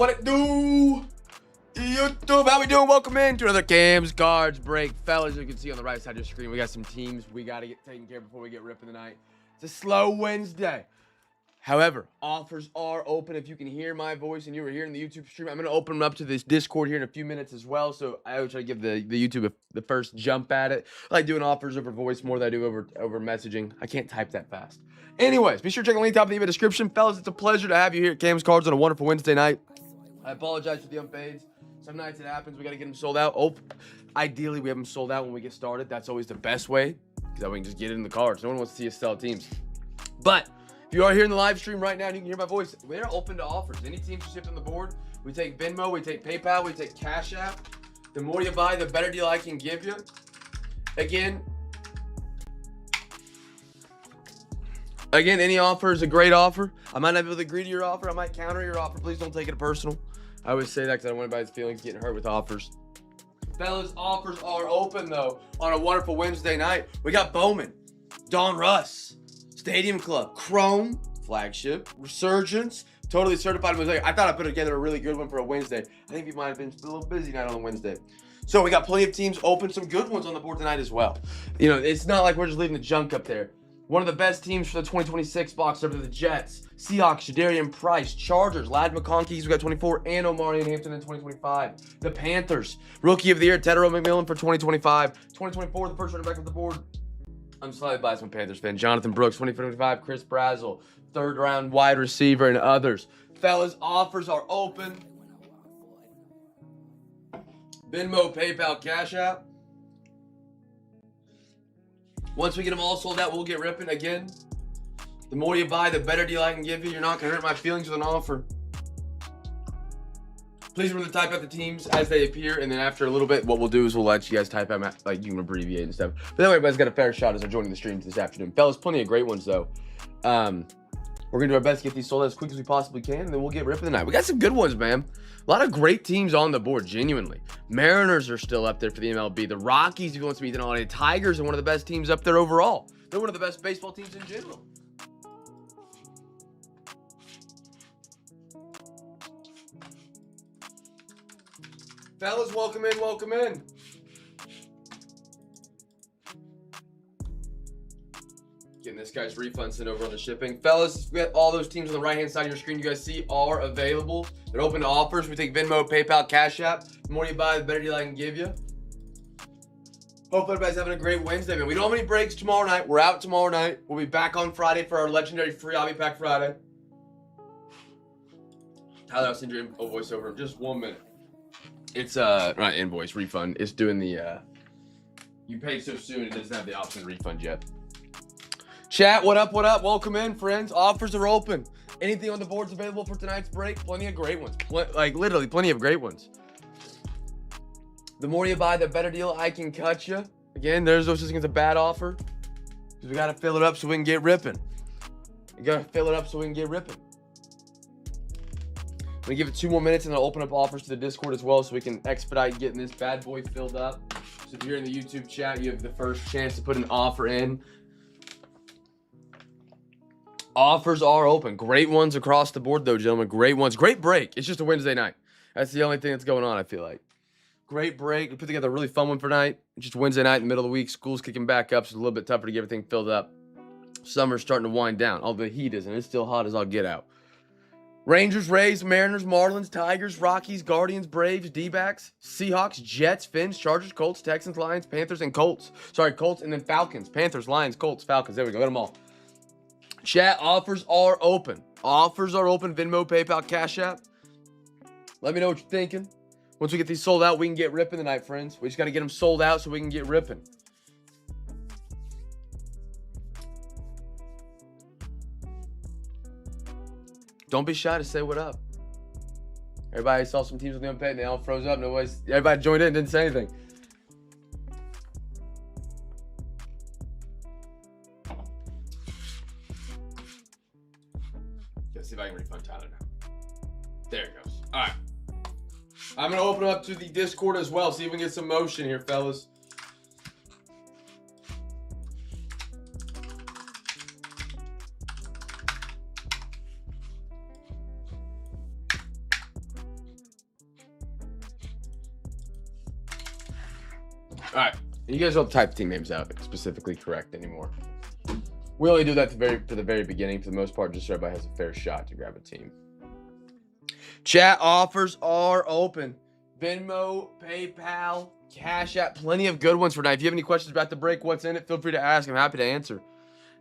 What it do? YouTube, how we doing? Welcome in to another Cam's Cards Break. Fellas, you can see on the right side of your screen, we got some teams we got to get taken care of before we get ripping tonight. It's a slow Wednesday. However, offers are open. If you can hear my voice and you were here in the YouTube stream, I'm going to open them up to this Discord here in a few minutes as well. So I always try to give the YouTube the first jump at it. I like doing offers over voice more than I do over messaging. I can't type that fast. Anyways, be sure to check the link top of the eBay description. Fellas, it's a pleasure to have you here at Cam's Cards on a wonderful Wednesday night. I apologize for the unfades. Some nights it happens. We got to get them sold out. Oh, ideally, we have them sold out when we get started. That's always the best way because that way we can just get it in the cards. No one wants to see us sell teams. But if you are here in the live stream right now and you can hear my voice, we're open to offers. Any team shipped on the board. We take Venmo, we take PayPal, we take Cash App. The more you buy, the better deal I can give you. Again, any offer is a great offer. I might not be able to agree to your offer. I might counter your offer. Please don't take it personal. I always say that because I don't want anybody's feelings getting hurt with offers. Fellas, offers are open, though, on a wonderful Wednesday night. We got Bowman, Don Russ, Stadium Club, Chrome, Flagship, Resurgence, Totally Certified Mosaic. I thought I put together a really good one for a Wednesday. I think you might have been a little busy night on a Wednesday. So we got plenty of teams open, some good ones on the board tonight as well. You know, it's not like we're just leaving the junk up there. One of the best teams for the 2026 box are the Jets, Seahawks, Jadarian Price, Chargers, Ladd McConkey, we got 24, and Omarion Hampton in 2025. The Panthers, Rookie of the Year, Tedero McMillan for 2025. 2024, the first running back on the board. I'm slightly biased, I'm a Panthers fan. Jonathan Brooks, 2025, Chris Brazzell, third round wide receiver, and others. Fellas, offers are open. Venmo, PayPal, Cash App. Once we get them all sold out, we'll get ripping again. The more you buy, the better deal I can give you. You're not going to hurt my feelings with an offer. Please remember to type out the teams as they appear, and then after a little bit, what we'll do is we'll let you guys type out, like, you can abbreviate and stuff. But that way, everybody's got a fair shot as they're joining the stream this afternoon. Fellas, plenty of great ones, though. We're going to do our best to get these sold out as quick as we possibly can, and then we'll get ripping tonight. We got some good ones, man. A lot of great teams on the board, genuinely. Mariners are still up there for the MLB. The Rockies, if you want to meet the holiday. Tigers are one of the best teams up there overall. They're one of the best baseball teams in general. Fellas, welcome in, welcome in. Getting this guy's refund sent over on the shipping. Fellas, we got all those teams on the right-hand side of your screen you guys see are available. They're open to offers. We take Venmo, PayPal, Cash App. The more you buy, the better deal I can give you. Hope everybody's having a great Wednesday, man. We don't have any breaks tomorrow night. We're out tomorrow night. We'll be back on Friday for our legendary free Hobby Pack Friday. Tyler, I'll send your voiceover in just 1 minute. It's, not invoice, refund. It's doing the, you paid so soon, it doesn't have the option to refund yet. Chat, what up, what up? Welcome in, friends. Offers are open. Anything on the board's available for tonight's break? Plenty of great ones. Like, literally, plenty of great ones. The more you buy, the better deal I can cut you. Again, there's no such thing as a bad offer. Because we got to fill it up so we can get ripping. We got to fill it up so we can get ripping. I'm going to give it 2 more minutes and I'll open up offers to the Discord as well so we can expedite getting this bad boy filled up. So if you're in the YouTube chat, you have the first chance to put an offer in. Offers are open. Great ones across the board, though, gentlemen. Great ones. Great break. It's just a Wednesday night. That's the only thing that's going on, I feel like. Great break. We put together a really fun one for tonight. It's just Wednesday night in the middle of the week. School's kicking back up, so it's a little bit tougher to get everything filled up. Summer's starting to wind down. Although the heat isn't. It's still hot as I'll get out. Rangers, Rays, Mariners, Marlins, Tigers, Rockies, Guardians, Braves, D-backs, Seahawks, Jets, Finns, Chargers, Colts, Texans, Lions, Panthers, and Colts. Sorry, Colts, and then Falcons. Panthers, Lions, Colts, Falcons. There we go. Got them all. Chat, offers are open. Offers are open. Venmo, PayPal, Cash App. Let me know what you're thinking. Once we get these sold out, we can get ripping tonight, friends. We just got to get them sold out so we can get ripping. Don't be shy to say what up. Everybody saw some teams with the unpaid and they all froze up. Everybody joined in and didn't say anything. Let's see if I can refund Tyler now. There it goes. All right. I'm going to open up to the Discord as well. See if we can get some motion here, fellas. All right. You guys don't type team names out specifically correct anymore. We only do that for the very beginning, for the most part, just so everybody has a fair shot to grab a team. Chat offers are open. Venmo, PayPal, Cash App, plenty of good ones for tonight. If you have any questions about the break, what's in it, feel free to ask. I'm happy to answer.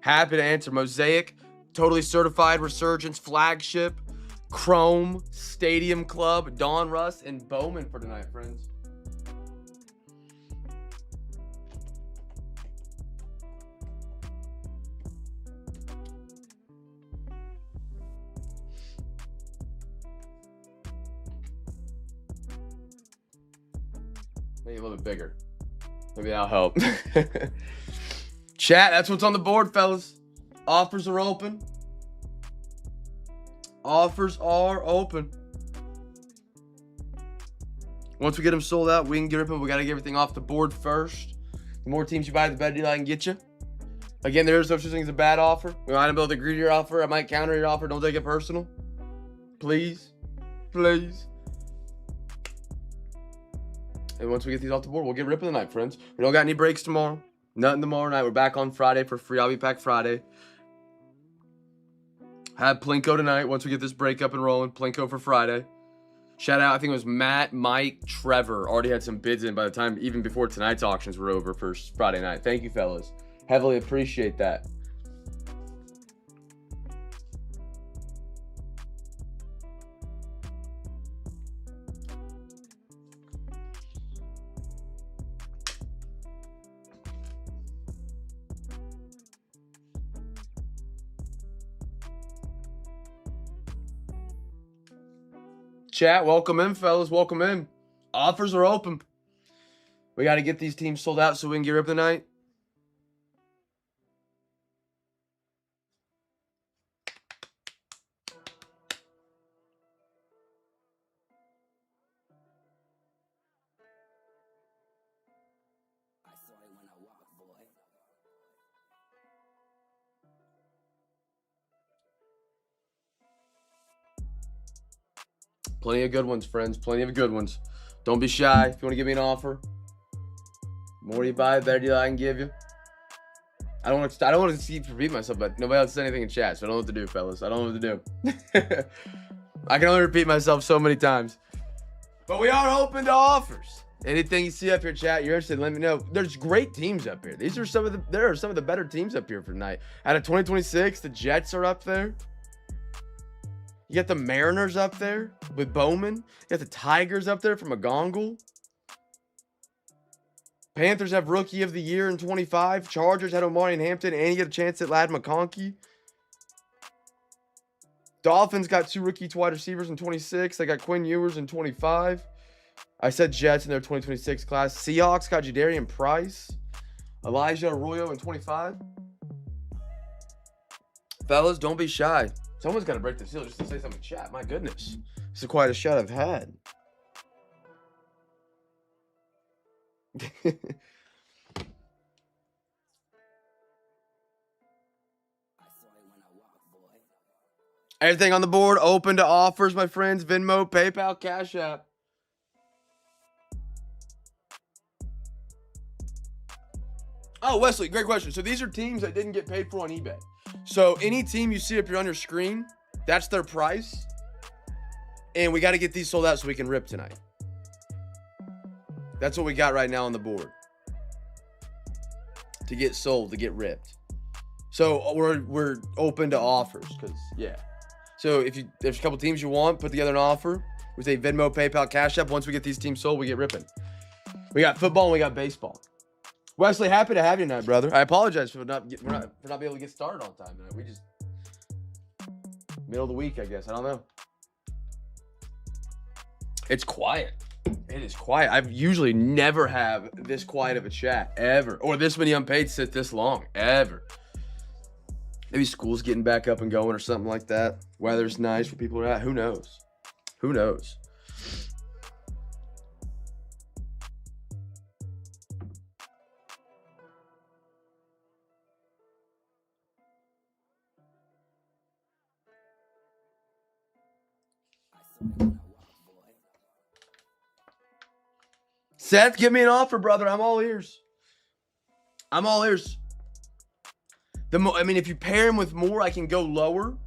Happy to answer. Mosaic, Totally Certified, Resurgence, Flagship, Chrome, Stadium Club, Don Russ, and Bowman for tonight, friends. Make it a little bit bigger. Maybe that'll help. Chat, that's what's on the board, fellas. Offers are open. Offers are open. Once we get them sold out, we can get them. We got to get everything off the board first. The more teams you buy, the better deal I can get you. Again, there is no such thing as a bad offer. We might be able to agree to your offer. I might counter your offer. Don't take it personal. Please. Please. And once we get these off the board, we'll get ripping tonight, friends. We don't got any breaks tomorrow. Nothing tomorrow night. We're back on Friday for free. I'll be back Friday. Have Plinko tonight once we get this break up and rolling. Plinko for Friday. Shout out, I think it was Matt, Mike, Trevor. Already had some bids in by the time, even before tonight's auctions were over for Friday night. Thank you, fellas. Heavily appreciate that. Chat, welcome in, fellas. Welcome in. Offers are open. We got to get these teams sold out so we can get ripping tonight. Plenty of good ones, friends. Plenty of good ones. Don't be shy. If you want to give me an offer, the more you buy, the better deal I can give you. I don't want to keep repeating myself, but nobody else said anything in chat, so I don't know what to do, fellas. I don't know what to do. I can only repeat myself so many times. But we are open to offers. Anything you see up here, chat, you're interested, let me know. There's great teams up here. There are some of the better teams up here for tonight. Out of 2026, the Jets are up there. You got the Mariners up there with Bowman. You got the Tigers up there from McGonagall. Panthers have Rookie of the Year in 25. Chargers had Omari and Hampton, and you get a chance at Ladd McConkey. Dolphins got 2 rookie wide receivers in 26. They got Quinn Ewers in 25. I said Jets in their 2026 class. Seahawks got Jadarian Price. Elijah Arroyo in 25. Fellas, don't be shy. Someone's got to break the seal just to say something in chat. My goodness. It's the quietest shot I've had. Everything on the board, open to offers, my friends. Venmo, PayPal, Cash App. Oh, Wesley, great question. So these are teams that didn't get paid for on eBay. So any team you see up here on your screen, that's their price. And we got to get these sold out so we can rip tonight. That's what we got right now on the board. To get sold, to get ripped. So we're open to offers because, yeah. So if there's a couple teams you want, put together an offer. We say Venmo, PayPal, Cash App. Once we get these teams sold, we get ripping. We got football and we got baseball. Wesley, happy to have you tonight, brother. I apologize for not being able to get started on time tonight. We just middle of the week, I guess. I don't know. It's quiet. It is quiet. I've usually never have this quiet of a chat ever, or this many unpaid sit this long ever. Maybe school's getting back up and going or something like that. Weather's nice where people are at. Who knows? Who knows? Seth, give me an offer, brother. I'm all ears. I'm all ears. I mean, if you pair him with more, I can go lower.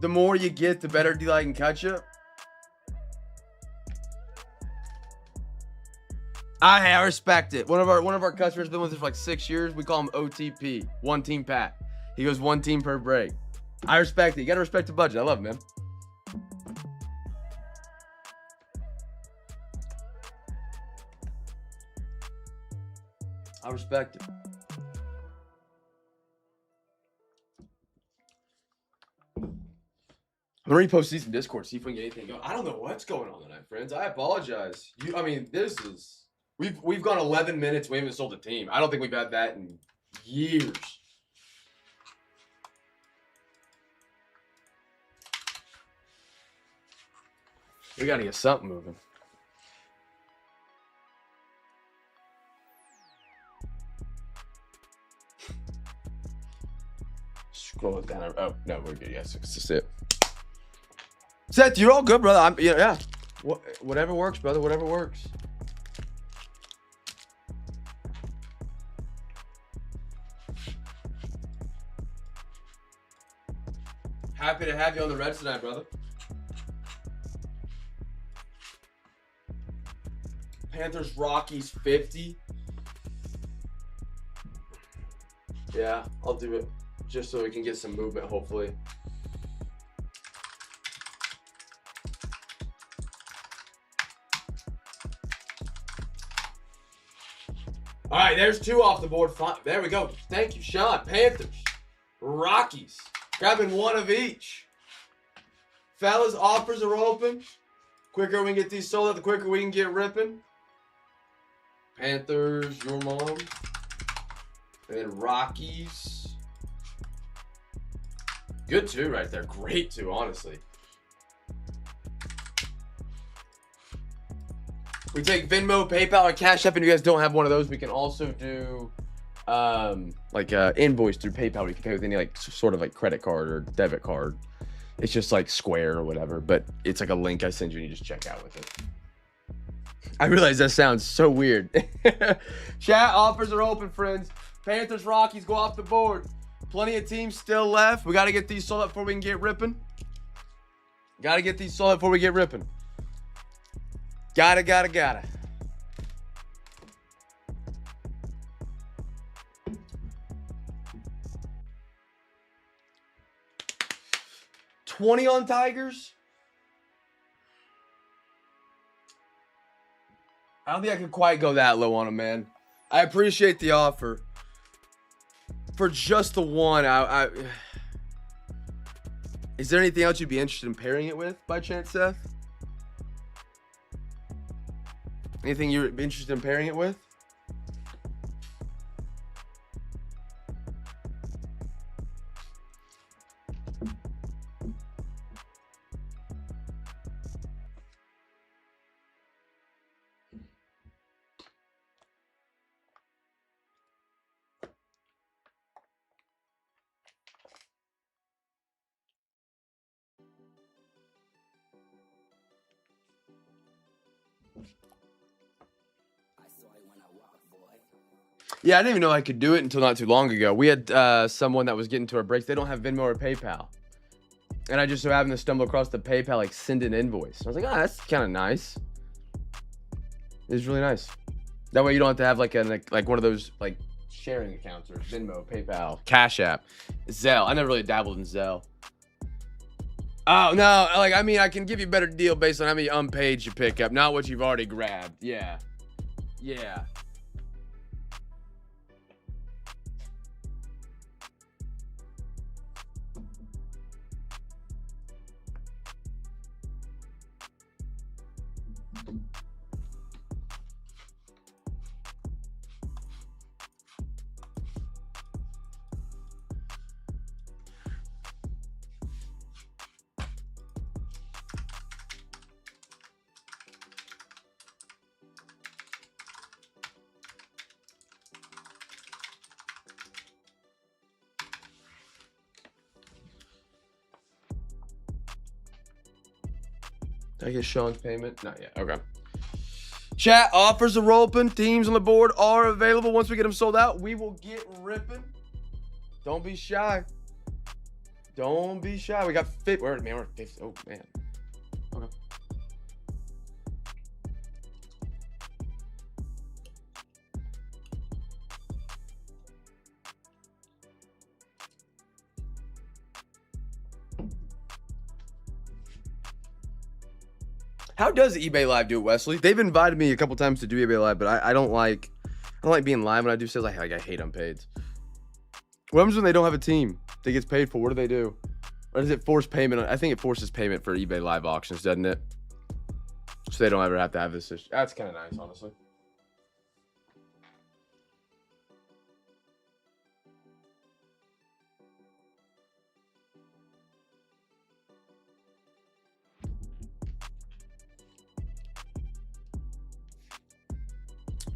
The more you get, the better deal I can cut you. I respect it. One of our customers been with us for like 6 years. We call him OTP, one team Pat. He goes one team per break. I respect it. You gotta respect the budget. I love it, man. I respect it. I'm gonna repost these in Discord, see if we can get anything going. I don't know what's going on tonight, friends. I apologize. I mean, this is we've gone 11 minutes. We haven't sold a team. I don't think we've had that in years. We gotta get something moving. Scroll it down. Oh no, we're good. Yes, it's just it. Seth, you're all good, brother. Yeah. Whatever works, brother. Whatever works. Happy to have you on the Reds tonight, brother. Panthers, Rockies, 50. Yeah, I'll do it just so we can get some movement, hopefully. All right, there's 2 off the board. There we go. Thank you, Sean. Panthers, Rockies. Grabbing 1 of each. Fellas, offers are open. Quicker we can get these sold out, the quicker we can get ripping. Panthers, your mom. And then Rockies. Good 2 right there. Great 2, honestly. We take Venmo, PayPal, or Cash App, and if you guys don't have one of those, we can also do invoice through PayPal. You can pay with any sort of credit card or debit card. It's just like Square or whatever, but it's like a link I send you and you just check out with it. I realize that sounds so weird. Chat, offers are open, friends. Panthers, Rockies go off the board. Plenty of teams still left. We got to get these sold out before we can get ripping. Gotta. Gotta. 20 on Tigers. I don't think I could quite go that low on him, man. I appreciate the offer. For just the 1, is there anything else you'd be interested in pairing it with, by chance, Seth? Anything you'd be interested in pairing it with? Yeah, I didn't even know I could do it until not too long ago. We had someone that was getting to our breaks. They don't have Venmo or PayPal. And I just so happened to stumble across the PayPal, send an invoice. I was like, that's kind of nice. It's really nice. That way you don't have to have one of those sharing accounts or Venmo, PayPal, Cash App, Zelle. I never really dabbled in Zelle. Oh, no. I mean, I can give you a better deal based on how many unpaid you pick up, not what you've already grabbed. Yeah. Yeah. Did I get Sean's payment? Not yet. Okay. Chat, offers are open. Teams on the board are available. Once we get them sold out, we will get ripping. Don't be shy. Don't be shy. We got 50. We're 50. Oh, man. Okay. How does eBay Live do it, Wesley? They've invited me a couple times to do eBay Live, but I don't like being live when I do sales. I hate unpaid. What happens when they don't have a team that gets paid for? What do they do? Or does it force payment? I think it forces payment for eBay Live auctions, doesn't it? So they don't ever have to have this issue. That's kind of nice, honestly.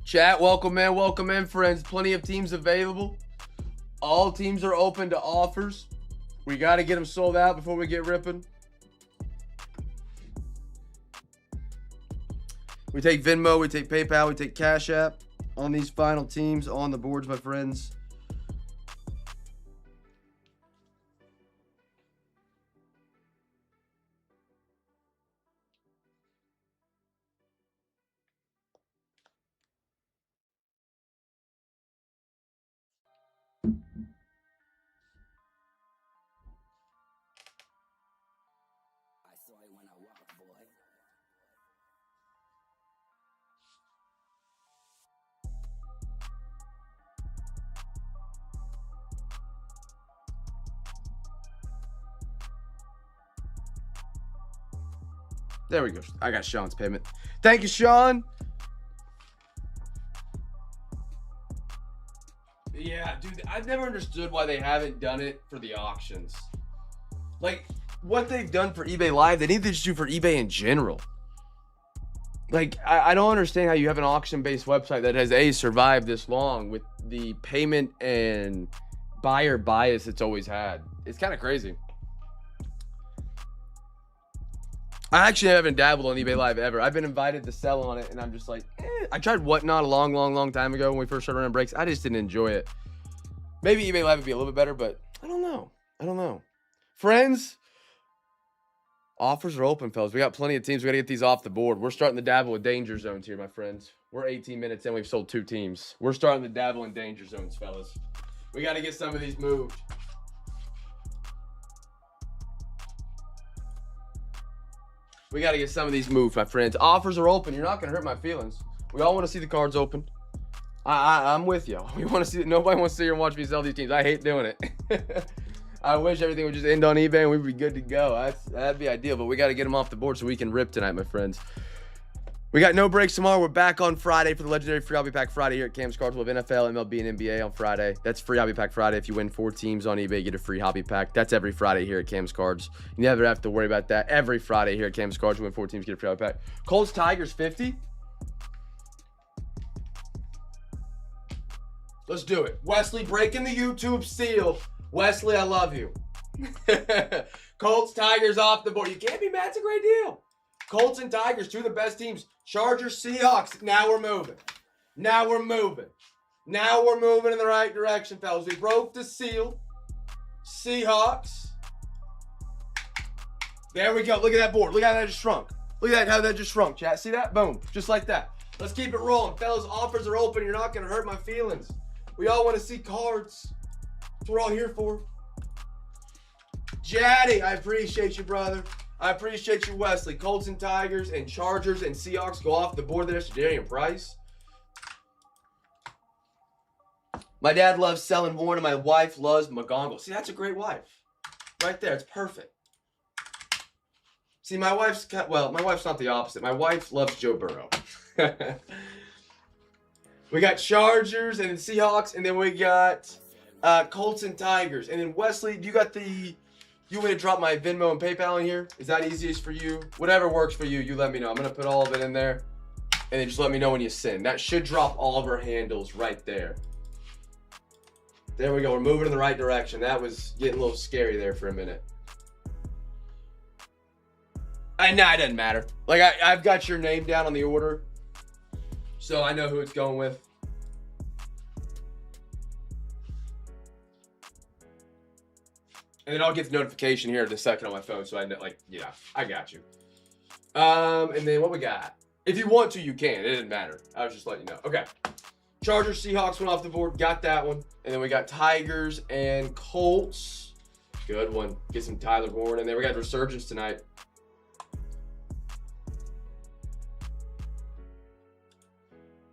Chat, welcome in, friends. Plenty of teams available. All teams are open to offers. We got to get them sold out before we get ripping. We take Venmo, we take PayPal, we take Cash App on these final teams on the boards, my friends. There we go. I got Sean's payment. Thank you, Sean. Yeah, dude, I've never understood why they haven't done it for the auctions. Like, what they've done for eBay Live, they need to just do for eBay in general. Like, I don't understand how you have an auction-based website that has, survived this long with the payment and buyer bias it's always had. It's kind of crazy. I actually haven't dabbled on eBay Live ever. I've been invited to sell on it, and I'm just like, I tried Whatnot a long time ago when we first started running breaks. I just didn't enjoy it. Maybe eBay Live would be a little bit better, but I don't know. Friends, offers are open, fellas. We got plenty of teams. We got to get these off the board. We're starting to dabble with danger zones here, my friends. We're 18 minutes in. We've sold 2 teams. We're starting to dabble in danger zones, fellas. We got to get some of these moved. We got to get some of these moved, my friends. Offers are open. You're not going to hurt my feelings. We all want to see the cards open. I'm with you. We want to see it. Nobody wants to sit here and watch me sell these teams. I hate doing it. I wish everything would just end on eBay and we'd be good to go. That'd be ideal, but we got to get them off the board so we can rip tonight, my friends. We got no breaks tomorrow. We're back on Friday for the legendary free hobby pack Friday here at Cam's Cards. We'll have NFL, MLB, and NBA on Friday. That's free hobby pack Friday. If you win 4 teams on eBay, you get a free hobby pack. That's every Friday here at Cam's Cards. You never have to worry about that. Every Friday here at Cam's Cards, you win 4 teams, get a free hobby pack. Colts Tigers 50. Let's do it. Wesley breaking the YouTube seal. Wesley, I love you. Colts Tigers off the board. You can't be mad. It's a great deal. Colts and Tigers, 2 of the best teams. Chargers, Seahawks. Now we're moving. Now we're moving in the right direction, fellas. We broke the seal. Seahawks. There we go. Look at that board. Look at how that just shrunk. Look at how that just shrunk, chat. See that? Boom. Just like that. Let's keep it rolling. Fellas, offers are open. You're not going to hurt my feelings. We all want to see cards. That's what we're all here for. Jaddy, I appreciate you, brother. I appreciate you, Wesley. Colts and Tigers and Chargers and Seahawks go off the board there. Darian Price. My dad loves selling Warren and my wife loves McGonagall. See, that's a great wife. Right there. It's perfect. See, my wife's not the opposite. My wife loves Joe Burrow. We got Chargers and then Seahawks, and then we got Colts and Tigers. And then Wesley, you want me to drop my Venmo and PayPal in here? Is that easiest for you? Whatever works for you, you let me know. I'm going to put all of it in there. And then just let me know when you send. That should drop all of our handles right there. There we go. We're moving in the right direction. That was getting a little scary there for a minute. Nah, it doesn't matter. Like, I've got your name down on the order. so I know who it's going with. And then I'll get the notification here in a second on my phone, so I know, like, yeah, I got you. And then what we got? If you want to, you can. It didn't matter. I was just letting you know. Okay. Chargers, Seahawks went off the board. Got that one. And then we got Tigers and Colts. Good one. Get some Tyler Warren. And then we got Resurgence tonight.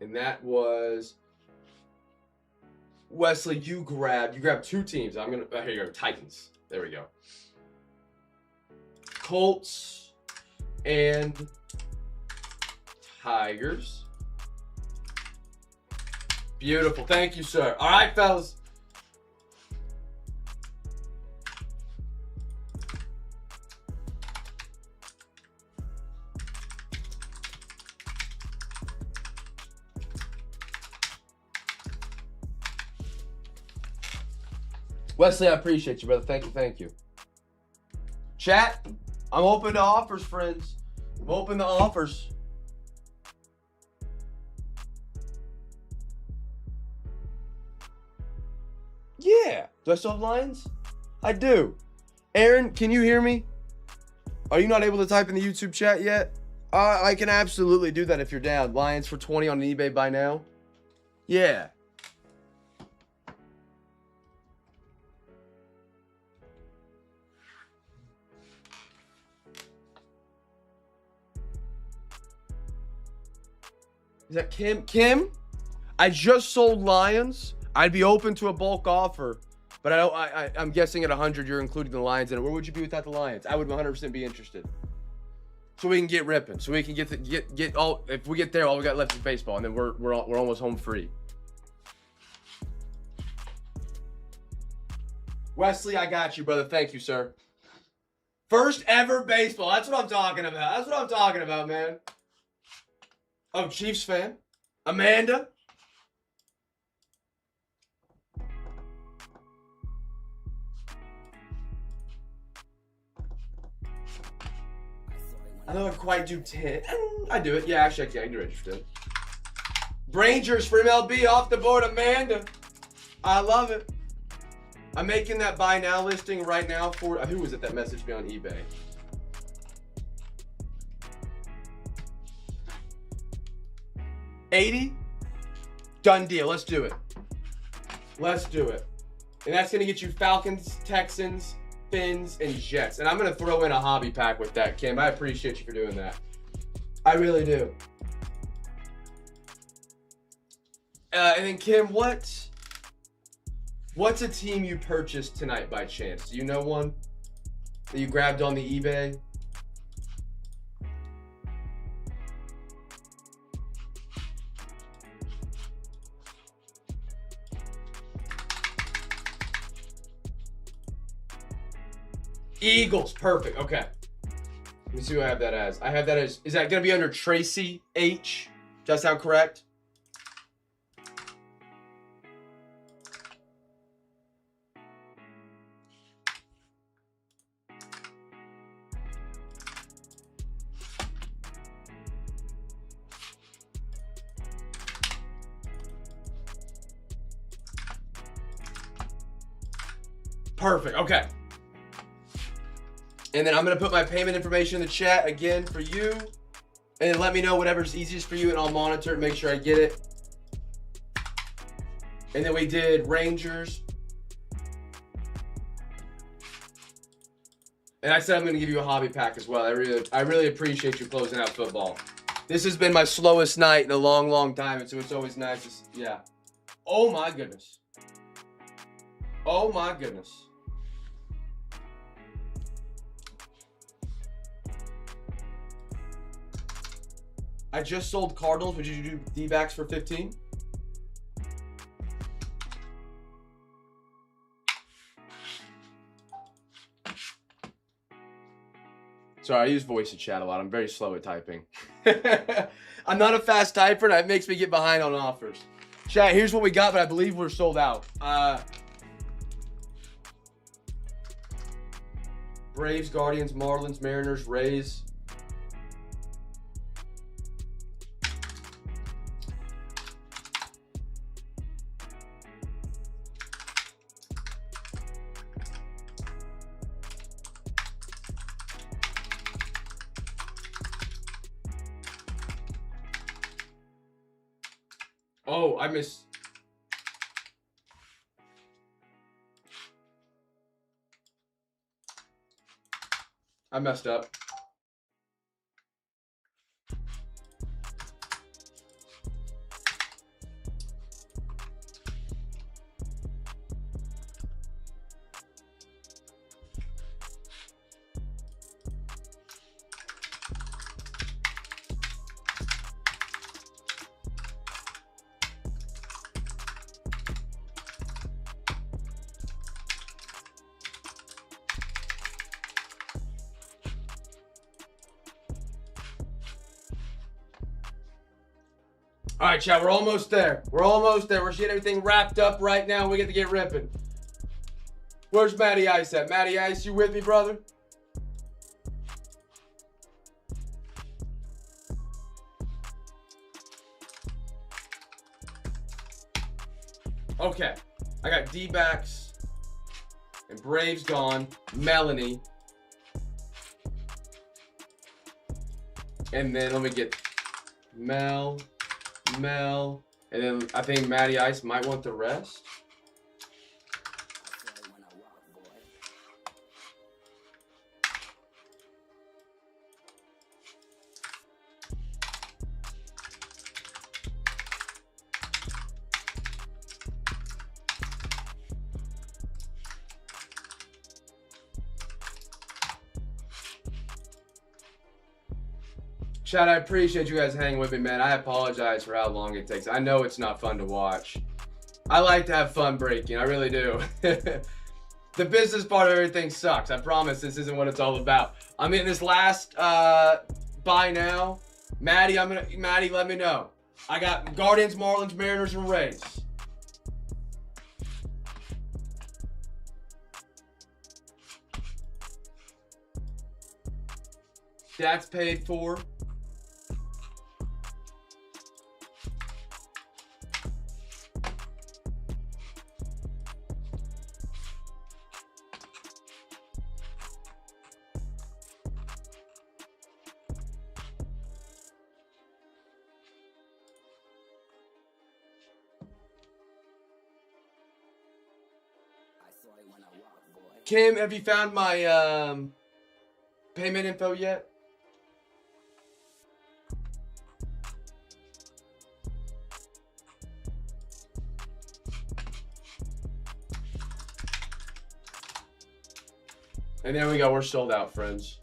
And that was Wesley. You grabbed two teams. I'm gonna here you go. Titans. There we go. Colts and Tigers. Beautiful. Thank you, sir. All right, fellas. Wesley, I appreciate you, brother. Thank you, thank you. Chat, I'm open to offers, friends. I'm open to offers. Yeah. Do I still have Lions? I do. Aaron, can you hear me? Are you not able to type in the YouTube chat yet? I can absolutely do that if you're down. Lions for 20 on eBay by now. Yeah. Is that Kim? Kim, I just sold Lions. I'd be open to a bulk offer, but I'm guessing at 100 you're including the Lions in it. Where would you be without the Lions? I would 100% be interested. So we can get ripping. So we can get all. If we get there, all we got left is baseball, and then we're almost home free. Wesley, I got you, brother. Thank you, sir. First ever baseball. That's what I'm talking about. That's what I'm talking about, man. Oh, Chiefs fan. Amanda. I don't quite do 10. I do it. Yeah, actually, I can do interested. Rangers for MLB off the board, Amanda. I love it. I'm making that buy now listing right now for, who was it that messaged me on eBay? $80? Done deal. Let's do it. Let's do it. And that's going to get you Falcons, Texans, Finns, and Jets. And I'm going to throw in a hobby pack with that, Kim. I appreciate you for doing that. I really do. And then, Kim, what's a team you purchased tonight by chance? Do you know one that you grabbed on the eBay? Eagles, perfect. Okay. Let me see who I have that as. I have that as, is that going to be under Tracy H? Does that sound correct? Perfect. Okay. And then I'm going to put my payment information in the chat again for you. And then let me know whatever's easiest for you, and I'll monitor it, make sure I get it. And then we did Rangers. And I said I'm going to give you a hobby pack as well. I really appreciate you closing out football. This has been my slowest night in a long, long time, and so it's always nice to, yeah. Oh my goodness. Oh my goodness. I just sold Cardinals. Would you do D-backs for 15? Sorry, I use voice to chat a lot. I'm very slow at typing. I'm not a fast typer, and it makes me get behind on offers. Chat, here's what we got, but I believe we're sold out. Braves, Guardians, Marlins, Mariners, Rays. Oh, I missed. I messed up. All right, chat, we're almost there. We're almost there. We're getting everything wrapped up right now. We get to get ripping. Where's Matty Ice at? Matty Ice, you with me, brother? Okay, I got D-backs and Braves gone. Melanie. And then let me get Mel, and then I think Matty Ice might want the rest. Chad, I appreciate you guys hanging with me, man. I apologize for how long it takes. I know it's not fun to watch. I like to have fun breaking. I really do. The business part of everything sucks. I promise this isn't what it's all about. I'm in this last buy now. Maddie, let me know. I got Guardians, Marlins, Mariners, and Rays. That's paid for. Kim, have you found my payment info yet? And there we go. We're sold out, friends.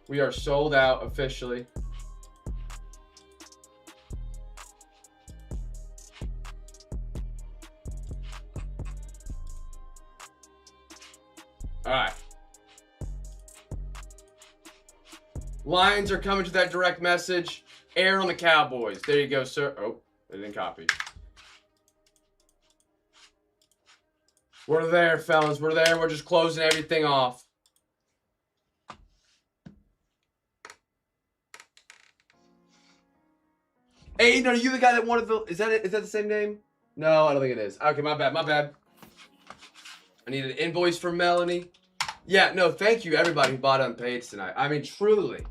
We are sold out officially. All right. Lions are coming to that direct message. Air on the Cowboys. There you go, sir. Oh, they didn't copy. We're there, fellas. We're there. We're just closing everything off. Aiden, are you the guy that wanted the... Is that the same name? No, I don't think it is. Okay, my bad. My bad. I need an invoice for Melanie. Yeah, no, thank you, everybody who bought unpaid tonight. I mean, truly.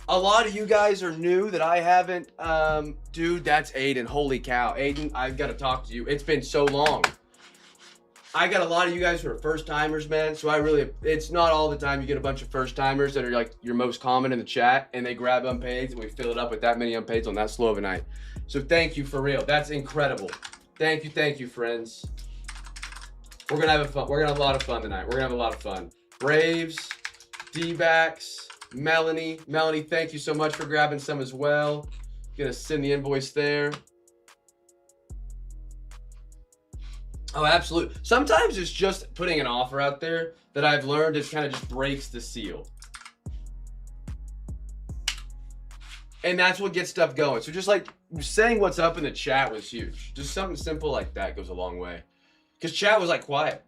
A lot of you guys are new that I haven't... dude, that's Aiden. Holy cow. Aiden, I've got to talk to you. It's been so long. I got a lot of you guys who are first-timers, man. So I really... It's not all the time you get a bunch of first-timers that are, like, your most common in the chat, and they grab unpaids, and we fill it up with that many unpaids on that slow of a night. So thank you, for real. That's incredible. Thank you, friends. We're gonna have fun. We're gonna have a lot of fun tonight. We're gonna have a lot of fun. Braves, D-backs, Melanie. Melanie, thank you so much for grabbing some as well. Gonna send the invoice there. Oh, absolutely. Sometimes it's just putting an offer out there that I've learned it kind of just breaks the seal. And that's what gets stuff going. So just like saying what's up in the chat was huge. Just something simple like that goes a long way. Because chat was like quiet,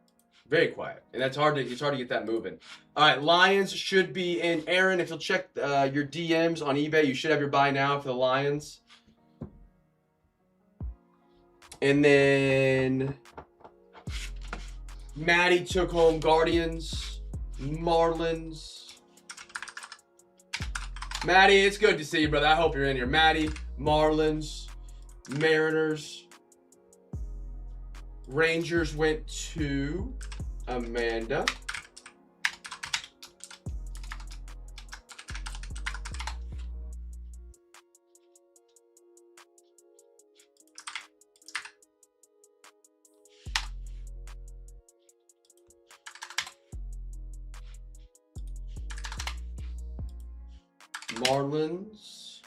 very quiet, and it's hard to get that moving. All right, Lions should be in. Aaron, if you'll check your DMs on eBay, you should have your buy now for the Lions. And then Maddie took home Guardians, Marlins. Maddie, it's good to see you, brother. I hope you're in here. Maddie, Marlins, Mariners. Rangers went to Amanda. Marlins.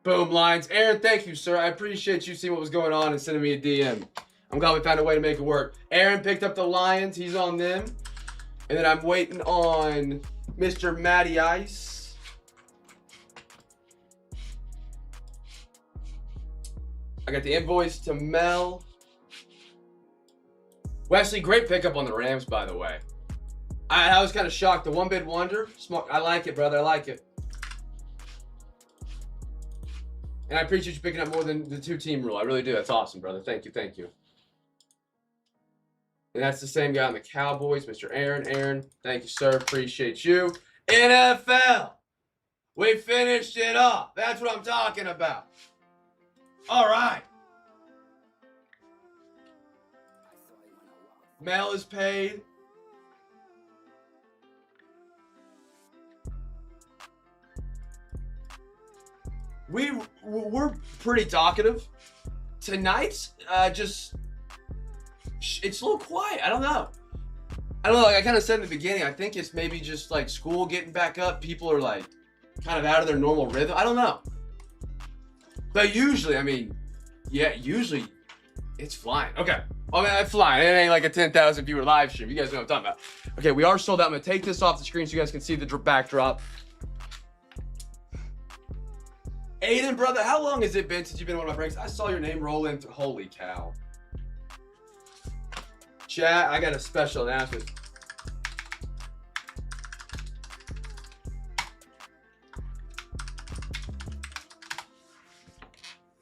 Boom, Lions. Aaron, thank you, sir. I appreciate you seeing what was going on and sending me a DM. I'm glad we found a way to make it work. Aaron picked up the Lions. He's on them. And then I'm waiting on Mr. Matty Ice. I got the invoice to Mel. Wesley, great pickup on the Rams, by the way. I was kind of shocked. The one bid wonder. Smart. I like it, brother. I like it. And I appreciate you picking up more than the 2-team rule. I really do. That's awesome, brother. Thank you. Thank you. And that's the same guy on the Cowboys, Mr. Aaron. Aaron, thank you, sir. Appreciate you. NFL. We finished it off. That's what I'm talking about. All right. Mel is paid. We're pretty talkative. Tonight's it's a little quiet. I don't know. Like I kind of said in the beginning, I think it's maybe just like school getting back up. People are like kind of out of their normal rhythm. I don't know. But usually, I mean, yeah, usually it's flying. Okay. I mean, it's flying. It ain't like a 10,000 viewer live stream. You guys know what I'm talking about. Okay, we are sold out. I'm going to take this off the screen so you guys can see the backdrop. Aiden, brother, how long has it been since you've been on one of my breaks? I saw your name roll in. Holy cow. Chat, I got a special announcement.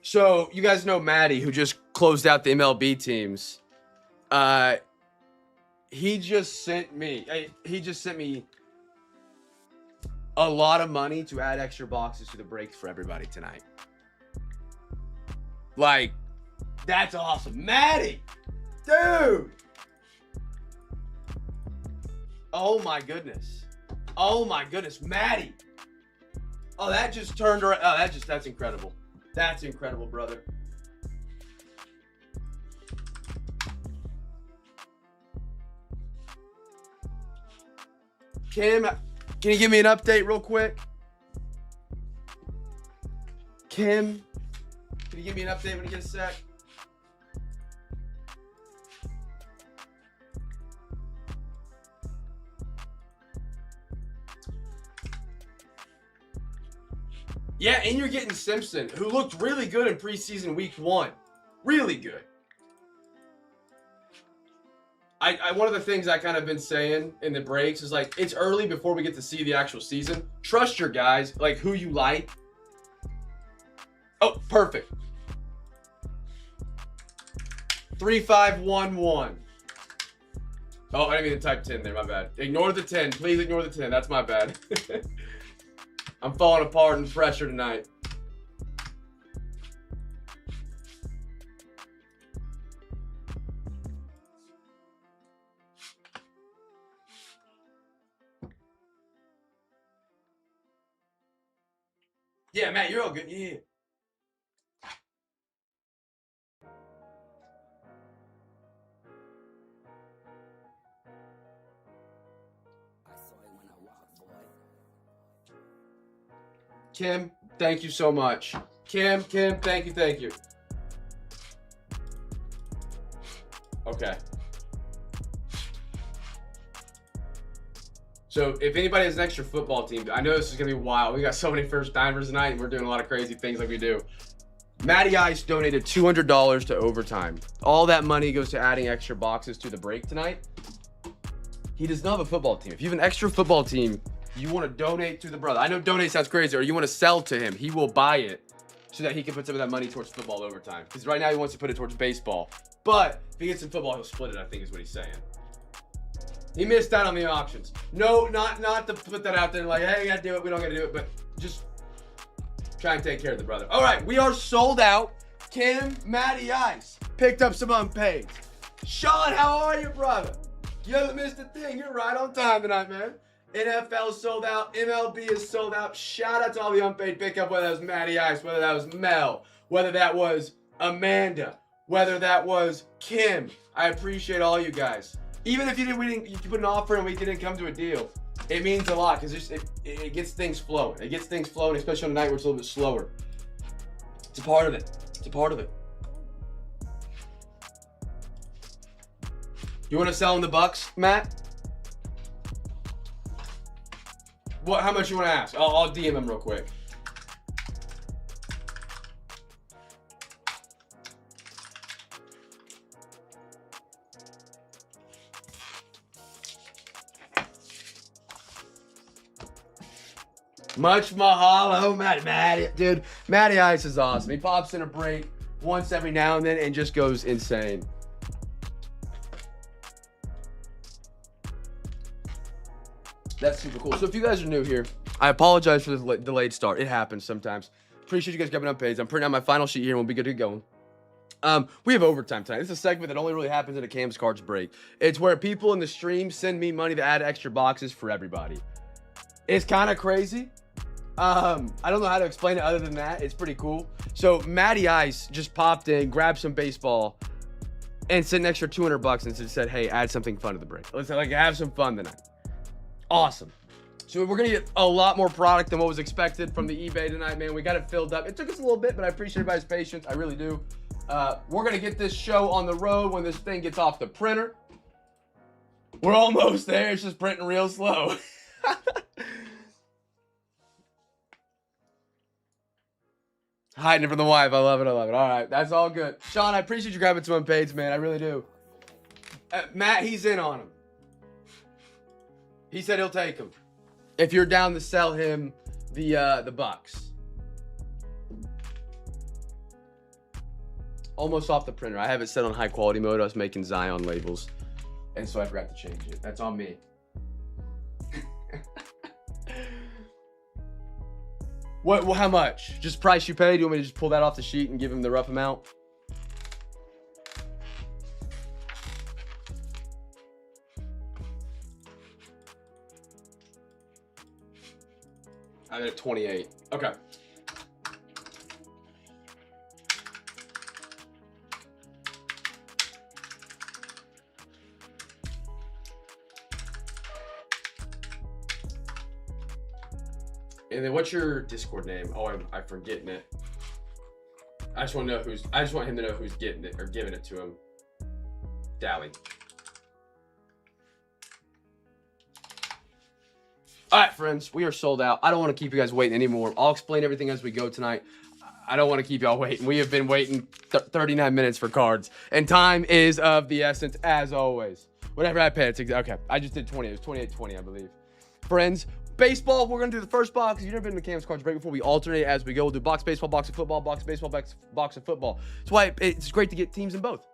So, you guys know Maddie, who just closed out the MLB teams. He just sent me a lot of money to add extra boxes to the breaks for everybody tonight. Like, that's awesome. Maddie! Dude! Oh my goodness. Oh my goodness. Maddie! Oh, that just turned around. Oh, that's incredible. That's incredible, brother. Kim, can you give me an update real quick? Kim, can you give me an update when you get a sec? Yeah, and you're getting Simpson, who looked really good in preseason week 1. Really good. One of the things I kind of been saying in the breaks is like, it's early before we get to see the actual season. Trust your guys, like who you like. Oh, perfect. 3511. Oh, I didn't mean to type 10 there, my bad. Ignore the 10, please ignore the 10, that's my bad. I'm falling apart in pressure tonight. Yeah, Matt, you're all good. Yeah. Kim, thank you so much. Kim, thank you. Okay. So if anybody has an extra football team, I know this is going to be wild. We got so many first timers tonight, and we're doing a lot of crazy things like we do. Matty Ice donated $200 to Overtime. All that money goes to adding extra boxes to the break tonight. He does not have a football team. If you have an extra football team, You want to donate to the brother. I know donate sounds crazy, or you want to sell to him. He will buy it so that he can put some of that money towards football overtime. Because right now he wants to put it towards baseball. But if he gets in football, he'll split it, I think is what he's saying. He missed out on the auctions. No, not to put that out there like, hey, you gotta do it, we don't gotta do it, but just try and take care of the brother. All right, we are sold out. Kim, Matty Ice picked up some unpaid. Sean, how are you, brother? You haven't missed a thing. You're right on time tonight, man. NFL is sold out. MLB is sold out. Shout out to all the unpaid pickup, whether that was Matty Ice, whether that was Mel, whether that was Amanda, whether that was Kim. I appreciate all you guys. Even if you put an offer and we didn't come to a deal, it means a lot because it gets things flowing. It gets things flowing, especially on a night where it's a little bit slower. It's a part of it. It's a part of it. You want to sell in the Bucks, Matt? What? How much you want to ask? I'll DM him real quick. Much mahalo, Matty. Dude, Matty Ice is awesome. He pops in a break once every now and then and just goes insane. That's super cool. So if you guys are new here, I apologize for the delayed start. It happens sometimes. Appreciate you guys grabbing up page. I'm printing out my final sheet here and we'll be good to go. We have overtime tonight. This is a segment that only really happens at a Cam's Cards break. It's where people in the stream send me money to add extra boxes for everybody. It's kind of crazy. I don't know how to explain it other than that. It's pretty cool. So Matty Ice just popped in, grabbed some baseball, and sent an extra $200 and just said, hey, add something fun to the break. Let's have some fun tonight. Awesome. So we're going to get a lot more product than what was expected from the eBay tonight, man. We got it filled up. It took us a little bit, but I appreciate everybody's patience. I really do. We're going to get this show on the road when this thing gets off the printer. We're almost there. It's just printing real slow. Hiding it from the wife. I love it. All right. That's all good. Sean, I appreciate you grabbing some unpaids, man. I really do. Matt, he's in on him. He said he'll take him. If you're down to sell him the Bucks. Almost off the printer. I have it set on high quality mode. I was making Zion labels. And so I forgot to change it. That's on me. What? Well, how much? Just price you paid? You want me to just pull that off the sheet and give him the rough amount? I'm at 28. Okay. And then what's your Discord name? Oh, I'm forgetting it. I just want him to know who's getting it or giving it to him. Dally. All right, friends, we are sold out. I don't want to keep you guys waiting anymore. I'll explain everything as we go tonight. I don't want to keep y'all waiting. We have been waiting 39 minutes for cards, and time is of the essence as always. Whatever I pay, it's okay. I just did 20. It was 28-20, I believe. Friends, baseball, we're going to do the first box. If you've never been to Cam's Cards break before, we alternate as we go. We'll do box baseball, box of football, box baseball, box of football. That's why it's great to get teams in both.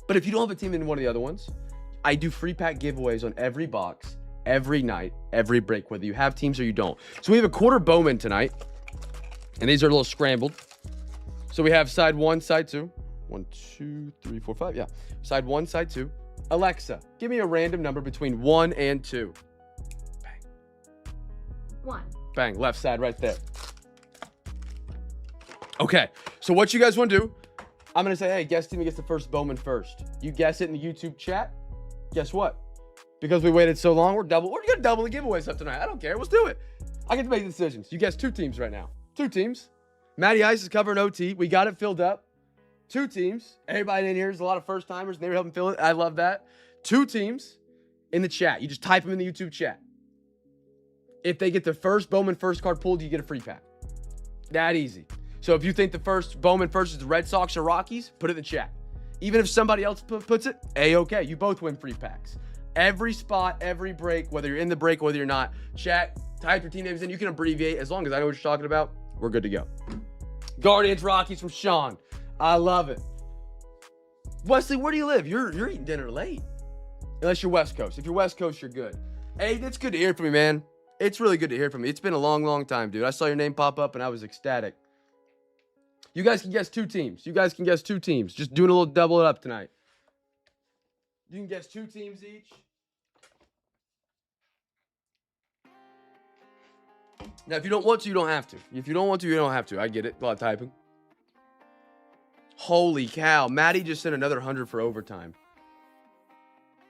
But if you don't have a team in one of the other ones, I do free pack giveaways on every box, every night, every break, whether you have teams or you don't. So we have a quarter Bowman tonight, and these are a little scrambled. So we have side 1, side 2. 1, 2, 3, 4, 5. Yeah. Side 1, side 2. Alexa, give me a random number between 1 and 2. 1. Bang, left side right there. Okay, so what you guys want to do, I'm going to say, hey, guess team gets the first Bowman first. You guess it in the YouTube chat. Guess what? Because we waited so long, we're going to double the giveaways up tonight. I don't care. Let's do it. I get to make the decisions. You guess 2 teams right now. 2 teams. Matty Ice is covering OT. We got it filled up. 2 teams. Everybody in here is a lot of first timers. And they were helping fill it. I love that. 2 teams in the chat. You just type them in the YouTube chat. If they get the first Bowman first card pulled, you get a free pack. That easy. So if you think the first Bowman first is the Red Sox or Rockies, put it in the chat. Even if somebody else puts it, A-okay. You both win free packs. Every spot, every break, whether you're in the break, whether you're not, chat, Type your team names in. You can abbreviate. As long as I know what you're talking about, we're good to go. Guardians, Rockies from Sean. I love it. Wesley, where do you live? You're eating dinner late. Unless you're West Coast. If you're West Coast, you're good. Hey, it's good to hear from you, man. It's really good to hear from you. It's been a long, long time, dude. I saw your name pop up, and I was ecstatic. You guys can guess 2 teams. Just doing a little double it up tonight. You can guess 2 teams each. Now, if you don't want to, you don't have to. If you don't want to, you don't have to. I get it. A lot of typing. Holy cow. Maddie just sent another 100 for overtime.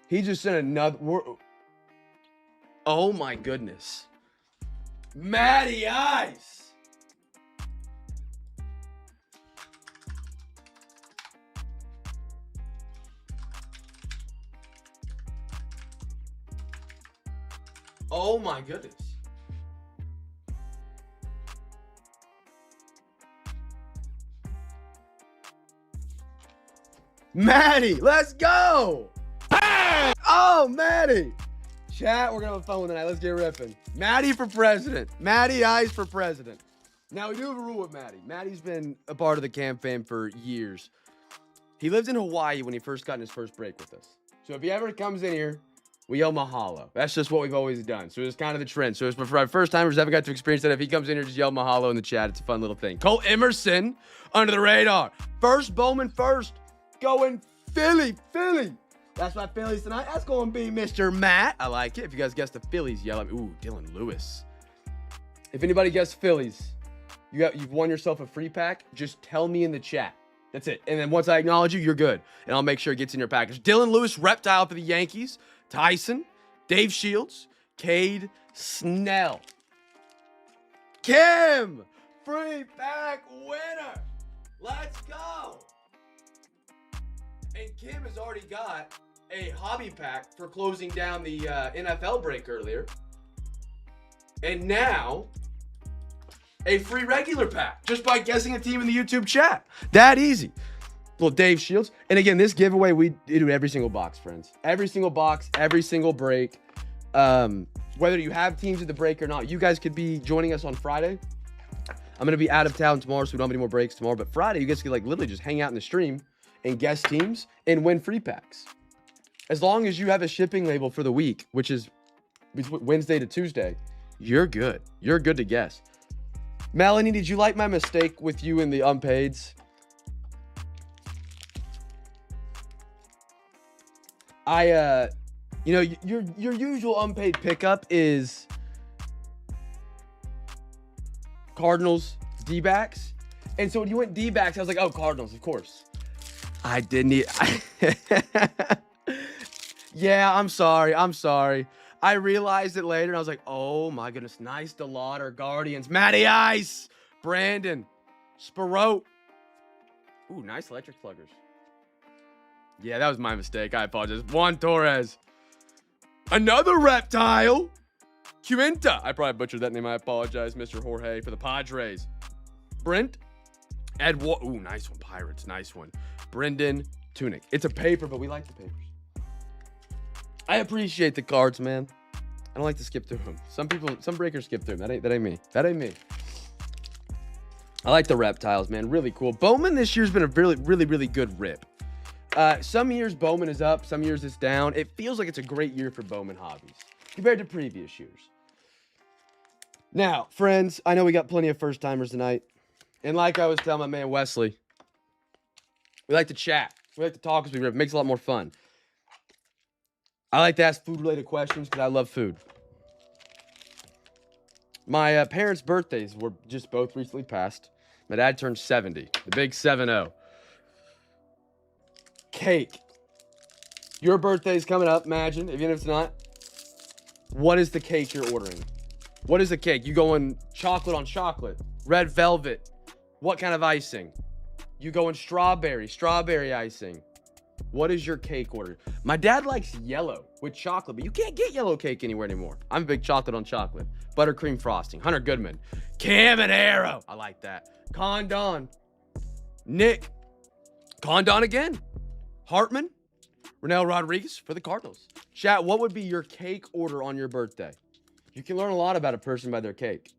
He just sent another. Oh, my goodness. Maddie Ice. Oh, my goodness. Maddie, let's go. Oh, Maddie. Chat, we're going to have fun with tonight. Let's get ripping. Maddie for president. Maddie Ice for president. Now, we do have a rule with Maddie. Maddie's been a part of the CamFam for years. He lived in Hawaii when he first got in his first break with us. So if he ever comes in here, we yell mahalo. That's just what we've always done. So it's kind of the trend. So for our first timers who haven't got to experience that, if he comes in here, just yell mahalo in the chat. It's a fun little thing. Cole Emerson, under the radar. First Bowman first. Going Philly. That's my Phillies tonight. That's going to be Mr. Matt. I like it. If you guys guess the Phillies, yell at me. Ooh, Dylan Lewis. If anybody guessed Phillies, you've won yourself a free pack. Just tell me in the chat. That's it. And then once I acknowledge you, you're good. And I'll make sure it gets in your package. Dylan Lewis, reptile for the Yankees. Tyson, Dave Shields, Cade Snell. Kim, free pack winner. Let's go. And Kim has already got a hobby pack for closing down the NFL break earlier. And now, a free regular pack just by guessing a team in the YouTube chat. That easy. Little Dave Shields. And again, this giveaway, we do every single box, friends. Every single box, every single break. Whether you have teams at the break or not, you guys could be joining us on Friday. I'm going to be out of town tomorrow, so we don't have any more breaks tomorrow. But Friday, you guys could literally just hang out in the stream and guess teams and win free packs. As long as you have a shipping label for the week, which is Wednesday to Tuesday, you're good. You're good to guess. Melanie, did you like my mistake with you in the unpaids? Your usual unpaid pickup is Cardinals, D-backs. And so when you went D-backs, I was like, oh, Cardinals, of course. I didn't. Yeah, I'm sorry. I realized it later, and I was like, oh, my goodness. Nice DeLauder, Guardians. Matty Ice. Brandon. Sparrow. Ooh, nice electric sluggers. Yeah, that was my mistake. I apologize. Juan Torres. Another reptile. Quinta. I probably butchered that name. I apologize, Mr. Jorge, for the Padres. Brent. Edward. Ooh, nice one. Pirates. Nice one. Brendan Tunic. It's a paper, but we like the papers. I appreciate the cards, man. I don't like to skip through them. Some breakers skip through them. That ain't me. I like the reptiles, man. Really cool. Bowman this year's been a really good rip. Some years Bowman is up, some years it's down. It feels like it's a great year for Bowman hobbies compared to previous years. Now, friends, I know we got plenty of first timers tonight. And like I was telling my man Wesley, we like to chat. We like to talk as we rip. It makes it a lot more fun. I like to ask food-related questions because I love food. My parents' birthdays were just both recently passed. My dad turned 70. The big 7-0. Cake. Your birthday's coming up, imagine, even if it's not. What is the cake you're ordering? What is the cake? You going chocolate on chocolate? Red velvet? What kind of icing? You going strawberry icing? What is your cake order? My dad likes yellow with chocolate, but you can't get yellow cake anywhere anymore. I'm a big chocolate on chocolate. Buttercream frosting. Hunter Goodman. Caminero. I like that. Condon. Nick. Condon again. Hartman. Ronel Rodriguez for the Cardinals. Chat, what would be your cake order on your birthday? You can learn a lot about a person by their cake.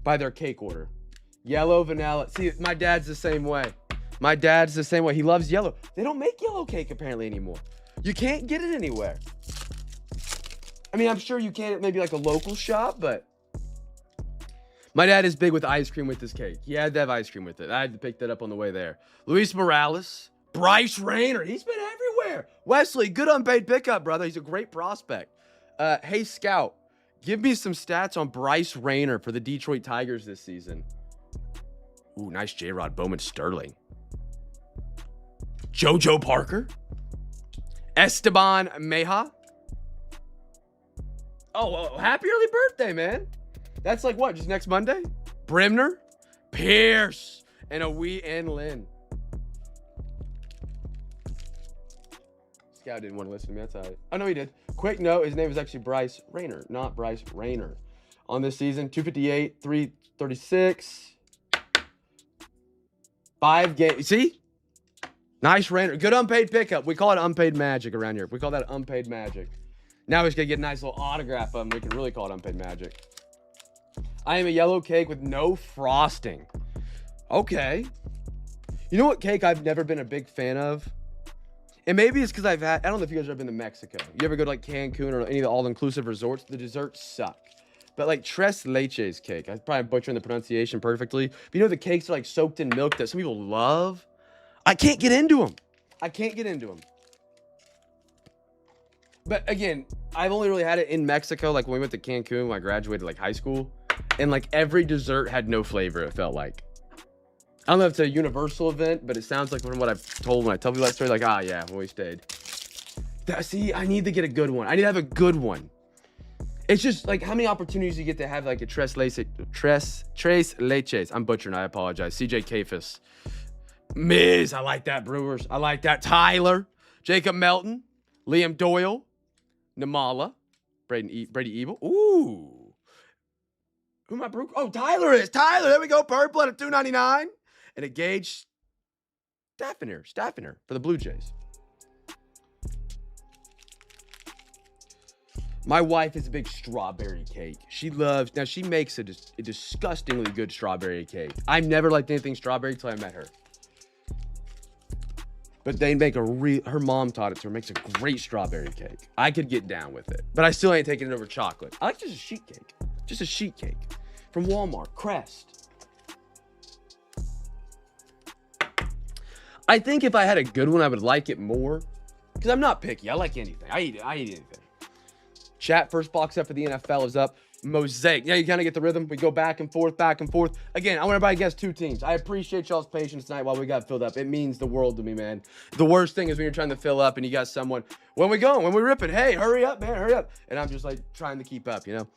By their cake order. Yellow, vanilla. See, my dad's the same way. My dad's the same way. He loves yellow. They don't make yellow cake apparently anymore. You can't get it anywhere. I mean, I'm sure you can at maybe like a local shop, but my dad is big with ice cream with his cake. He had to have ice cream with it. I had to pick that up on the way there. Luis Morales, Bryce Rayner. He's been everywhere. Wesley, good unpaid pickup, brother. He's a great prospect. Hey, Scout, give me some stats on Bryce Rayner for the Detroit Tigers this season. Ooh, nice J-Rod Bowman Sterling. JoJo Parker. Esteban Meja. Oh, happy early birthday, man. That's like what, just next Monday? Brimner, Pierce, and Lynn. Scout didn't want to listen to me. That's all right. Oh, no, he did. Quick note, his name is actually Bryce Rayner, not Bryce Rayner. On this season, 258, 336. 5 games. See? Nice Rayner. Good unpaid pickup. We call it unpaid magic around here. We call that unpaid magic. Now he's going to get a nice little autograph of him. We can really call it unpaid magic. I am a yellow cake with no frosting. Okay. You know what cake I've never been a big fan of? And maybe it's because I don't know if you guys have ever been to Mexico. You ever go to like Cancun or any of the all-inclusive resorts? The desserts suck. But like tres leches cake, I'm probably butchering the pronunciation perfectly. But you know the cakes are like soaked in milk that some people love? I can't get into them. But again, I've only really had it in Mexico, like when we went to Cancun when I graduated like high school. And like every dessert had no flavor, it felt like. I don't know if it's a universal event, but it sounds like from what I've told when I tell people that story, like, ah, yeah, when we stayed. See, I need to get a good one. I need to have a good one. It's just like how many opportunities you get to have like a tres leches. I'm butchering, I apologize. CJ Cafis. Miz, I like that, Brewers. I like that. Tyler. Jacob Melton. Liam Doyle. Namala. Brady Ebel. Ooh. Who am I, Brooke? Oh, Tyler is. Tyler, there we go. Purple at a $2.99. And a Gage Staffiner for the Blue Jays. My wife is a big strawberry cake. She makes a disgustingly good strawberry cake. I've never liked anything strawberry until I met her. But they make her mom taught it to her, makes a great strawberry cake. I could get down with it, but I still ain't taking it over chocolate. I like just a sheet cake. Just a sheet cake from Walmart, Crest. I think if I had a good one, I would like it more. Because I'm not picky. I like anything. I eat anything. Chat, first box up for the NFL is up. Mosaic. Yeah, you kind of get the rhythm. We go back and forth. Again, I want everybody to guess 2 teams. I appreciate y'all's patience tonight while we got filled up. It means the world to me, man. The worst thing is when you're trying to fill up and you got someone, when we ripping, hey, hurry up, man, hurry up. And I'm just like trying to keep up, you know?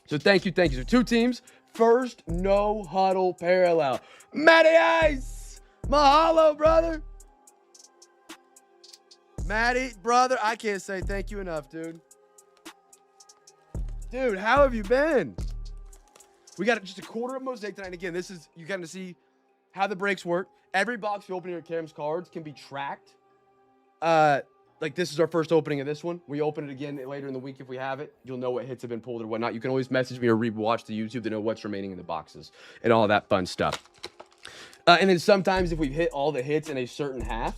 So thank you. So 2 teams. First, no huddle parallel. Matty Ice! Mahalo, brother. Matty, brother, I can't say thank you enough, dude. Dude, how have you been? We got just a quarter of Mosaic tonight. And again, this is, you kind of see how the breaks work. Every box you open in your Cam's cards can be tracked. Like this is our first opening of this one. We open it again later in the week if we have it. You'll know what hits have been pulled or whatnot. You can always message me or rewatch the YouTube to know what's remaining in the boxes and all that fun stuff. And then sometimes if we've hit all the hits in a certain half,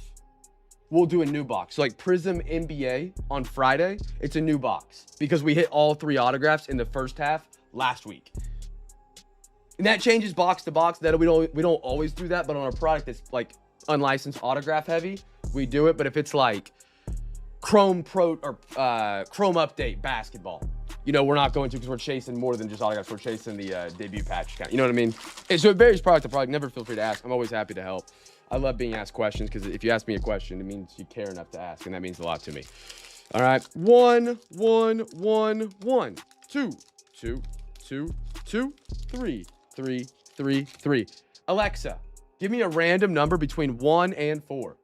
we'll do a new box. So like Prism NBA on Friday, it's a new box because we hit all 3 autographs in the first half last week. And that changes box to box. That we don't always do that, but on a product that's like unlicensed autograph heavy, we do it. But if it's like Chrome Pro or Chrome Update basketball, you know, we're not going to because we're chasing more than just autographs. We're chasing the debut patch kind. You know what I mean? And so it varies product to product. Never feel free to ask. I'm always happy to help. I love being asked questions because if you ask me a question, it means you care enough to ask, and that means a lot to me. All right, 1, 1, 1, 1, 2, 2, 2, 2, 3, 3, 3, 3. Alexa, give me a random number between 1 and 4.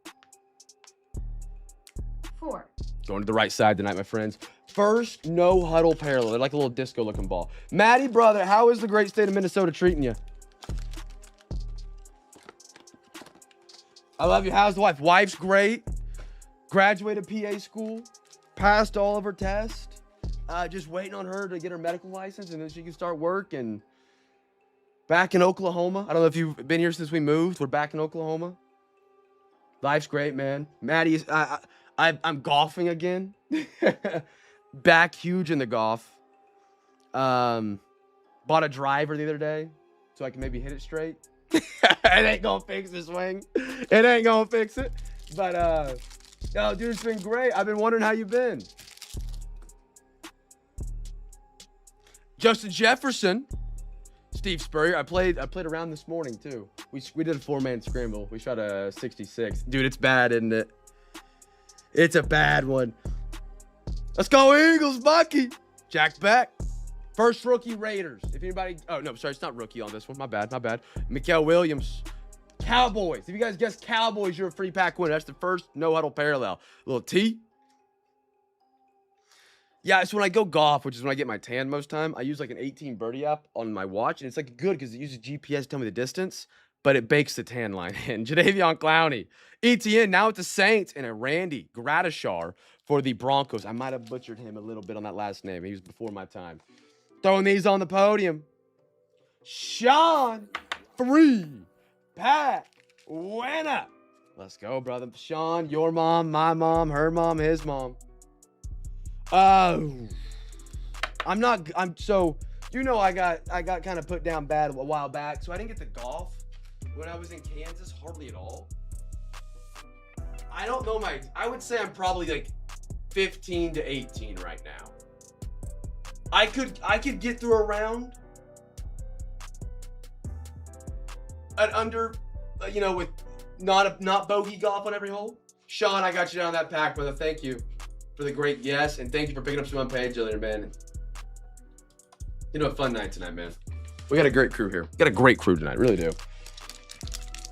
4. Going to the right side tonight, my friends. First, no huddle parallel. They're like a little disco-looking ball. Maddie, brother, how is the great state of Minnesota treating you? I love you. How's the wife? Wife's great. Graduated PA school. Passed all of her tests. Just waiting on her to get her medical license, and then she can start work. And back in Oklahoma. I don't know if you've been here since we moved. We're back in Oklahoma. Life's great, man. Maddie is. I'm golfing again. Back huge in the golf. Bought a driver the other day so I can maybe hit it straight. It ain't gonna fix the swing. It ain't gonna fix it. But oh, dude, it's been great. I've been wondering how you've been. Justin Jefferson, Steve Spurrier. I played around this morning too. We did a 4-man scramble. We shot a 66. Dude, it's bad, isn't it? It's a bad one. Let's go Eagles, Bucky. Jack Beck. First rookie Raiders. If anybody, oh no, sorry, it's not rookie on this one. My bad. Mikael Williams. Cowboys. If you guys guess Cowboys, you're a free pack winner. That's the first no huddle parallel. Little T. Yeah, so when I go golf, which is when I get my tan most time, I use like an 18 birdie app on my watch, and it's like good because it uses GPS to tell me the distance, but it bakes the tan line in. Jadeveon Clowney. ETN now with the Saints, and a Randy Gradishar for the Broncos. I might have butchered him a little bit on that last name. He was before my time. Throwing these on the podium. Sean, free pack winner. Let's go, brother. Sean, your mom, my mom, her mom, his mom. So, you know, I got kind of put down bad a while back, so I didn't get to golf when I was in Kansas hardly at all. I don't know I would say I'm probably like 15 to 18 right now. I could get through a round at under, with not bogey golf on every hole. Sean, I got you down that pack, brother. Thank you for the great yes, and thank you for picking up some on page earlier, man. A fun night tonight, man. We got a great crew here. We got a great crew tonight, really do.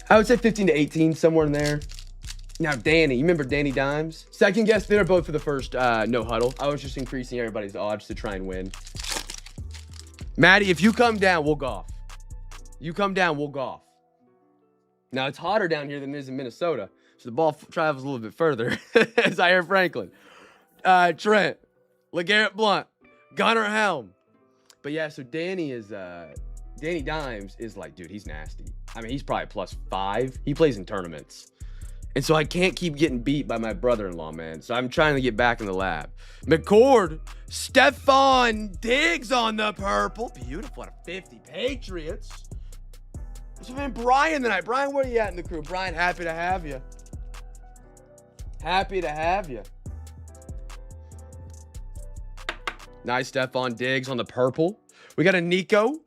I would say 15 to 18, somewhere in there. Now, Danny, you remember Danny Dimes? Second guess, they were both for the first no huddle. I was just increasing everybody's odds to try and win. Maddie, if you come down, we'll golf. You come down, we'll golf. Now, it's hotter down here than it is in Minnesota, so the ball travels a little bit further. Zaire Franklin, Trent, LeGarrette Blunt, Gunnar Helm. But yeah, so Danny Dimes is like, dude, he's nasty. I mean, he's probably +5. He plays in tournaments. And so I can't keep getting beat by my brother-in-law, man. So I'm trying to get back in the lab. McCord, Stephon Diggs on the purple. Beautiful out of 50 Patriots. So man, Brian tonight. Brian, where you at in the crew? Brian, happy to have you. Happy to have you. Nice Stephon Diggs on the purple. We got a Nico.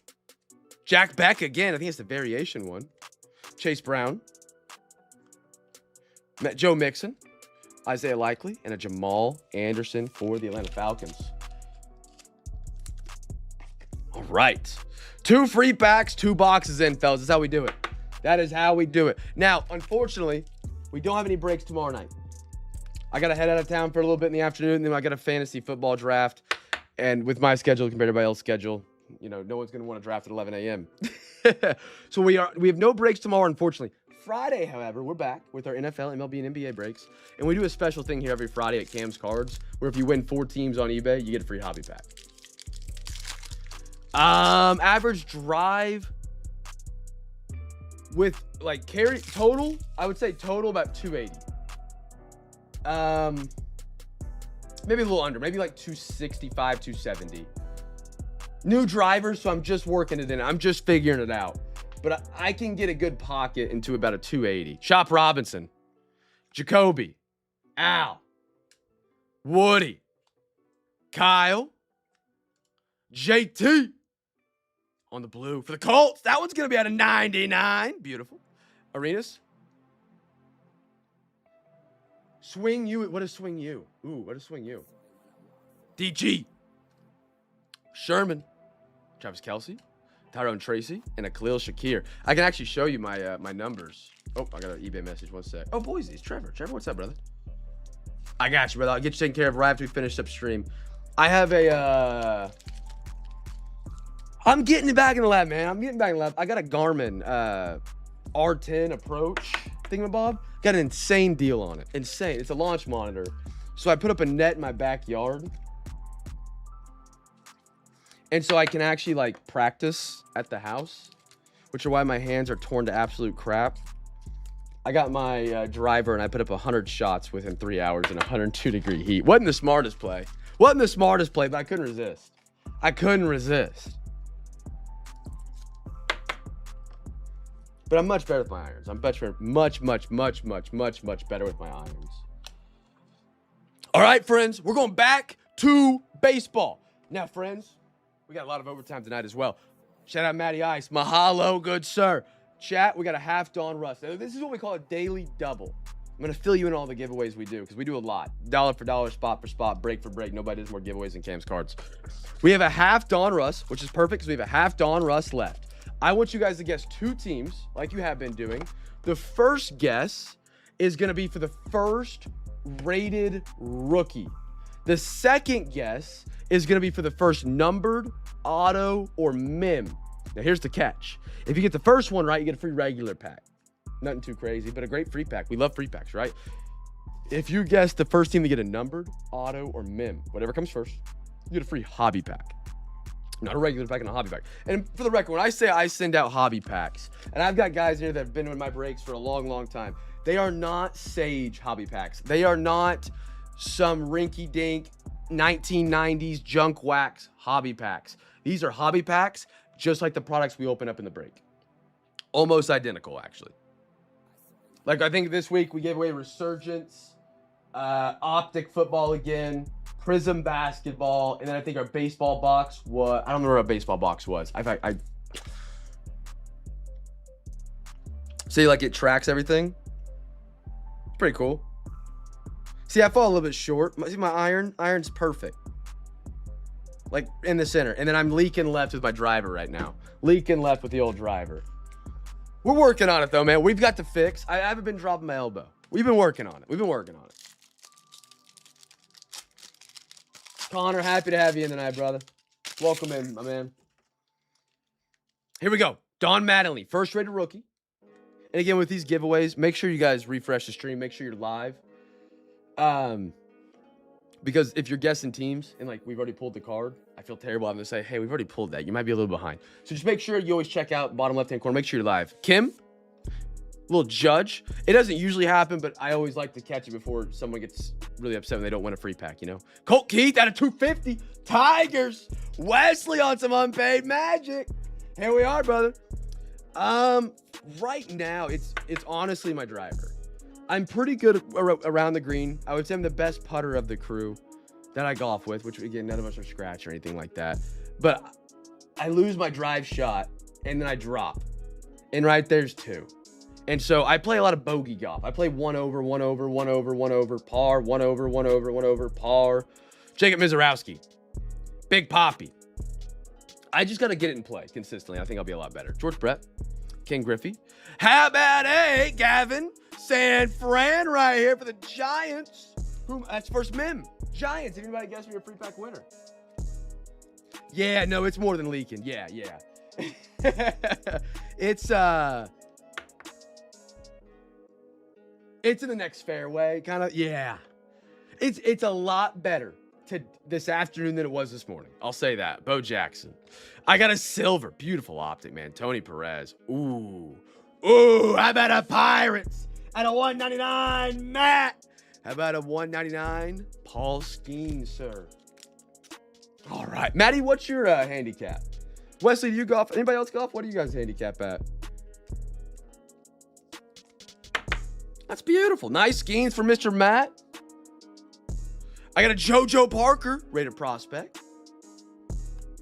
Jack Beck again. I think it's the variation one. Chase Brown. Joe Mixon, Isaiah Likely, and a Jamal Anderson for the Atlanta Falcons. All right. 2 free packs, 2 boxes in, fellas. That's how we do it. That is how we do it. Now, unfortunately, we don't have any breaks tomorrow night. I got to head out of town for a little bit in the afternoon, and then I got a fantasy football draft. And with my schedule compared to everybody else's schedule, no one's going to want to draft at 11 a.m. So we have no breaks tomorrow, unfortunately. Friday, however, we're back with our NFL, MLB, and NBA breaks. And we do a special thing here every Friday at Cam's Cards, where if you win 4 teams on eBay, you get a free hobby pack. Average drive with, like, carry total, I would say total about 280. Maybe a little under, maybe like 265, 270. New drivers, so I'm just working it in. I'm just figuring it out. But I can get a good pocket into about a 280. Chop Robinson, Jacoby, Al, Woody, Kyle, JT on the blue for the Colts. That one's going to be at a 99. Beautiful. Arenas. Swing you. What is swing you? Ooh, what is swing you? DG. Sherman. Travis Kelce. Tyrone Tracy, and a Khalil Shakir. I can actually show you my my numbers. Oh, I got an eBay message. One sec. Oh, Boise, it's Trevor. Trevor, what's up, brother? I got you, brother. I'll get you taken care of right after we finish up stream. I have a... I'm getting it back in the lab, man. I'm getting back in the lab. I got a Garmin R10 Approach thingamabob. Got an insane deal on it. Insane. It's a launch monitor. So I put up a net in my backyard. And so I can actually like practice at the house, which is why my hands are torn to absolute crap. I got my driver and I put up 100 shots within 3 hours in 102-degree heat. Wasn't the smartest play. Wasn't the smartest play, but I couldn't resist. I couldn't resist. But I'm much better with my irons. I'm better, much better with my irons. All right, friends, we're going back to baseball. Now, friends, we got a lot of overtime tonight as well. Shout out Matty Ice. Mahalo, good sir. Chat, we got a half Dawn Russ. Now, this is what we call a daily double. I'm going to fill you in all the giveaways we do because we do a lot. Dollar for dollar, spot for spot, break for break. Nobody does more giveaways than Cam's cards. We have a half Dawn Russ, which is perfect because we have a half Dawn Russ left. I want you guys to guess 2 teams like you have been doing. The first guess is going to be for the first rated rookie. The second guess is going to be for the first numbered, auto, or mem. Now, here's the catch. If you get the first one right, you get a free regular pack. Nothing too crazy, but a great free pack. We love free packs, right? If you guess the first team to get a numbered, auto, or mem, whatever comes first, you get a free hobby pack. Not a regular pack and a hobby pack. And for the record, when I say I send out hobby packs, and I've got guys here that have been in my breaks for a long time, they are not Sage hobby packs. They are not some rinky-dink 1990s junk wax hobby packs. These are hobby packs just like the products we open up in the break. Almost identical, actually. Like I think this week we gave away Resurgence, Optic Football again, Prism Basketball, and then I think our baseball box was, I don't remember what a baseball box was. I see, like it tracks everything. It's pretty cool. See, I fall a little bit short. See my iron's perfect. Like in the center. And then I'm leaking left with my driver right now. Leaking left with the old driver. We're working on it though, man. We've got to fix. I haven't been dropping my elbow. We've been working on it. Connor, happy to have you in tonight, brother. Welcome in, my man. Here we go. Don Mattingly, first rated rookie. And again, with these giveaways, make sure you guys refresh the stream. Make sure you're live. Because if you're guessing teams and like we've already pulled the card, I feel terrible having to say, hey, we've already pulled that. You might be a little behind. So just make sure you always check out bottom left-hand corner. Make sure you're live. Kim, little judge. It doesn't usually happen, but I always like to catch it before someone gets really upset when they don't win a free pack, you know? Colt Keith out of 250. Tigers. Wesley on some unpaid magic. Here we are, brother. Right now, it's honestly my driver. I'm pretty good around the green. I would say I'm the best putter of the crew that I golf with, which again, none of us are scratch or anything like that. But I lose my drive shot and then I drop. And right there's 2. And so I play a lot of bogey golf. I play 1 over, 1 over, 1 over, 1 over, par, 1 over, 1 over, 1 over, par. Jacob Mizorowski. Big Poppy. I just got to get it in play consistently. I think I'll be a lot better. George Brett. King Griffey. How about Gavin San Fran right here for the Giants? That's first mem. Giants. If anybody guess me, a free pack winner. Yeah, no, it's more than leaking. Yeah. It's in the next fairway, kind of. Yeah. It's a lot better this afternoon than it was this morning. I'll say that. Bo Jackson. I got a silver. Beautiful optic, man. Tony Perez. Ooh. How about a Pirates? At a 199, Matt. How about a 199? Paul Steen, sir. All right. Matty, what's your handicap? Wesley, do you golf? Anybody else golf? What do you guys handicap at? That's beautiful. Nice Skeens for Mr. Matt. I got a JoJo Parker, rated prospect.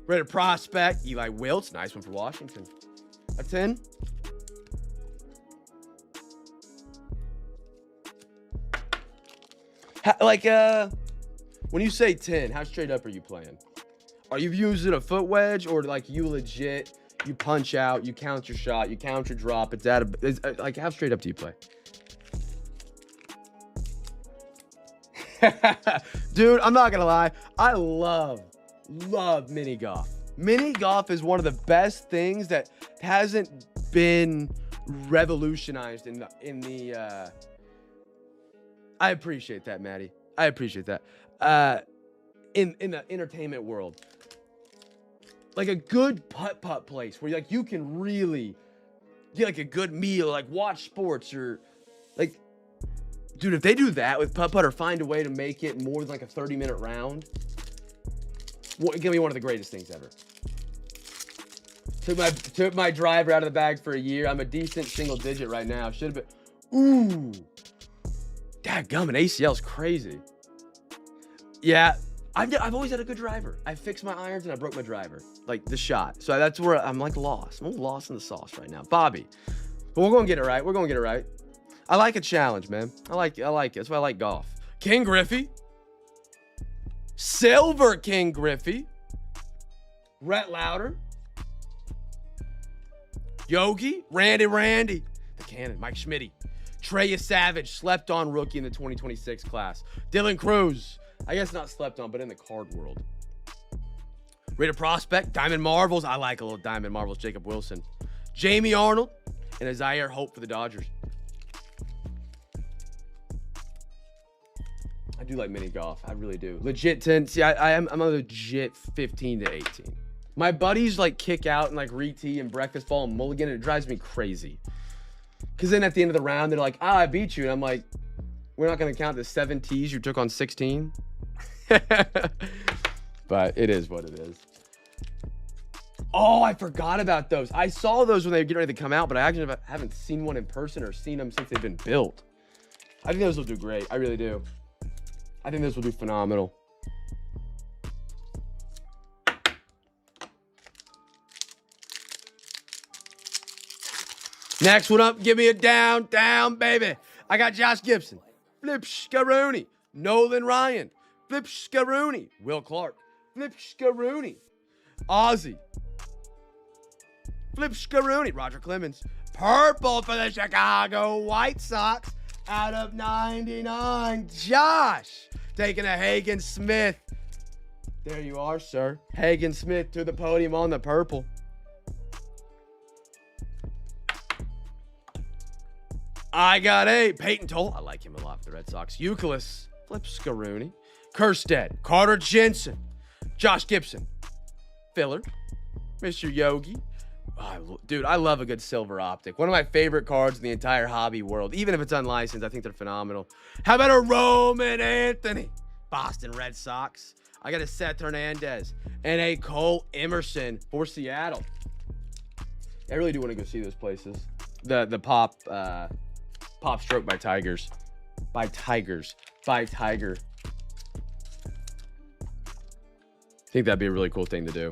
Rated prospect. Eli Wiltz, nice one for Washington. A 10. When you say 10, how straight up are you playing? Are you using a foot wedge or like you legit, you punch out, you count your shot, you count your drop, like how straight up do you play? Dude, I'm not gonna lie. I love mini golf. Mini golf is one of the best things that hasn't been revolutionized in the I appreciate that, Maddie. I appreciate that. In the entertainment world. like a good putt-putt place where like you can really get like a good meal, like watch sports or like, dude, if they do that with putt-putt or find a way to make it more than like a 30-minute round, well, it's gonna be one of the greatest things ever. Took my driver out of the bag for a year. I'm a decent single digit right now. Should have been. Ooh. Dadgum, an ACL's crazy. Yeah, I've always had a good driver. I fixed my irons and I broke my driver. Like the shot. So that's where I'm like lost. I'm a little lost in the sauce right now. Bobby. But we're gonna get it right. We're gonna get it right. I like a challenge, man. I like it. That's why I like golf. King Griffey. Silver King Griffey. Rhett Lauder. Yogi. Randy. The Cannon. Mike Schmitty. Treya Savage. Slept on rookie in the 2026 class. Dylan Cruz. I guess not slept on, but in the card world. Rated prospect. Diamond Marvels. I like a little Diamond Marvels. Jacob Wilson. Jamie Arnold. And a Zaire Hope for the Dodgers. I do like mini golf. I really do. Legit 10. See, I'm a legit 15 to 18. My buddies like kick out and like re-tee and breakfast ball and mulligan, and it drives me crazy. Because then at the end of the round, they're like, I beat you. And I'm like, we're not going to count the 7 tees you took on 16. But it is what it is. Oh, I forgot about those. I saw those when they were getting ready to come out, but I actually haven't seen one in person or seen them since they've been built. I think those will do great. I really do. I think this will do phenomenal. Next one up, give me a down, baby. I got Josh Gibson, Flip Scaroni, Nolan Ryan, Flip Scaroni, Will Clark, Flip Scaroni, Ozzy, Flip Scaroni, Roger Clemens, purple for the Chicago White Sox out of 99, Josh. Taking a Hagen Smith. There you are, sir. Hagen Smith to the podium on the purple. I got a Peyton Toll. I like him a lot for the Red Sox. Euclid, Flip Scaroni, Kerstead, Carter Jensen, Josh Gibson, Filler, Mr. Yogi. Dude, I love a good silver optic. One of my favorite cards in the entire hobby world. Even if it's unlicensed, I think they're phenomenal. How about a Roman Anthony? Boston Red Sox. I got a Seth Hernandez and a Cole Emerson for Seattle. I really do want to go see those places. The pop stroke by Tigers. By Tiger. I think that'd be a really cool thing to do.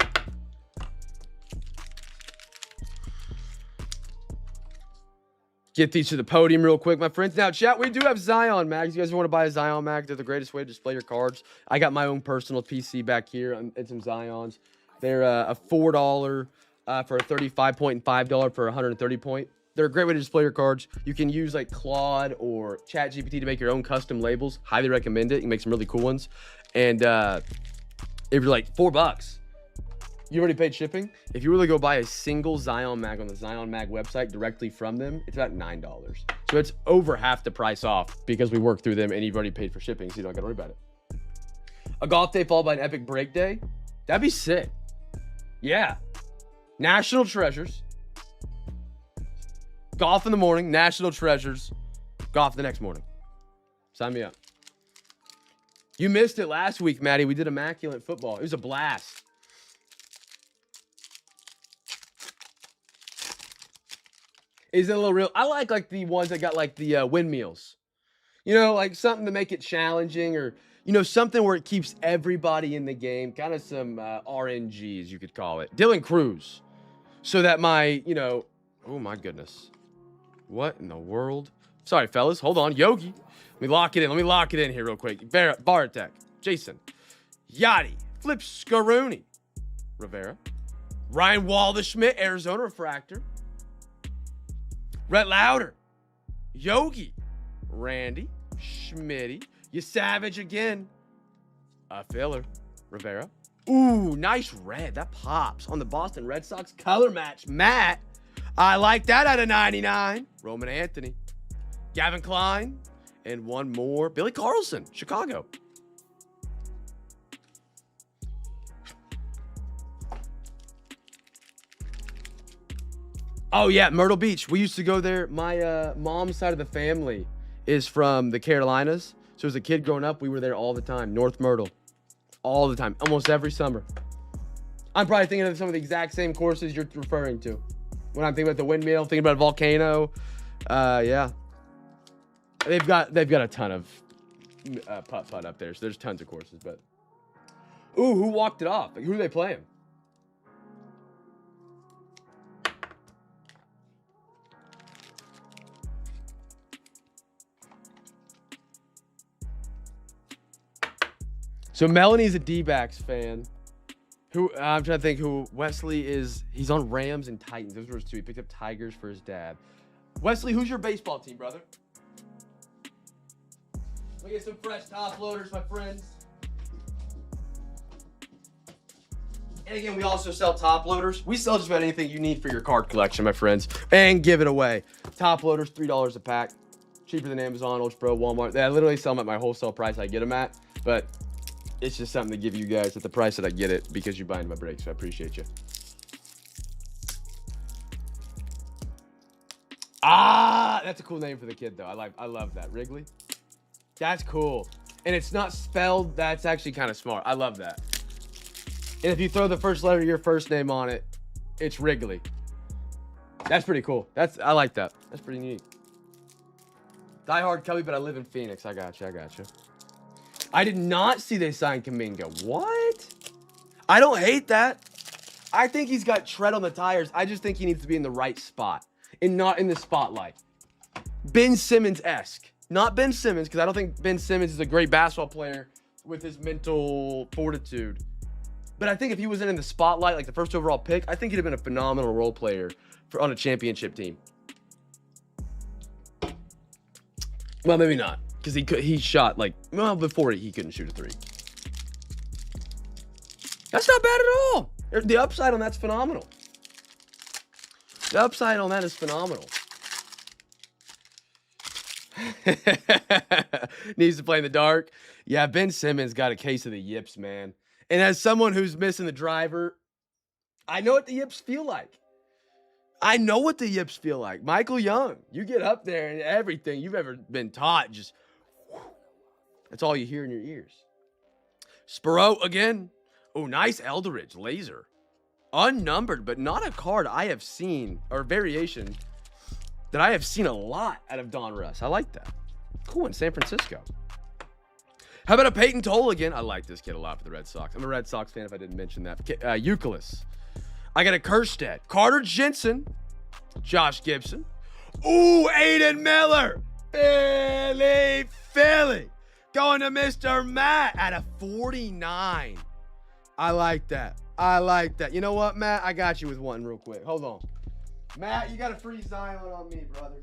Get these to the podium real quick, my friends. Now, chat, we do have Zion mags. You guys want to buy a Zion mag? They're the greatest way to display your cards. I got my own personal PC back here and some Zions. They're a $4 for a 35 point and $5 for a 130 point. They're a great way to display your cards. You can use like Claude or ChatGPT to make your own custom labels. Highly recommend it. You can make some really cool ones. And if you're like $4, you already paid shipping. If you really go buy a single Zion mag on the Zion Mag website directly from them, it's about $9. So it's over half the price off because we work through them and you've already paid for shipping, so you don't got to worry about it. A golf day followed by an epic break day. That'd be sick. Yeah. National treasures. Golf in the morning, national treasures. Golf the next morning. Sign me up. You missed it last week, Maddie. We did immaculate football. It was a blast. Is it a little real? I like the ones that got like the windmills. You know, like something to make it challenging or, you know, something where it keeps everybody in the game. Kind of some RNGs, you could call it. Dylan Cruz. So that my, you know, oh my goodness. What in the world? Sorry, fellas. Hold on. Yogi. Let me lock it in. Let me lock it in here real quick. Bartek. Jason. Yachty. Flip Scaroni. Rivera. Ryan Waldschmidt. Arizona Refractor. Rhett Lauder. Yogi. Randy. Schmitty. You Savage again. A filler. Rivera. Ooh, nice red. That pops on the Boston Red Sox color match. Matt. I like that out of 99. Roman Anthony. Gavin Klein. And one more. Billy Carlson. Chicago. Oh yeah, Myrtle Beach. We used to go there. My mom's side of the family is from the Carolinas. So as a kid growing up, we were there all the time. North Myrtle. All the time. Almost every summer. I'm probably thinking of some of the exact same courses you're referring to. When I'm thinking about the windmill, thinking about a volcano. Yeah. They've got a ton of putt up there. So there's tons of courses, but ooh, who walked it off? Like, who are they playing? So Melanie's a D-backs fan. Who I'm trying to think who Wesley is. He's on Rams and Titans. Those were his two. He picked up Tigers for his dad. Wesley, who's your baseball team, brother? Let me get some fresh top loaders, my friends. And again, we also sell top loaders. We sell just about anything you need for your card collection, my friends, and give it away. Top loaders, $3 a pack. Cheaper than Amazon, Ultra Pro, Walmart. I literally sell them at my wholesale price I get them at, but it's just something to give you guys at the price that I get it because you're buying my breaks, so I appreciate you. Ah, that's a cool name for the kid, though. I love that. Wrigley. That's cool. And it's not spelled. That's actually kind of smart. I love that. And if you throw the first letter of your first name on it, it's Wrigley. That's pretty cool. I like that. That's pretty neat. Die hard Cubby, but I live in Phoenix. I got you. I did not see they signed Kuminga. What? I don't hate that. I think he's got tread on the tires. I just think he needs to be in the right spot and not in the spotlight. Ben Simmons-esque. Not Ben Simmons, because I don't think Ben Simmons is a great basketball player with his mental fortitude. But I think if he wasn't in the spotlight, like the first overall pick, I think he'd have been a phenomenal role player on a championship team. Well, maybe not. Because he shot before he couldn't shoot a three. That's not bad at all. The upside on that's phenomenal. The upside on that is phenomenal. Needs to play in the dark. Yeah, Ben Simmons got a case of the yips, man. And as someone who's missing the driver, I know what the yips feel like. Michael Young, you get up there and everything you've ever been taught just... That's all you hear in your ears. Sparrow again. Oh, nice Eldridge laser. Unnumbered, but not a card I have seen, or variation, that I have seen a lot out of Don Russ. I like that. Cool, in San Francisco. How about a Peyton Toll again? I like this kid a lot for the Red Sox. I'm a Red Sox fan if I didn't mention that. Euclid. I got a Kerstead. Carter Jensen. Josh Gibson. Ooh, Aiden Miller. Philly. Going to Mr. Matt at a 49. I like that. You know what, Matt? I got you with one real quick. Hold on. Matt, you got a free Zion on me, brother.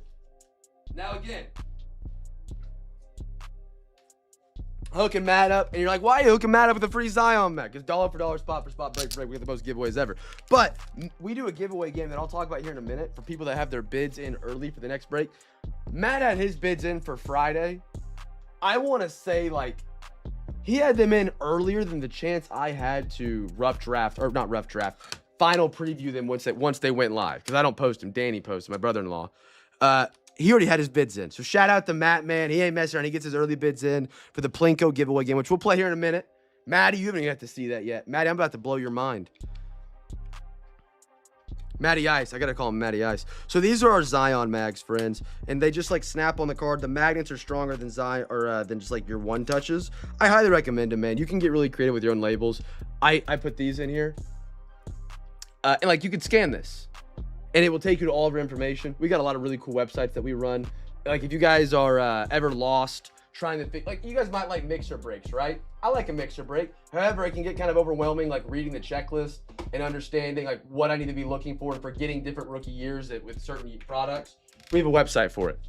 Now again. Hooking Matt up. And you're like, why are you hooking Matt up with a free Zion, Matt? Because dollar for dollar, spot for spot, break for break. We get the most giveaways ever. But we do a giveaway game that I'll talk about here in a minute for people that have their bids in early for the next break. Matt had his bids in for Friday. I want to say, he had them in earlier than the chance I had to final preview them once they went live. Because I don't post them. Danny posts, my brother-in-law. He already had his bids in. So shout out to Matt, man. He ain't messing around. He gets his early bids in for the Plinko giveaway game, which we'll play here in a minute. Maddie, you haven't even got to see that yet. Maddie, I'm about to blow your mind. Matty Ice. I got to call him Matty Ice. So these are our Zion mags, friends. And they just snap on the card. The magnets are stronger than Zion than just your one touches. I highly recommend them, man. You can get really creative with your own labels. I put these in here. And you can scan this. And it will take you to all of our information. We got a lot of really cool websites that we run. If you guys are ever lost trying to think, you guys might like mixer breaks, right? I like a mixer break. However, it can get kind of overwhelming, reading the checklist and understanding what I need to be looking for and for getting different rookie years with certain products. We have a website for it.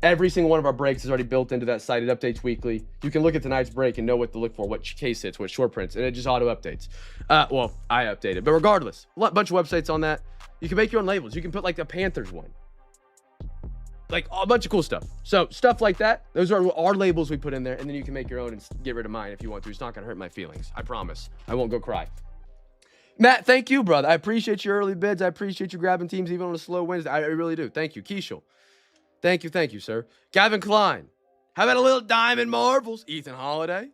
Every single one of our breaks is already built into that site. It updates weekly. You can look at tonight's break and know what to look for, what case hits, what short prints, and it just auto updates. Well, I update it, but regardless, a bunch of websites on that. You can make your own labels. You can put a Panthers one. A bunch of cool stuff. So stuff like that, those are our labels we put in there, and then you can make your own and get rid of mine if you want to. It's not going to hurt my feelings. I promise. I won't go cry. Matt, thank you, brother. I appreciate your early bids. I appreciate you grabbing teams even on a slow Wednesday. I really do. Thank you. Keishel. Thank you, sir. Gavin Klein. How about a little Diamond Marbles? Ethan Holiday.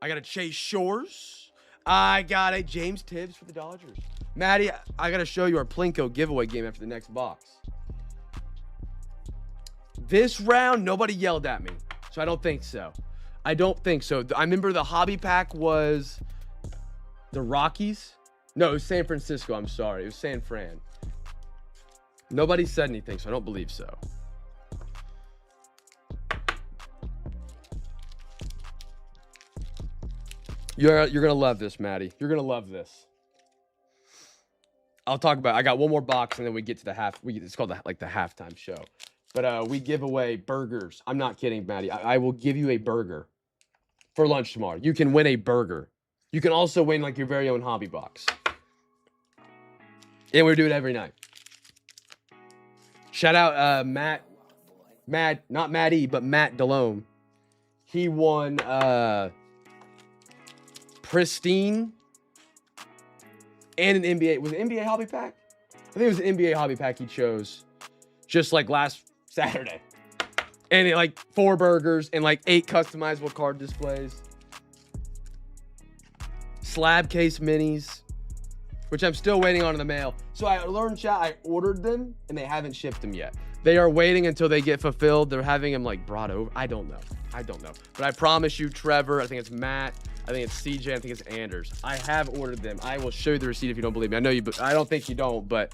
I got a Chase Shores. I got a James Tibbs for the Dodgers. Maddie, I got to show you our Plinko giveaway game after the next box. This round, nobody yelled at me, so I don't think so. I remember the hobby pack was the Rockies. No, it was San Francisco. I'm sorry. It was San Fran. Nobody said anything, so I don't believe so. You're going to love this, Maddie. You're going to love this. I'll talk about it. I got one more box, and then we get to the half. It's called the halftime show. But we give away burgers. I'm not kidding, Maddie. I will give you a burger for lunch tomorrow. You can win a burger. You can also win like your very own hobby box. And we do it every night. Shout out Matt, not Maddie, but Matt Delome. He won Pristine and an NBA. Was it NBA hobby pack? I think it was an NBA hobby pack he chose just like last Saturday. And like 4 burgers and like 8 customizable card displays. Slab case minis, which I'm still waiting on in the mail. So I learned, chat, I ordered them and they haven't shipped them yet. They are waiting until they get fulfilled. They're having them like brought over. I don't know. But I promise you, Trevor, I think it's Matt, I think it's CJ, I think it's Anders. I have ordered them. I will show you the receipt if you don't believe me. I know you, but I don't think you don't, but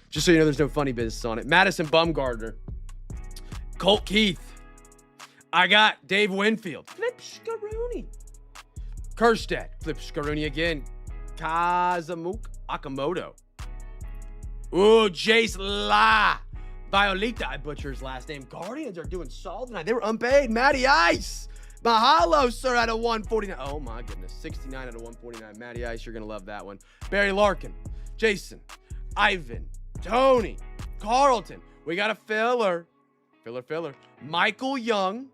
just so you know, there's no funny business on it. Madison Bumgarner, Colt Keith. I got Dave Winfield. Flip Scaroni. Kerstead. Flip Scaroni again. Kazumuk Akamoto. Ooh, Jace La. Violeta. I butchered his last name. Guardians are doing solid tonight. They were unpaid. Matty Ice. Mahalo, sir, out of 149. Oh, my goodness. 69 out of 149. Matty Ice, you're going to love that one. Barry Larkin. Jason. Ivan. Tony. Carlton. We got a filler. Filler. Michael Young.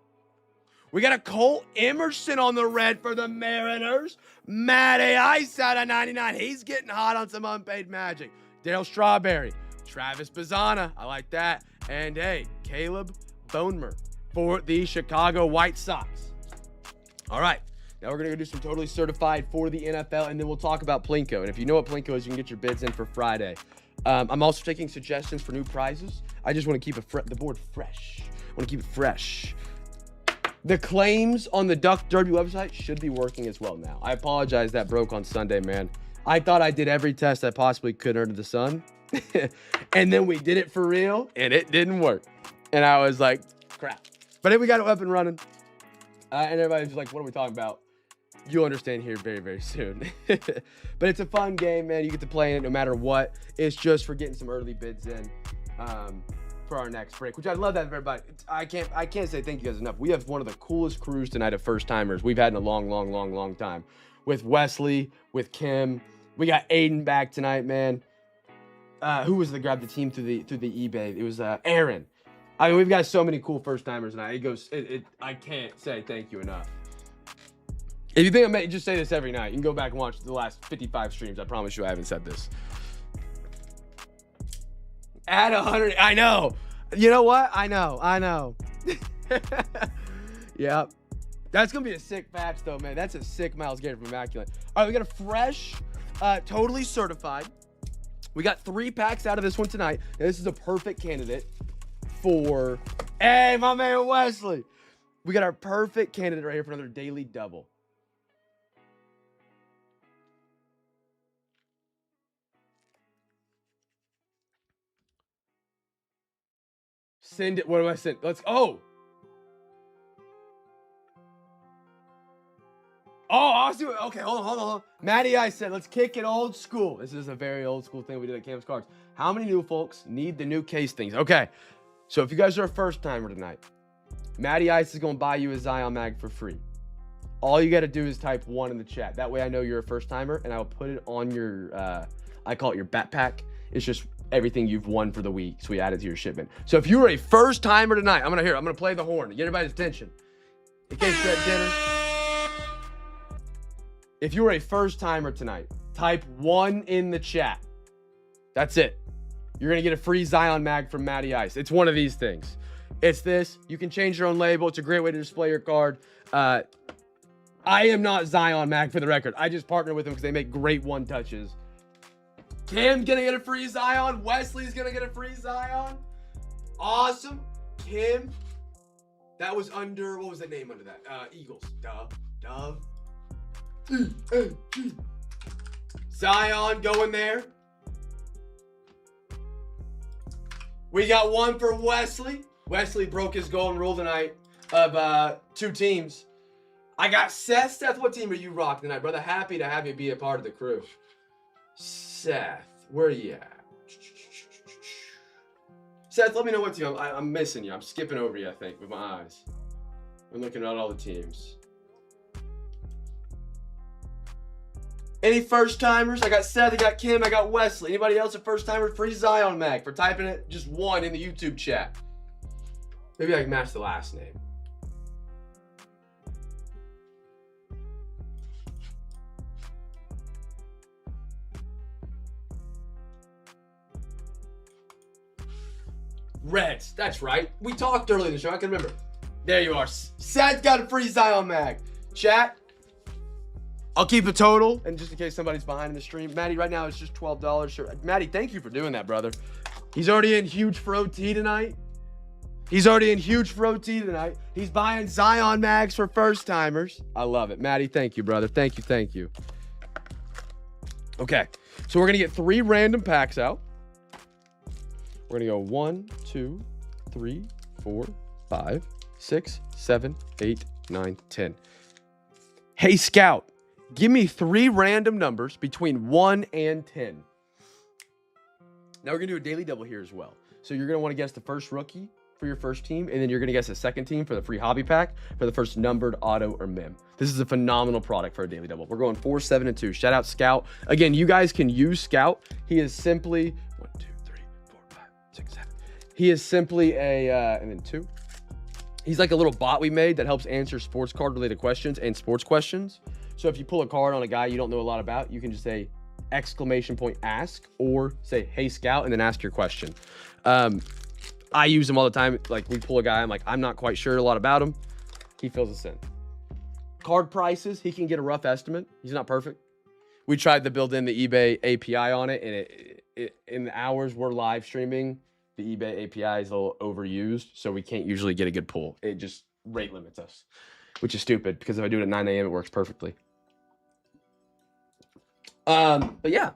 We got a Cole Emerson on the red for the Mariners. Matty Ice out of 99. He's getting hot on some unpaid magic. Daryl Strawberry. Travis Bazzana. I like that. And, hey, Caleb Bonemer for the Chicago White Sox. All right. Now we're going to go do some totally certified for the NFL, and then we'll talk about Plinko. And if you know what Plinko is, you can get your bids in for Friday. I'm also taking suggestions for new prizes. I just want to keep the board fresh. I want to keep it fresh. The claims on the Duck Derby website should be working as well now. I apologize that broke on Sunday, man. I thought I did every test I possibly could under the sun. And then we did it for real, and it didn't work. And I was like, crap. But then we got it up and running. And everybody's like, what are we talking about? You'll understand here very, very soon. But it's a fun game, man. You get to play in it no matter what. It's just for getting some early bids in for our next break, which I love that for everybody. I can't say thank you guys enough. We have one of the coolest crews tonight of first-timers we've had in a long time. With Wesley, with Kim. We got Aiden back tonight, man. Who was the grab the team through the eBay? It was Aaron. I mean, we've got so many cool first-timers tonight. I can't say thank you enough. If you think I may just say this every night, you can go back and watch the last 55 streams. I promise you I haven't said this. Add 100. I know. You know what? I know. Yep. That's going to be a sick patch, though, man. That's a sick Miles Garrett from Immaculate. All right, we got a fresh, totally certified. We got 3 packs out of this one tonight. And this is a perfect candidate for, hey, my man Wesley. We got our perfect candidate right here for another daily double. Send it. What do I send? I'll do it. Okay, hold on. Matty, I said, let's kick it old school. This is a very old school thing we did at Cam's Cards. How many new folks need the new case things? Okay, so if you guys are a first timer tonight, Matty Ice is going to buy you a Zion mag for free. All you got to do is type 1 in the chat. That way I know you're a first timer, and I will put it on your, I call it your backpack. It's just everything you've won for the week, so we add it to your shipment. So if you were a first timer tonight, I'm gonna play the horn to get everybody's attention. In case you're at dinner. If you were a first timer tonight type 1 in the chat. That's it. You're going to get a free Zion mag from Matty Ice. It's one of these things. It's this. You can change your own label. It's a great way to display your card. I am not Zion mag for the record. I just partner with them because they make great one touches. Kim's going to get a free Zion. Wesley's going to get a free Zion. Awesome. Kim. That was under, what was the name under that? Eagles. Dove. Zion going there. We got one for Wesley. Wesley broke his golden rule tonight of 2 teams. I got Seth. Seth, what team are you rocking tonight, brother? Happy to have you be a part of the crew. Seth, where are you at? Seth, let me know what team. I'm missing you. I'm skipping over you, I think, with my eyes. I'm looking at all the teams. Any first timers? I got Seth, I got Kim, I got Wesley. Anybody else a first timer? Free Zion mag for typing it just 1 in the YouTube chat. Maybe I can match the last name. Reds, that's right. We talked earlier in the show, I can remember. There you are. Seth's got a free Zion mag. Chat. I'll keep the total, and just in case somebody's behind in the stream. Maddie, right now it's just $12. Sure. Maddie, thank you for doing that, brother. He's already in huge for OT tonight. He's buying Zion mags for first timers. I love it. Maddie, thank you, brother. Thank you. Okay, so we're gonna get 3 random packs out. We're gonna go 1, 2, 3, 4, 5, 6, 7, 8, 9, 10. Hey, Scout. Give me 3 random numbers between 1 and 10. Now we're going to do a daily double here as well. So you're going to want to guess the first rookie for your first team, and then you're going to guess the second team for the free hobby pack for the first numbered auto or mem. This is a phenomenal product for a daily double. We're going 4, 7, and 2. Shout out Scout. Again, you guys can use Scout. He is simply 1, 2, 3, 4, 5, 6, 7. He is simply a, and then 2. He's like a little bot we made that helps answer sports card related questions and sports questions. So if you pull a card on a guy you don't know a lot about, you can just say !ask or say, hey, Scout, and then ask your question. I use them all the time. Like, we pull a guy, I'm like, I'm not quite sure a lot about him. He fills us in. Card prices, he can get a rough estimate. He's not perfect. We tried to build in the eBay API on it, and in the hours we're live streaming, the eBay API is a little overused, so we can't usually get a good pull. It just rate limits us, which is stupid, because if I do it at 9 a.m., it works perfectly. But yeah,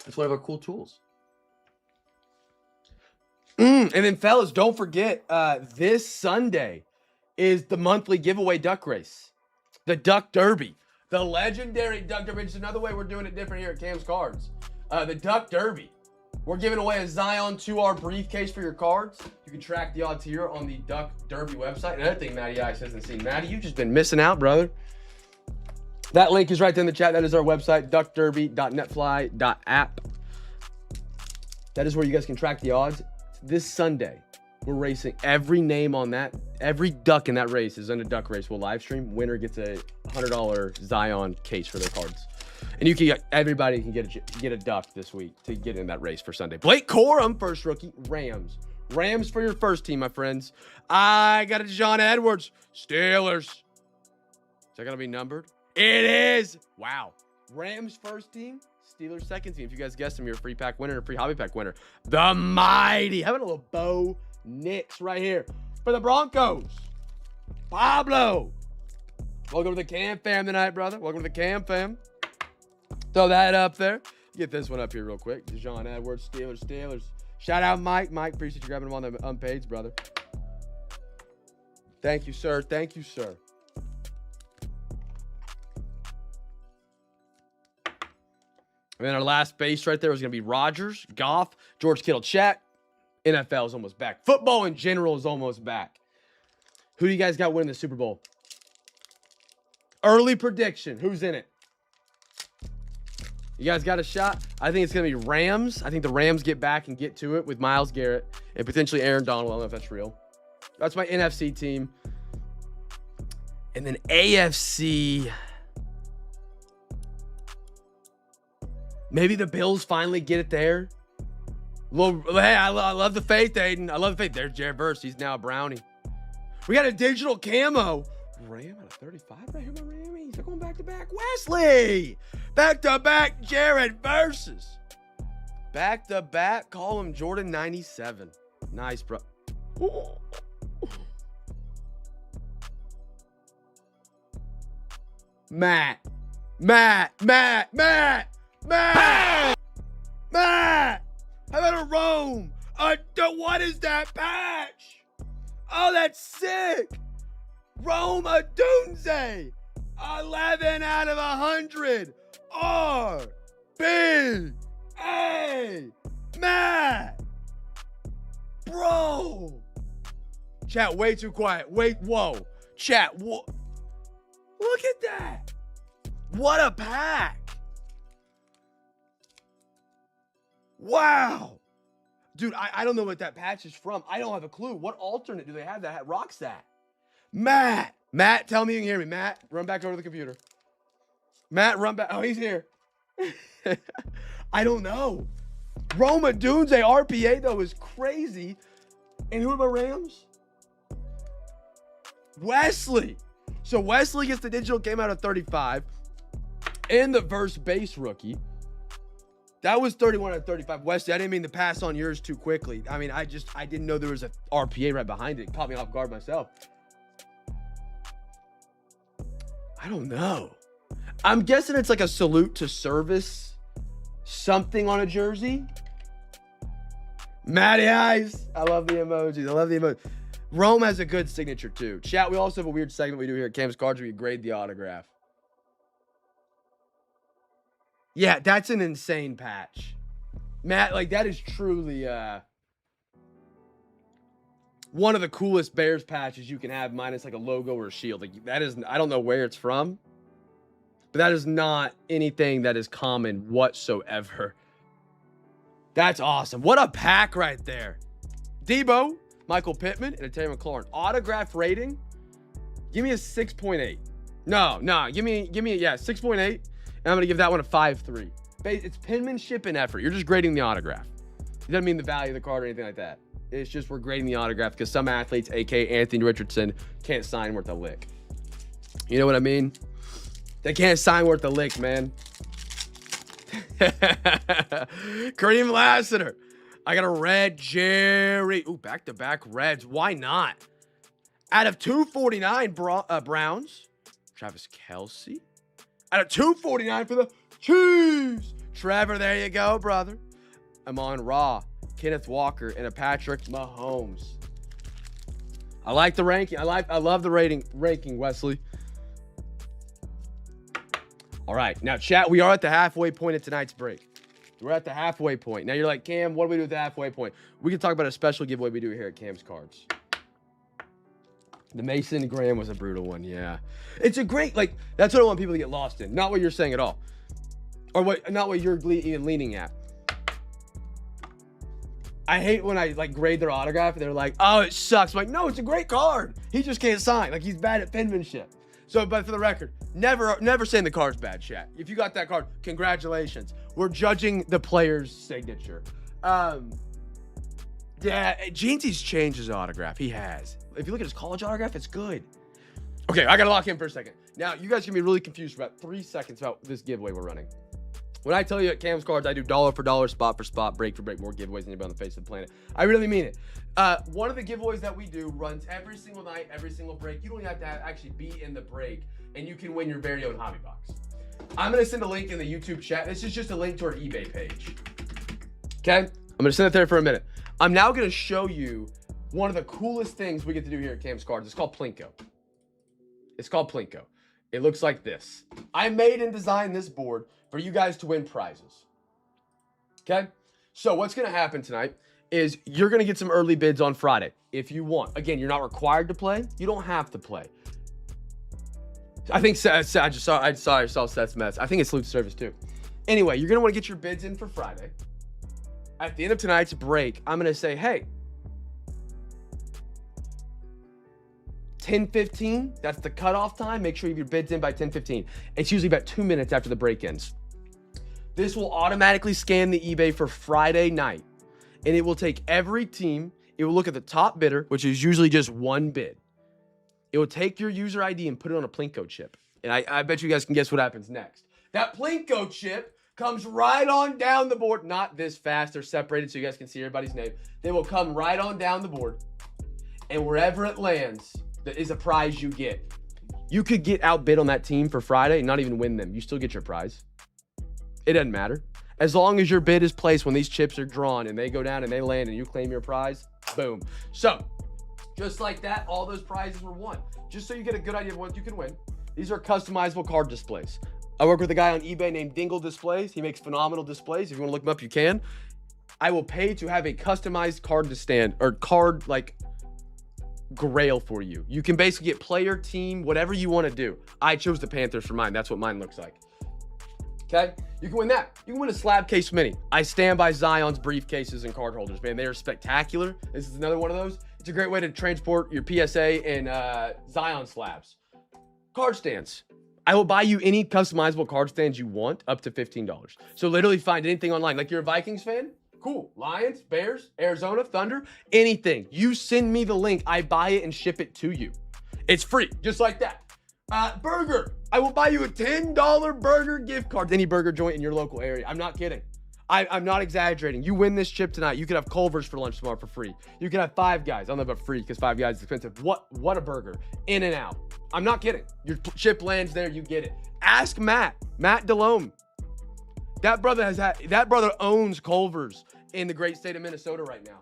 it's one of our cool tools. And then fellas, don't forget, this Sunday is the monthly giveaway duck race, the Duck Derby, the legendary Duck Derby. It's another way we're doing it different here at Cam's Cards. The Duck Derby. We're giving away a Zion 2R briefcase for your cards. You can track the odds here on the Duck Derby website. Another thing Matty Ice hasn't seen. Matty, you've just been missing out, brother. That link is right there in the chat. That is our website, duckderby.netfly.app. That is where you guys can track the odds. This Sunday, we're racing every name on that. Every duck in that race is in a duck race. We'll live stream. Winner gets a $100 Zion case for their cards. And you can, everybody can get a duck this week to get in that race for Sunday. Blake Corum, first rookie, Rams. Rams for your first team, my friends. I got a John Edwards, Steelers. Is that going to be numbered? It is. Wow. Rams first team, Steelers second team. If you guys guessed them, you're a free pack winner, a free hobby pack winner. The mighty. Having a little Bo Nix right here for the Broncos. Pablo. Welcome to the Cam Fam tonight, brother. Welcome to the Cam Fam. Throw that up there. Get this one up here real quick. John Edwards, Steelers. Shout out Mike. Mike, appreciate you grabbing him on the unpaids, brother. Thank you, sir. Thank you, sir. And then our last base right there was going to be Rodgers, Goff, George Kittle. Chat, NFL is almost back. Football in general is almost back. Who do you guys got winning the Super Bowl? Early prediction. Who's in it? You guys got a shot? I think it's going to be Rams. I think the Rams get back and get to it with Myles Garrett and potentially Aaron Donald. I don't know if that's real. That's my NFC team. And then AFC. Maybe the Bills finally get it there. Hey, I love the faith, Aiden. I love the faith. There's Jared Verse. He's now a Brownie. We got a digital camo. Ram out of 35 right here, my Rammies. They're going back to back. Wesley. Back to back Jared Verses. Back to back. Call him Jordan 97. Nice, bro. Ooh. Matt. How about a Rome? What is that patch? Oh, that's sick. Rome Adunze. 11 out of 100. R-B-A. Matt. Bro. Chat, way too quiet. Whoa. Chat, look at that. What a pack. Wow. Dude, I don't know what that patch is from. I don't have a clue. What alternate do they have that rocks that? Matt, tell me you can hear me. Matt, run back over to the computer. Matt, run back. Oh, he's here. I don't know. Roma Dunze RPA, though, is crazy. And who are my Rams? Wesley. So Wesley gets the digital game out of 35. And the Verse base rookie. That was 31 out of 35. Wesley, I didn't mean to pass on yours too quickly. I mean, I didn't know there was a RPA right behind it. It caught me off guard myself. I don't know. I'm guessing it's like a salute to service. Something on a jersey. Matty eyes. I love the emojis. Rome has a good signature too. Chat, we also have a weird segment we do here at Cam's Cards where we grade the autograph. Yeah, that's an insane patch. Matt, like that is truly one of the coolest Bears patches you can have, minus like a logo or a shield. Like that is, I don't know where it's from, but that is not anything that is common whatsoever. That's awesome. What a pack right there. Debo, Michael Pittman, and a Terry McLaurin. Autograph rating, give me a 6.8. No, give me a 6.8. And I'm going to give that one a 5.3. It's penmanship and effort. You're just grading the autograph. It doesn't mean the value of the card or anything like that. It's just we're grading the autograph because some athletes, a.k.a. Anthony Richardson, can't sign worth a lick. You know what I mean? They can't sign worth a lick, man. Kareem Lassiter. I got a red Jerry. Ooh, back-to-back reds. Why not? Out of 249 Browns, Travis Kelce. Out of 249 for the Chiefs. Trevor, there you go, brother. Amon-Ra, Kenneth Walker, and a Patrick Mahomes. I like the ranking. I love the ranking, Wesley. All right, now chat, we are at the halfway point of tonight's break. We're at the halfway point. Now you're like, Cam, what do we do at the halfway point? We can talk about a special giveaway we do here at Cam's Cards. The Mason Graham was a brutal one, yeah. It's a great, like, that's what I want people to get lost in. Not what you're saying at all. Or not what you're even leaning at. I hate when I, like, grade their autograph and they're like, oh, it sucks. I'm like, no, it's a great card. He just can't sign. Like, he's bad at penmanship. So, but for the record, never saying the card's bad, chat. If you got that card, congratulations. We're judging the player's signature. Yeah, Jeansy's changed his autograph. He has. If you look at his college autograph, it's good. Okay, I gotta lock in for a second. Now, you guys can be really confused for about 3 seconds about this giveaway we're running. When I tell you at Cam's Cards, I do dollar for dollar, spot for spot, break for break, more giveaways than anybody on the face of the planet. I really mean it. One of the giveaways that we do runs every single night, every single break. You don't even have to actually be in the break, and you can win your very own hobby box. I'm gonna send a link in the YouTube chat. This is just a link to our eBay page. Okay? I'm gonna send it there for a minute. I'm now gonna show you one of the coolest things we get to do here at Cam's Cards. It's called Plinko. It looks like this. I made and designed this board for you guys to win prizes. Okay? So what's going to happen tonight is you're going to get some early bids on Friday if you want. Again, you're not required to play. You don't have to play. I think I saw Seth's mess. I think it's Salute Service too. Anyway, you're going to want to get your bids in for Friday. At the end of tonight's break, I'm going to say, hey, 10:15, that's the cutoff time. Make sure you have your bids in by 10:15. It's usually about 2 minutes after the break ends. This will automatically scan the eBay for Friday night, and it will take every team. It will look at the top bidder, which is usually just one bid. It will take your user ID and put it on a Plinko chip. And I bet you guys can guess what happens next. That Plinko chip comes right on down the board. Not this fast. They're separated so you guys can see everybody's name. They will come right on down the board. And wherever it lands, that is a prize you get. You could get outbid on that team for Friday and not even win them. You still get your prize. It doesn't matter. As long as your bid is placed when these chips are drawn and they go down and they land and you claim your prize, boom. So, just like that, all those prizes were won. Just so you get a good idea of what you can win. These are customizable card displays. I work with a guy on eBay named Dingle Displays. He makes phenomenal displays. If you want to look him up, you can. I will pay to have a customized card to stand or card like grail for you. You can basically get player, team, whatever you want to do. I chose the Panthers for mine. That's what mine looks like. Okay, you can win that. You can win a slab case mini. I stand by Zion's briefcases and card holders, man. They are spectacular. This is another one of those. It's a great way to transport your PSA and Zion slabs. Card stands. I will buy you any customizable card stands you want up to $15. So literally find anything online. Like you're a Vikings fan? Cool. Lions, Bears, Arizona, Thunder, anything. You send me the link. I buy it and ship it to you. It's free, just like that. Burger. I will buy you a $10 burger gift card to any burger joint in your local area. I'm not kidding. I'm not exaggerating. You win this chip tonight. You could have Culver's for lunch tomorrow for free. You can have Five Guys. I don't know about free because Five Guys is expensive. What a burger. In and out. I'm not kidding. Your chip lands there. You get it. Ask Matt Delhomme. That brother owns Culver's in the great state of Minnesota right now.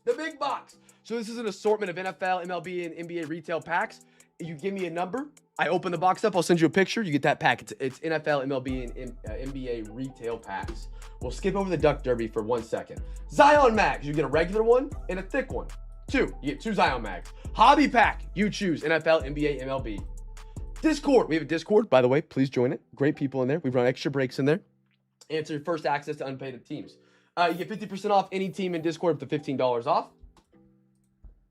The big box. So this is an assortment of NFL, MLB, and NBA retail packs. You give me a number. I open the box up. I'll send you a picture. You get that pack. It's NFL, MLB, and NBA retail packs. We'll skip over the Duck Derby for 1 second. Zion mags. You get a regular one and a thick one. 2. You get 2 Zion mags. Hobby pack. You choose NFL, NBA, MLB. Discord. We have a Discord, by the way. Please join it. Great people in there. We run extra breaks in there. And it's your first access to unpaid teams. You get 50% off any team in Discord up to $15 off.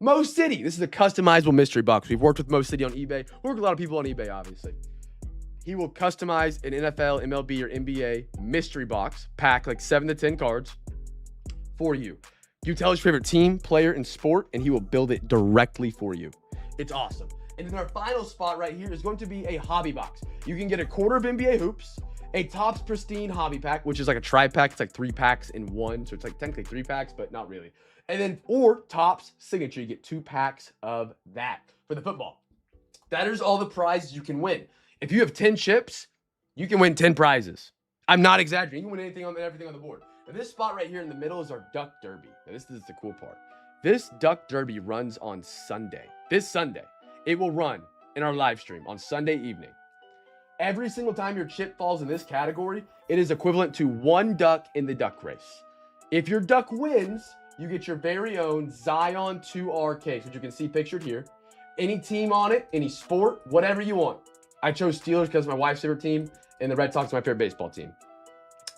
Mo City. This is a customizable mystery box. We've worked with Mo City on eBay. We work with a lot of people on eBay, obviously. He will customize an NFL, MLB, or NBA mystery box, pack like 7 to 10 cards for you. You tell us your favorite team, player, and sport, and he will build it directly for you. It's awesome. And then our final spot right here is going to be a hobby box. You can get a quarter of NBA hoops, a Topps Pristine hobby pack, which is like a tri-pack. It's like 3 packs in one. So it's like technically 3 packs, but not really. And then, or Topps Signature, you get 2 packs of that for the football. That is all the prizes you can win. If you have 10 chips, you can win 10 prizes. I'm not exaggerating. You can win anything on everything on the board. And this spot right here in the middle is our Duck Derby. Now, this is the cool part. This Duck Derby runs on Sunday. This Sunday. It will run in our live stream on Sunday evening. Every single time your chip falls in this category, it is equivalent to 1 duck in the duck race. If your duck wins, you get your very own Zion 2R case, which you can see pictured here. Any team on it, any sport, whatever you want. I chose Steelers because my wife's favorite team, and the Red Sox are my favorite baseball team.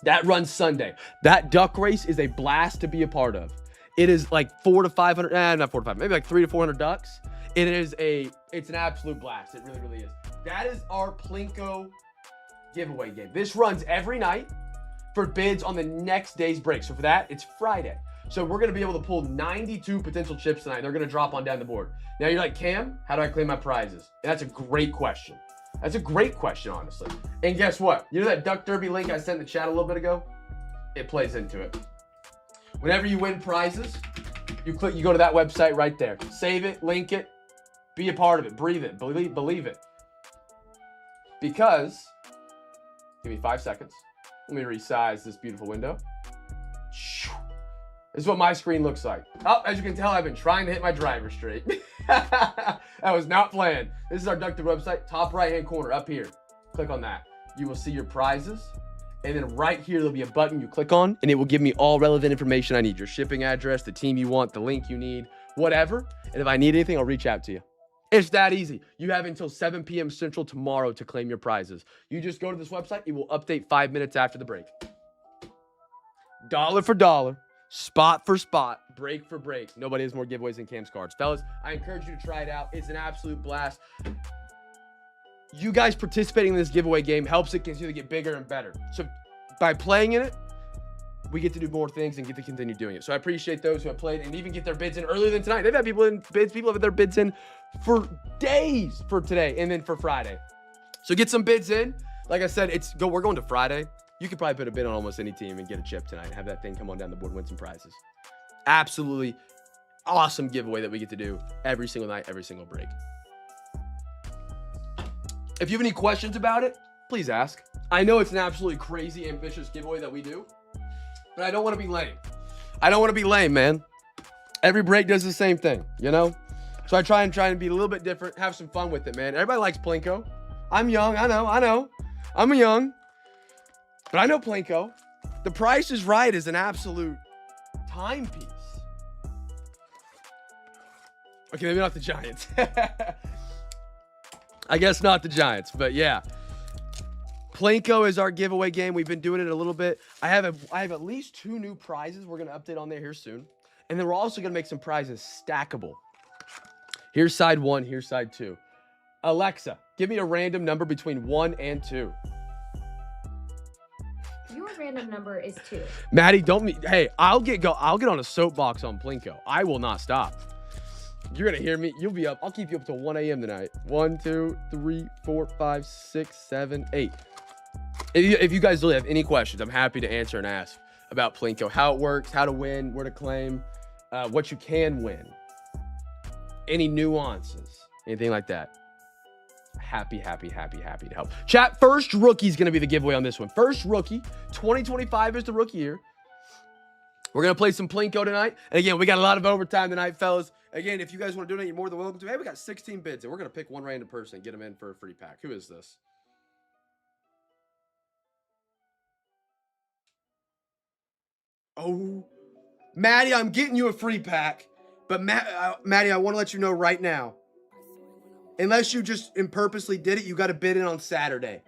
That runs Sunday. That duck race is a blast to be a part of. It is like 400 to 500, not 400 to 500, maybe like 300 to 400 ducks. It's an absolute blast. It really, really is. That is our Plinko giveaway game. This runs every night for bids on the next day's break. So for that, it's Friday. So we're going to be able to pull 92 potential chips tonight. They're going to drop on down the board. Now you're like, Cam, how do I claim my prizes? And that's a great question. That's a great question, honestly. And guess what? You know that Duck Derby link I sent in the chat a little bit ago? It plays into it. Whenever you win prizes, you go to that website right there. Save it, link it, be a part of it, breathe it, believe it. Because, give me 5 seconds. Let me resize this beautiful window. This is what my screen looks like. Oh, as you can tell, I've been trying to hit my driver straight. That was not planned. This is our Duck Derby website, top right-hand corner, up here. Click on that. You will see your prizes. And then right here, there'll be a button you click on, and it will give me all relevant information I need. Your shipping address, the team you want, the link you need, whatever. And if I need anything, I'll reach out to you. It's that easy. You have until 7 p.m. Central tomorrow to claim your prizes. You just go to this website. It will update 5 minutes after the break. Dollar for dollar. Spot for spot, break for break. Nobody has more giveaways than Cam's cards. Fellas, I encourage you to try it out. It's an absolute blast. You guys participating in this giveaway game helps it continue to get bigger and better. So by playing in it, we get to do more things and get to continue doing it. So I appreciate those who have played and even get their bids in earlier than tonight. They've had people in bids. People have had their bids in for days for today and then for Friday. So get some bids in. Like I said, we're going to Friday. You could probably put a bid on almost any team and get a chip tonight and have that thing come on down the board and win some prizes. Absolutely awesome giveaway that we get to do every single night, every single break. If you have any questions about it, please ask. I know it's an absolutely crazy, ambitious giveaway that we do, but I don't want to be lame. I don't want to be lame, man. Every break does the same thing, you know? So I try and be a little bit different, have some fun with it, man. Everybody likes Plinko. I'm young, I know. I'm young, but I know Plinko. The Price is Right is an absolute timepiece. Okay, maybe not the Giants. I guess not the Giants, but yeah. Plinko is our giveaway game. We've been doing it a little bit. I have at least 2 new prizes we're going to update on there here soon. And then we're also going to make some prizes stackable. Here's side 1, here's side 2. Alexa, give me a random number between 1 and 2. Your random number is 2. Maddie, hey, I'll get on a soapbox on Plinko. I will not stop. You're going to hear me. You'll be up. I'll keep you up till 1 a.m. tonight. 1, 2, 3, 4, 5, 6, 7, 8. If you guys really have any questions, I'm happy to answer and ask about Plinko, how it works, how to win, where to claim, what you can win, any nuances, anything like that. Happy to help. Chat, first rookie is going to be the giveaway on this one. First rookie, 2025 is the rookie year. We're going to play some Plinko tonight. And again, we got a lot of overtime tonight, fellas. Again, if you guys want to donate, you're more than welcome to. Hey, we got 16 bids, and we're going to pick one random person and get them in for a free pack. Who is this? Oh, Maddie, I'm getting you a free pack. But Maddie, I want to let you know right now. Unless you just purposely did it, you got to bid in on Saturday.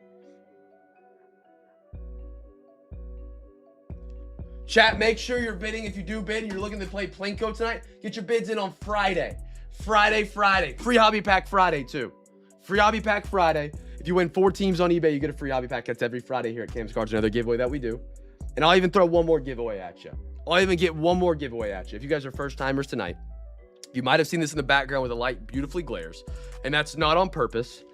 Chat, make sure you're bidding. If you do bid and you're looking to play Plinko tonight, get your bids in on Friday. Friday. Free hobby pack Friday, too. Free hobby pack Friday. If you win 4 teams on eBay, you get a free hobby pack. That's every Friday here at Cam's Cards, another giveaway that we do. And I'll even throw one more giveaway at you. I'll even get one more giveaway at you. If you guys are first timers tonight, you might have seen this in the background where the light beautifully glares. And that's not on purpose.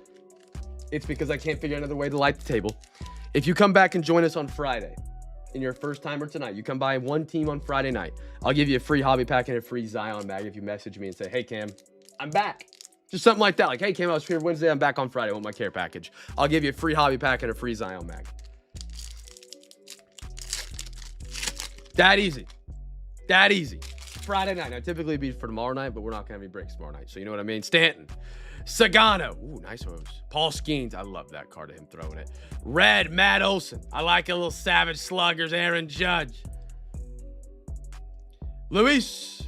It's because I can't figure out another way to light the table. If you come back and join us on Friday, and you're a first timer tonight, you come by one team on Friday night, I'll give you a free hobby pack and a free Zion mag if you message me and say, hey, Cam, I'm back. Just something like that. Like, hey, Cam, I was here Wednesday. I'm back on Friday. I want my care package. I'll give you a free hobby pack and a free Zion mag. That easy. That easy. Friday night. Now, typically it'd be for tomorrow night, but we're not going to have any breaks tomorrow night. So you know what I mean? Stanton. Sagano. Ooh, nice hose. Paul Skeens. I love that card of him throwing it. Red. Matt Olson. I like a little Savage Sluggers. Aaron Judge. Luis.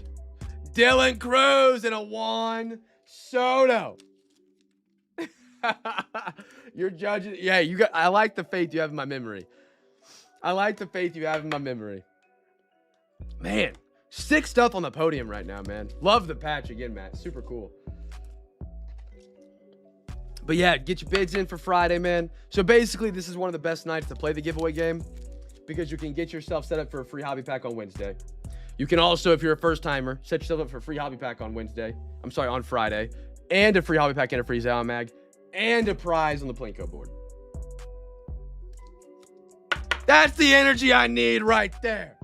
Dylan Cruz and a Juan Soto. You're judging. Yeah, I like the faith you have in my memory. I like the faith you have in my memory. Man, sick stuff on the podium right now, man. Love the patch again, Matt. Super cool. But yeah, get your bids in for Friday, man. So basically, this is one of the best nights to play the giveaway game because you can get yourself set up for a free hobby pack on Wednesday. You can also, if you're a first timer, set yourself up for a free hobby pack on on Friday, and a free hobby pack and a free Zion mag, and a prize on the Plinko board. That's the energy I need right there.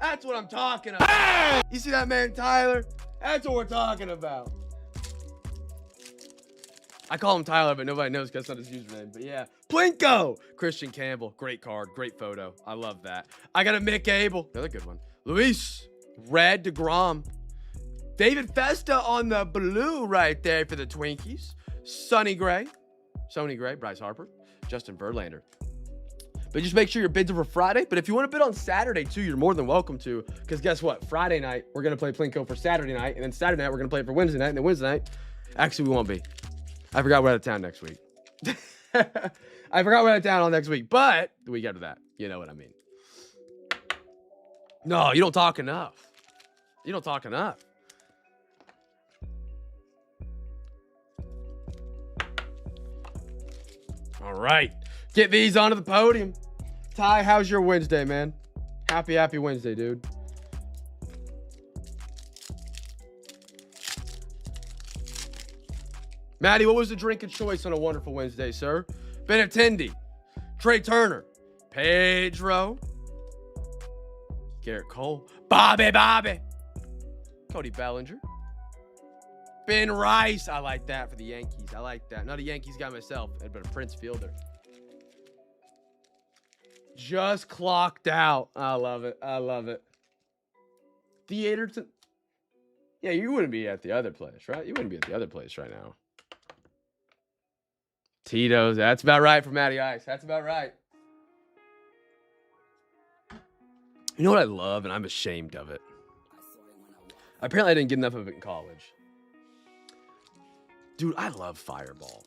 That's what I'm talking about. Hey! You see that man, Tyler? That's what we're talking about. I call him Tyler, but nobody knows because that's not his username. But yeah, Plinko. Christian Campbell. Great card. Great photo. I love that. I got a Mick Abel. Another good one. Luis. Red DeGrom. David Festa on the blue right there for the Twinkies. Sonny Gray. Bryce Harper. Justin Verlander. But just make sure your bids are for Friday. But if you want to bid on Saturday, too, you're more than welcome to. Because guess what? Friday night, we're going to play Plinko for Saturday night. And then Saturday night, we're going to play it for Wednesday night. And then Wednesday night, actually, we won't be. I forgot we're out of town next week. I forgot we're out of town all next week. But the week after that, you know what I mean. No, you don't talk enough. You don't talk enough. All right. Get these onto the podium. Ty, how's your Wednesday, man? Happy Wednesday, dude. Maddie, what was the drink of choice on a wonderful Wednesday, sir? Benintendi, Trey Turner, Pedro, Garrett Cole, Bobby, Cody Bellinger, Ben Rice. I like that for the Yankees. I like that. Not a Yankees guy myself, but a Prince Fielder. Just clocked out. I love it. I love it. Theater. Yeah, you wouldn't be at the other place, right? You wouldn't be at the other place right now. Tito's. That's about right for Matty Ice. That's about right. You know what I love, and I'm ashamed of it. Apparently, I didn't get enough of it in college. Dude, I love Fireball.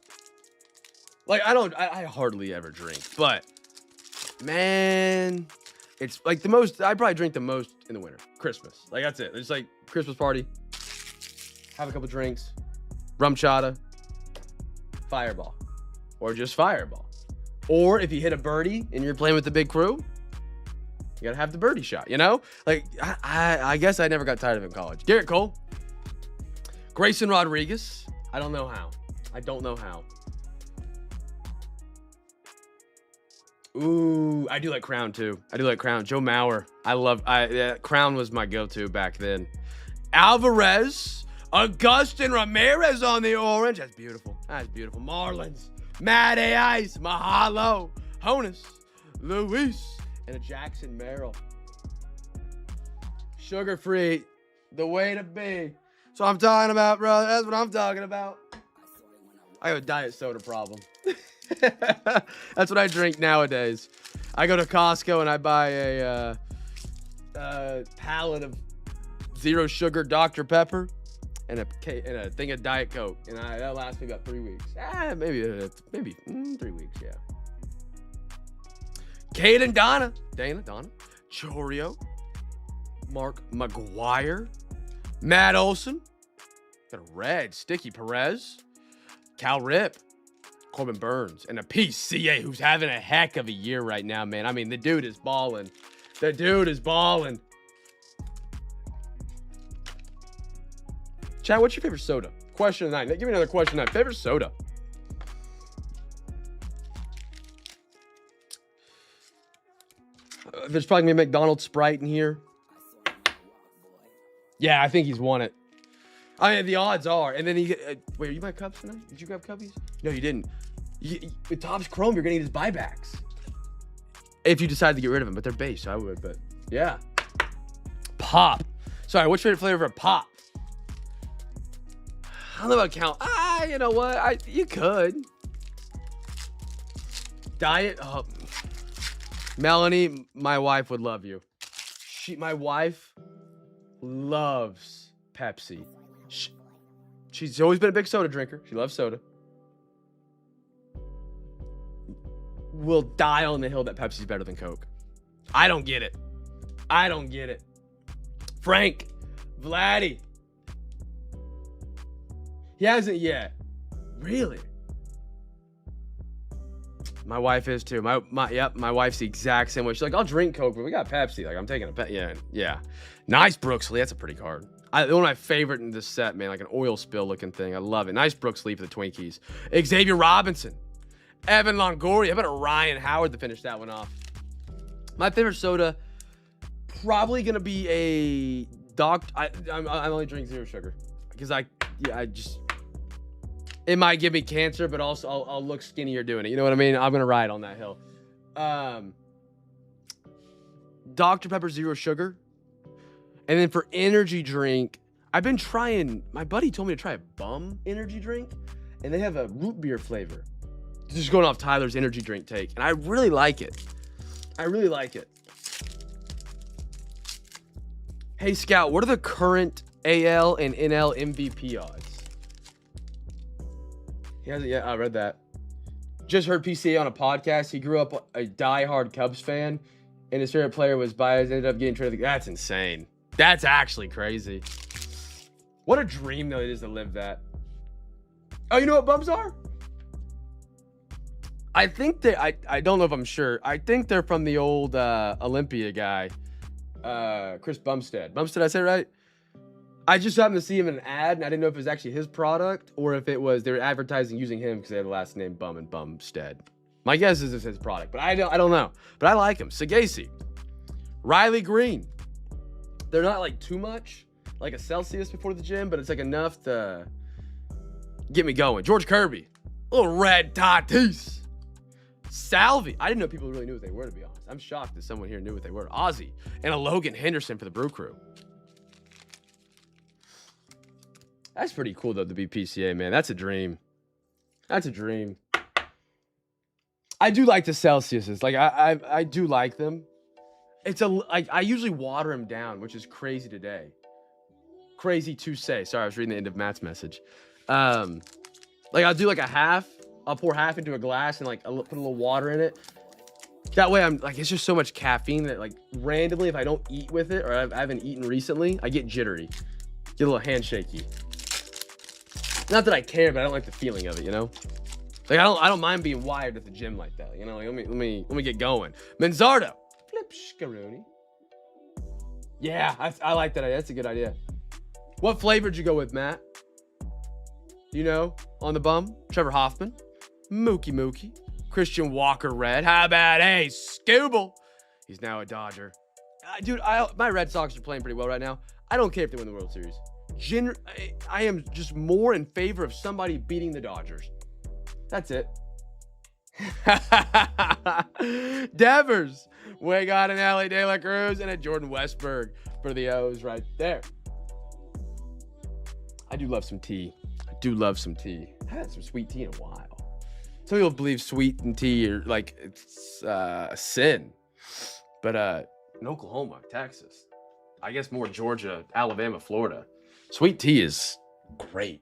Like, I hardly ever drink, but man, it's like the most, I probably drink the most in the winter. Christmas. Like, that's it. It's like Christmas party, have a couple drinks, rum chata, Fireball, or just Fireball. Or if you hit a birdie and you're playing with the big crew, you gotta have the birdie shot, you know? Like, I guess I never got tired of it in college. Garrett Cole, Grayson Rodriguez. I don't know how. I don't know how. Ooh, I do like Crown too. I do like Crown. Joe Mauer. Crown was my go-to back then. Alvarez, Augustin Ramirez on the orange. That's beautiful. That's beautiful. Marlins, Matty Ice, Mahalo, Honus, Luis, and a Jackson Merrill. Sugar-free, the way to be. That's what I'm talking about, brother. That's what I'm talking about. I have a diet soda problem. That's what I drink nowadays. I go to Costco and I buy a pallet of zero sugar Dr. Pepper and a thing of Diet Coke, and that lasts me about 3 weeks. Maybe 3 weeks, yeah. Caden Donna, Chorio, Mark McGuire, Matt Olson, got a red, Sticky Perez, Cal Rip, Corbin Burns, and a PCA who's having a heck of a year right now, man. I mean, the dude is balling. The dude is balling. Chat, what's your favorite soda? Question of the night. Give me another question of the night. Favorite soda? There's probably gonna be a McDonald's Sprite in here. Yeah, I think he's won it. I mean, the odds are. And then he wait, are you buy cups tonight? Did you grab cuppies? No, you didn't. With Topps Chrome, you're gonna get his buybacks if you decide to get rid of them, but they're base, so I would. But yeah, pop. Sorry, what's your favorite flavor of pop? I don't know about count. You know what? You could. Diet. Oh. Melanie, my wife would love you. My wife loves Pepsi. She's always been a big soda drinker. She loves soda. Will die on the hill that Pepsi's better than Coke. I don't get it. I don't get it. Frank, Vladdy. He hasn't yet. Really? My wife is too. My wife's the exact same way. She's like, I'll drink Coke, but we got Pepsi. Like, I'm taking a Pepsi. Yeah. Nice Brooksley. That's a pretty card. One of my favorite in this set, man. Like an oil spill looking thing. I love it. Nice Brooksley for the Twinkies. Xavier Robinson. Evan Longoria. How about a Ryan Howard to finish that one off? My favorite soda, probably gonna be a I'm only drinking zero sugar because it might give me cancer, but also I'll look skinnier doing it. You know what I mean? I'm gonna ride on that hill. Dr. Pepper zero sugar, and then for energy drink, I've been trying. My buddy told me to try a bum energy drink, and they have a root beer flavor. Just going off Tyler's energy drink take, and I really like it. Hey Scout, what are the current AL and NL MVP odds? He hasn't yet. I read that. Just heard PCA on a podcast. He grew up a diehard Cubs fan, and his favorite player was Baez. Ended up getting traded. That's insane. That's actually crazy. What a dream though it is to live that. Oh, you know what bums are? I think I don't know if I'm sure. I think they're from the old Olympia guy, Chris Bumstead. Bumstead, I say right? I just happened to see him in an ad, and I didn't know if it was actually his product or if it was they were advertising using him because they had the last name Bum and Bumstead. My guess is it's his product, but I don't know. But I like him. Sagasi, Riley Green. They're not like too much like a Celsius before the gym, but it's like enough to get me going. George Kirby, little red Tatis. Salvi. I didn't know people really knew what they were, to be honest. I'm shocked that someone here knew what they were. Ozzy and a Logan Henderson for the Brew Crew. That's pretty cool, though, to be PCA, man. That's a dream. That's a dream. I do like the Celsiuses. Like, I do like them. I usually water them down, which is crazy today. Crazy to say. Sorry, I was reading the end of Matt's message. Like, I'll do like a half. I'll pour half into a glass and like I'll put a little water in it. That way I'm like, it's just so much caffeine that like randomly, if I don't eat with it or I haven't eaten recently, I get jittery, get a little handshaky. Not that I care, but I don't like the feeling of it, you know? Like I don't mind being wired at the gym like that, you know? Like, let me get going. Manzardo, flip scaroni. Yeah, I like that idea. That's a good idea. What flavor did you go with, Matt? You know, on the bum, Trevor Hoffman. Mookie. Christian Walker Red. How about, hey, Scooble? He's now a Dodger. Dude, my Red Sox are playing pretty well right now. I don't care if they win the World Series. I am just more in favor of somebody beating the Dodgers. That's it. Devers. We got an Ellie De La Cruz and a Jordan Westberg for the O's right there. I do love some tea. I haven't had some sweet tea in a while. Some people believe sweet and tea are like it's a sin, but in Oklahoma, Texas, I guess more Georgia, Alabama, Florida, sweet tea is great.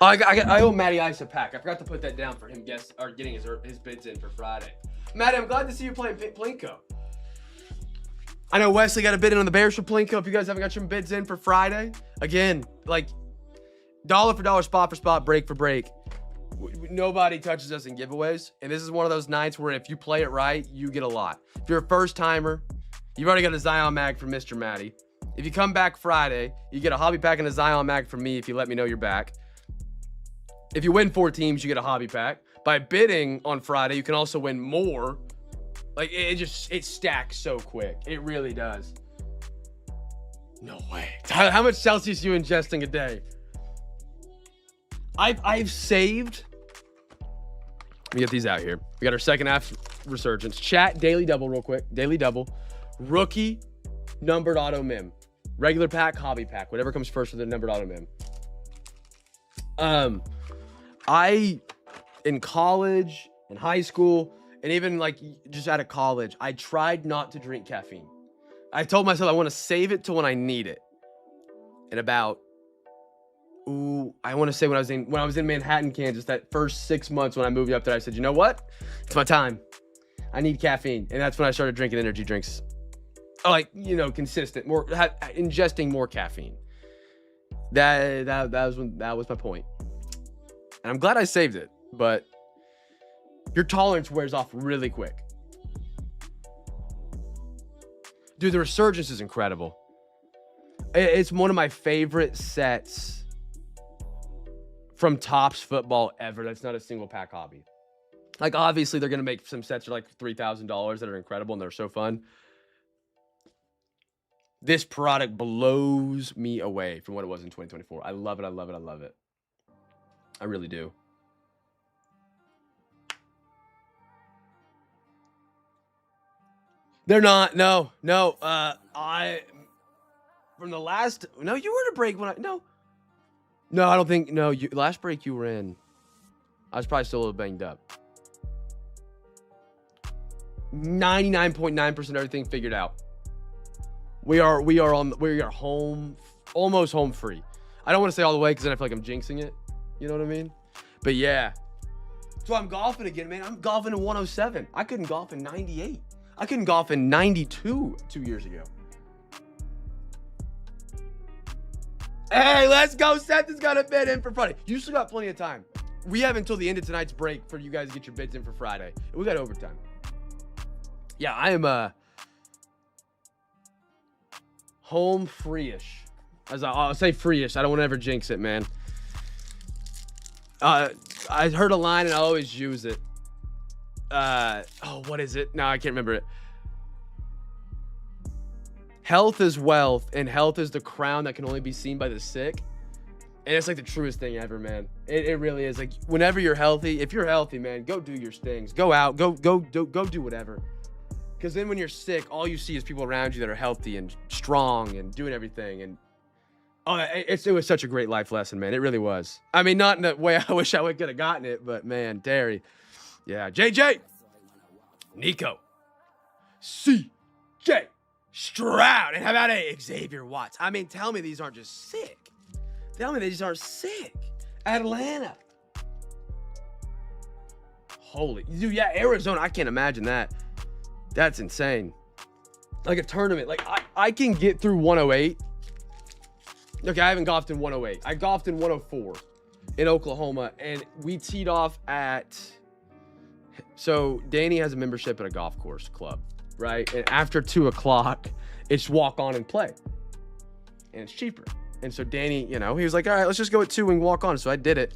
Oh, I owe Matty Ice a pack. I forgot to put that down for him getting his bids in for Friday. Matty, I'm glad to see you playing Plinko. I know Wesley got a bid in on the Bears for Plinko. If you guys haven't got your bids in for Friday, again, like dollar for dollar, spot for spot, break for break. Nobody touches us in giveaways. And this is one of those nights where if you play it right, you get a lot. If you're a first timer, you've already got a Zion mag from Mr. Matty. If you come back Friday, you get a hobby pack and a Zion mag from me if you let me know you're back. If you win 4 teams, you get a hobby pack. By bidding on Friday, you can also win more. Like, it stacks so quick. It really does. No way. How much Celsius are you ingesting a day? I've saved. Let me get these out here. We got our second half resurgence. Chat, daily double real quick. Daily double. Rookie, numbered auto mim. Regular pack, hobby pack. Whatever comes first with the numbered auto mim. In college, in high school, and even like just out of college, I tried not to drink caffeine. I told myself I want to save it to when I need it. And about, I want to say when I was in Manhattan, Kansas, that first 6 months when I moved up there, I said, you know what? It's my time. I need caffeine. And that's when I started drinking energy drinks. Like, you know, consistent, ingesting more caffeine. That was my point. And I'm glad I saved it, but your tolerance wears off really quick. Dude, the resurgence is incredible. It's one of my favorite sets from Topps football ever. That's not a single pack hobby. Like, obviously, they're going to make some sets for like $3,000 that are incredible and they're so fun. This product blows me away from what it was in 2024. I love it. I love it. I love it. I really do. They're not. No. From the last. No, you were in a break when No, I don't think. No, last break you were in. I was probably still a little banged up. 99.9% of everything figured out. We are home, almost home free. I don't want to say all the way because then I feel like I'm jinxing it. You know what I mean? But yeah. So I'm golfing again, man. I'm golfing in 107. I couldn't golf in 98. I couldn't golf in 92 2 years ago. Hey, let's go. Seth has got a bid in for Friday. You still got plenty of time. we have until the end of tonight's break for you guys to get your bids in for Friday. We got overtime. Yeah, I am home free-ish. I'll say free-ish. I don't want to ever jinx it, man. I heard a line and I always use it. What is it? No, I can't remember it. Health is wealth, and health is the crown that can only be seen by the sick. And it's like the truest thing ever, man. It really is. Like, whenever you're healthy, if you're healthy, man, go do your things. Go out, go do whatever. Because then when you're sick, all you see is people around you that are healthy and strong and doing everything. And it was such a great life lesson, man. It really was. I mean, not in the way I wish I could have gotten it, but man, Terry. Yeah, JJ. Nico. CJ. Stroud. And how about Xavier Watts? I mean, tell me these aren't just sick. Tell me they just aren't sick. Atlanta. Holy. Dude, yeah, Arizona. I can't imagine that. That's insane. Like a tournament. Like, I can get through 108. Okay, I haven't golfed in 108. I golfed in 104 in Oklahoma. And we teed off at... So, Danny has a membership at a golf course club, right? And after 2 o'clock, it's walk on and play. And it's cheaper. And so Danny, he was like, all right, let's just go at 2 and walk on. So I did it.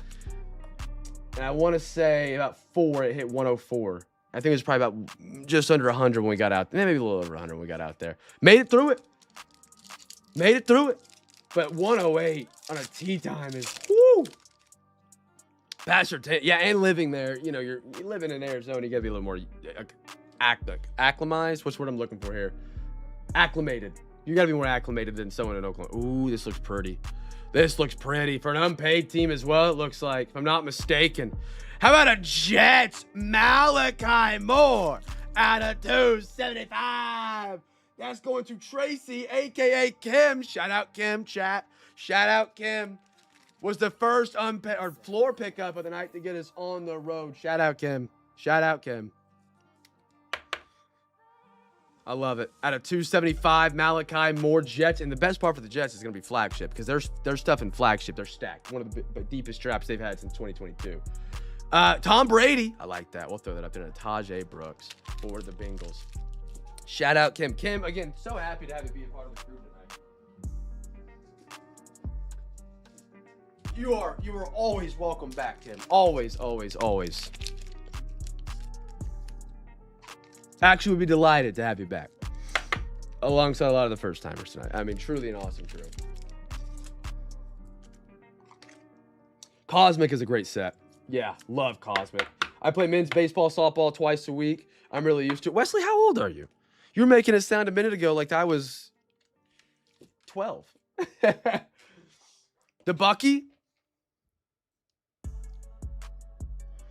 And I want to say about 4, it hit 104. I think it was probably about just under 100 when we got out. Maybe a little over 100 when we got out there. Made it through it. But 108 on a tee time is, whoo. Yeah, and living there, you're living in Arizona, you got to be a little more acclimatized. What's the word I'm looking for here? Acclimated. You got to be more acclimated than someone in Oklahoma. Ooh, this looks pretty. This looks pretty. For an unpaid team as well, it looks like, if I'm not mistaken. How about a Jets Malachi Moore out of 275? That's going to Tracy, a.k.a. Kim. Shout out Kim, chat. Shout out Kim. Was the first floor pickup of the night to get us on the road. Shout out Kim. Shout out Kim. I love it. Out of 275, Malachi Moore Jets. And the best part for the Jets is going to be Flagship, because their stuff in Flagship, they're stacked. One of the deepest straps they've had since 2022. Tom Brady. I like that. We'll throw that up there. Tajay Brooks for the Bengals. Shout out Kim. Kim, again, so happy to have you be a part of the crew tonight. You are always welcome back, Kim. Always, always, always. Actually, would be delighted to have you back. Alongside a lot of the first timers tonight. I mean, truly an awesome crew. Cosmic is a great set. Yeah, love Cosmic. I play men's baseball, softball twice a week. I'm really used to it. Wesley, how old are you? You were making it sound a minute ago like I was 12. The Bucky?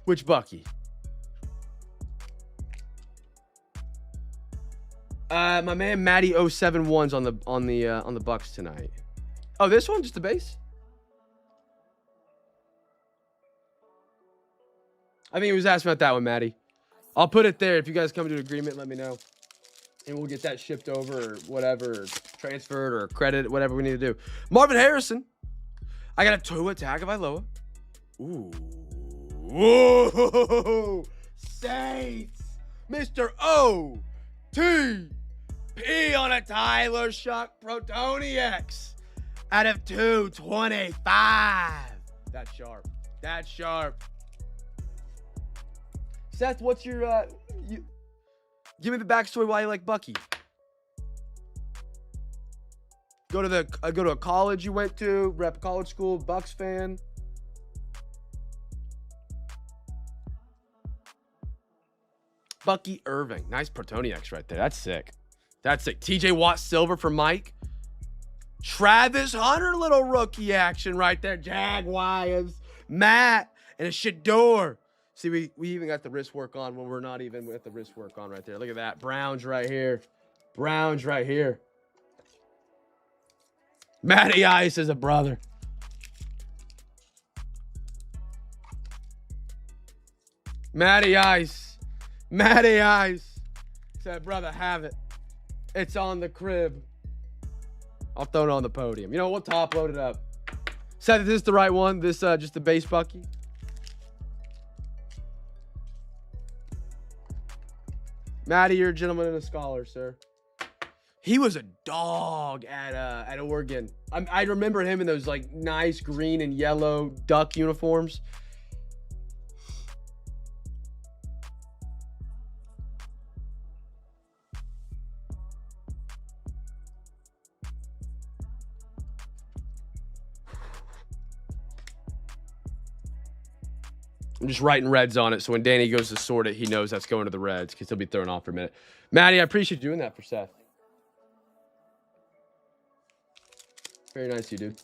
Which Bucky? My man Matty 071's on the Bucks tonight. Oh, this one, just the base? I think he was asking about that one, Matty. I'll put it there. If you guys come to an agreement, let me know. And we'll get that shipped over or whatever, or transferred or credit, whatever we need to do. Marvin Harrison. I got a Tua Tagovailoa. Ooh. Whoa. Saints. Mr. OTP on a Tyler Shuck Protoniacs out of 225. That's sharp. That's sharp. Seth, what's your give me the backstory why you like Bucky. Go to a college you went to, rep college school, Bucks fan. Bucky Irving. Nice Protoniacs right there. That's sick. That's sick. TJ Watt Silver for Mike. Travis Hunter, little rookie action right there. Jaguars. Matt and a Shador. See, we even got the wrist work on when we're not even with the wrist work on right there. Look at that. Browns right here. Browns right here. Matty Ice is a brother. Matty Ice. Matty Ice. Said, brother, have it. It's on the crib. I'll throw it on the podium. You know, we'll top load it up. Seth, is this the right one? This just the base Bucky? Matty, you're a gentleman and a scholar, sir. He was a dog at Oregon. I remember him in those like nice green and yellow duck uniforms. I'm just writing Reds on it, so when Danny goes to sort it, he knows that's going to the Reds because he'll be thrown off for a minute. Matty, I appreciate you doing that for Seth. Very nice of you, dude.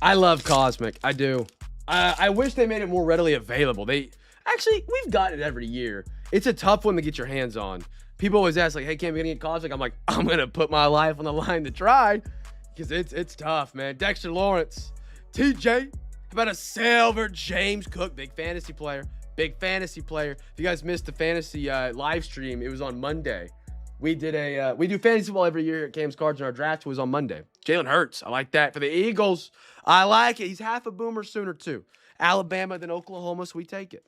I love Cosmic. I do. I wish they made it more readily available. Actually, we've got it every year. It's a tough one to get your hands on. People always ask, like, hey, Cam, you gonna get Cosmic? I'm like, I'm going to put my life on the line to try because it's tough, man. Dexter Lawrence. TJ. How about a Silver James Cook? Big fantasy player. Big fantasy player. If you guys missed the fantasy live stream, it was on Monday. We did we do fantasy football every year at Cam's Cards, and our draft was on Monday. Jalen Hurts. I like that. For the Eagles, I like it. He's half a Boomer Sooner, too. Alabama, then Oklahoma, so we take it.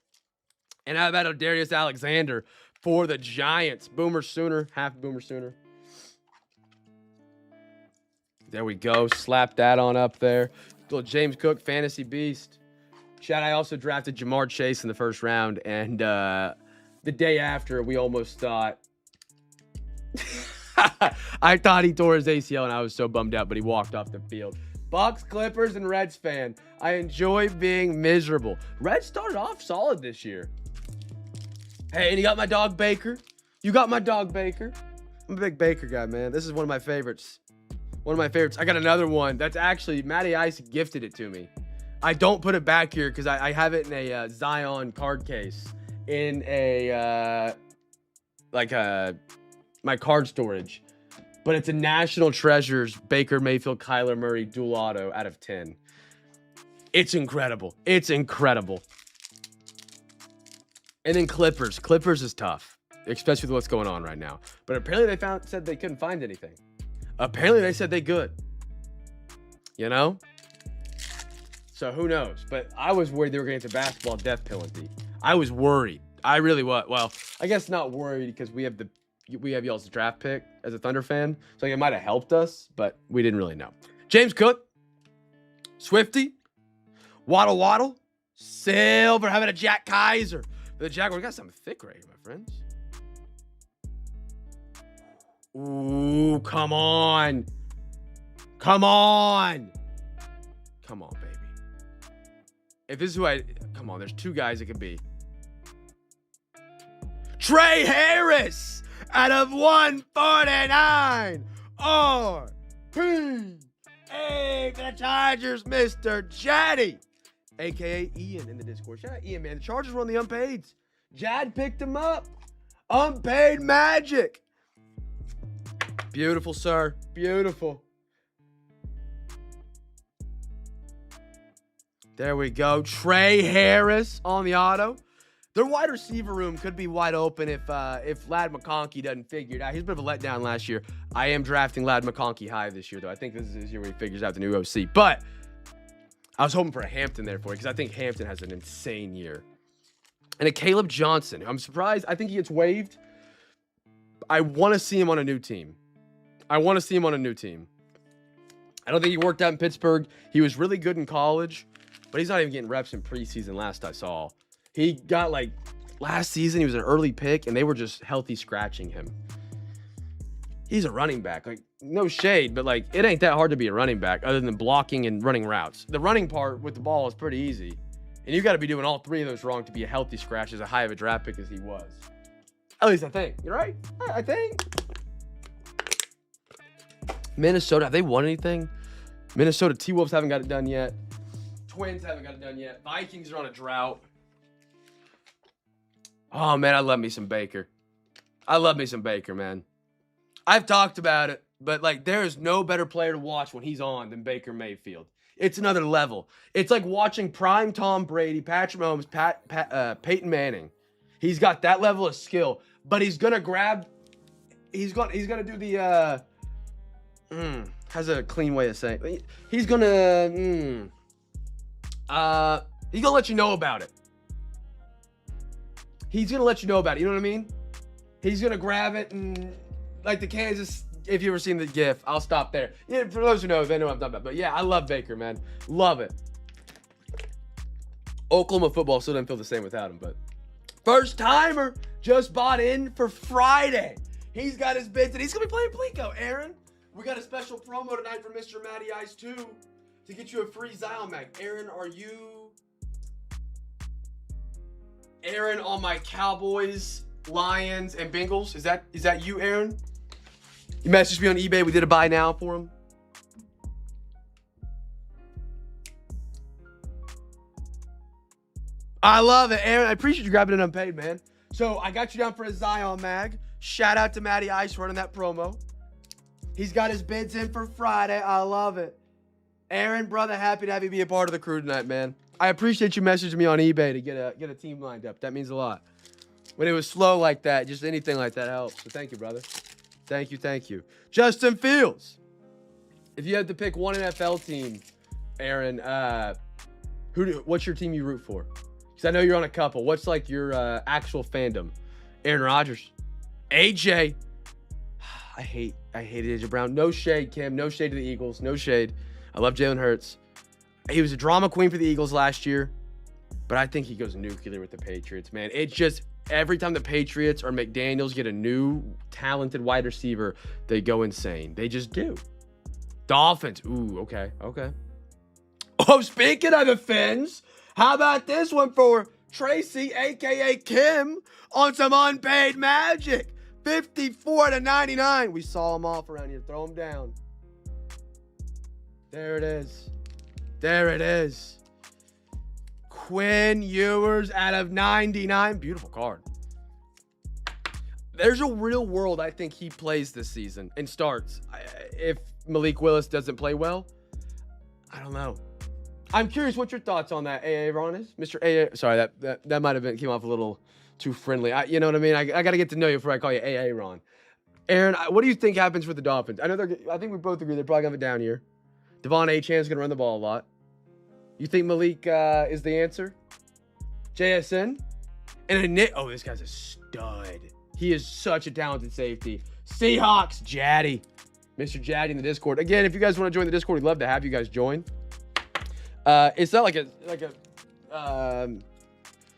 And how about Darius Alexander for the Giants? Boomer Sooner, half Boomer Sooner. There we go. Slap that on up there. Little James Cook, fantasy beast. Chad, I also drafted Jamar Chase in the first round, and the day after, we almost thought... I thought he tore his ACL, and I was so bummed out, but he walked off the field. Bucks, Clippers, and Reds fan. I enjoy being miserable. Reds started off solid this year. Hey, and you got my dog Baker? You got my dog Baker? I'm a big Baker guy, man. This is one of my favorites. One of my favorites. I got another one. That's actually, Matty Ice gifted it to me. I don't put it back here because I have it in a Zion card case. In a, my card storage. But it's a National Treasures Baker Mayfield Kyler Murray dual auto out of 10. It's incredible. It's incredible. And then Clippers. Clippers is tough, especially with what's going on right now. But apparently they said they couldn't find anything. Apparently they said they could. You know? So who knows? But I was worried they were going to get the basketball death penalty. I was worried. I really was. Well, I guess not worried because we have y'all's draft pick as a Thunder fan. So it might have helped us, but we didn't really know. James Cook. Swifty. Waddle. Silver. How about a Jack Kaiser? For the Jaguars, we got something thick right here, my friends. Ooh, come on. Come on. Come on, baby. If this is who come on, there's two guys it could be. Trey Harris out of 149. RP. Hey, for the Chargers, Mr. Jaddy. AKA Ian in the Discord. Shout out Ian, man. The Chargers were on the unpaids. Jad picked him up. Unpaid magic. Beautiful, sir. Beautiful. There we go. Trey Harris on the auto. Their wide receiver room could be wide open if Ladd McConkey doesn't figure it out. He's a bit of a letdown last year. I am drafting Ladd McConkey high this year, though. I think this is his year where he figures out the new OC. But I was hoping for a Hampton there for you because I think Hampton has an insane year. And a Caleb Johnson. I'm surprised. I think he gets waived. I want to see him on a new team. I don't think he worked out in Pittsburgh. He was really good in college, but he's not even getting reps in preseason last I saw. He got last season, he was an early pick, and they were just healthy scratching him. He's a running back. No shade, but it ain't that hard to be a running back other than blocking and running routes. The running part with the ball is pretty easy. And you got to be doing all three of those wrong to be a healthy scratch as high of a draft pick as he was. At least I think. You're right. I think. Minnesota, have they won anything? Minnesota T-Wolves haven't got it done yet. Twins haven't got it done yet. Vikings are on a drought. Oh, man, I love me some Baker. Man. I've talked about it, but, there is no better player to watch when he's on than Baker Mayfield. It's another level. It's like watching prime Tom Brady, Patrick Mahomes, Peyton Manning. He's got that level of skill, but he's going to grab... He's going to do the... has a clean way of saying it. He's going to... he's going to let you know about it. he's going to let you know about it. You know what I mean? He's going to grab it and like the Kansas, if you ever seen the GIF, I'll stop there. Yeah, for those who know, they know what I'm talking about. But yeah, I love Baker, man. Love it. Oklahoma football still doesn't feel the same without him, but first timer just bought in for Friday. He's got his bids and he's going to be playing Plico. Aaron, we got a special promo tonight for Mr. Matty Ice 2 to get you a free Zion mag. Aaron, are you Aaron on my Cowboys, Lions, and Bengals? Is that you, Aaron? You messaged me on eBay. We did a buy now for him. I love it, Aaron. I appreciate you grabbing it unpaid, man. So I got you down for a Zion mag. Shout out to Matty Ice running that promo. He's got his bids in for Friday. I love it. Aaron, brother, happy to have you be a part of the crew tonight, man. I appreciate you messaging me on eBay to get a team lined up. That means a lot. When it was slow like that, just anything like that helps. So thank you, brother. Thank you, thank you. Justin Fields. If you had to pick one NFL team, Aaron, what's your team you root for? Because I know you're on a couple. What's like your actual fandom? Aaron Rodgers. AJ. I hate AJ Brown. No shade, Kim. No shade to the Eagles. No shade. I love Jalen Hurts. He was a drama queen for the Eagles last year, but I think he goes nuclear with the Patriots, man. It's just every time the Patriots or McDaniels get a new talented wide receiver, they go insane. They just do. Dolphins. Ooh, okay. Oh, speaking of the Fins, how about this one for Tracy, a.k.a. Kim, on some unpaid magic? 54/99. We saw them off around here. Throw them down. There it is. There it is. Quinn Ewers out of 99. Beautiful card. There's a real world I think he plays this season and starts. If Malik Willis doesn't play well, I don't know. I'm curious what your thoughts on that, AA Ron is. Mr. AA. Sorry, that might have came off a little too friendly. You know what I mean? I got to get to know you before I call you AA Ron. Aaron, what do you think happens for the Dolphins? I think we both agree they're probably going to have a down year. Devon Achane's going to run the ball a lot. You think Malik is the answer? JSN? And a Nick. Oh, this guy's a stud. He is such a talented safety. Seahawks, Jaddy. Mr. Jaddy in the Discord. Again, if you guys want to join the Discord, we'd love to have you guys join. It's not like a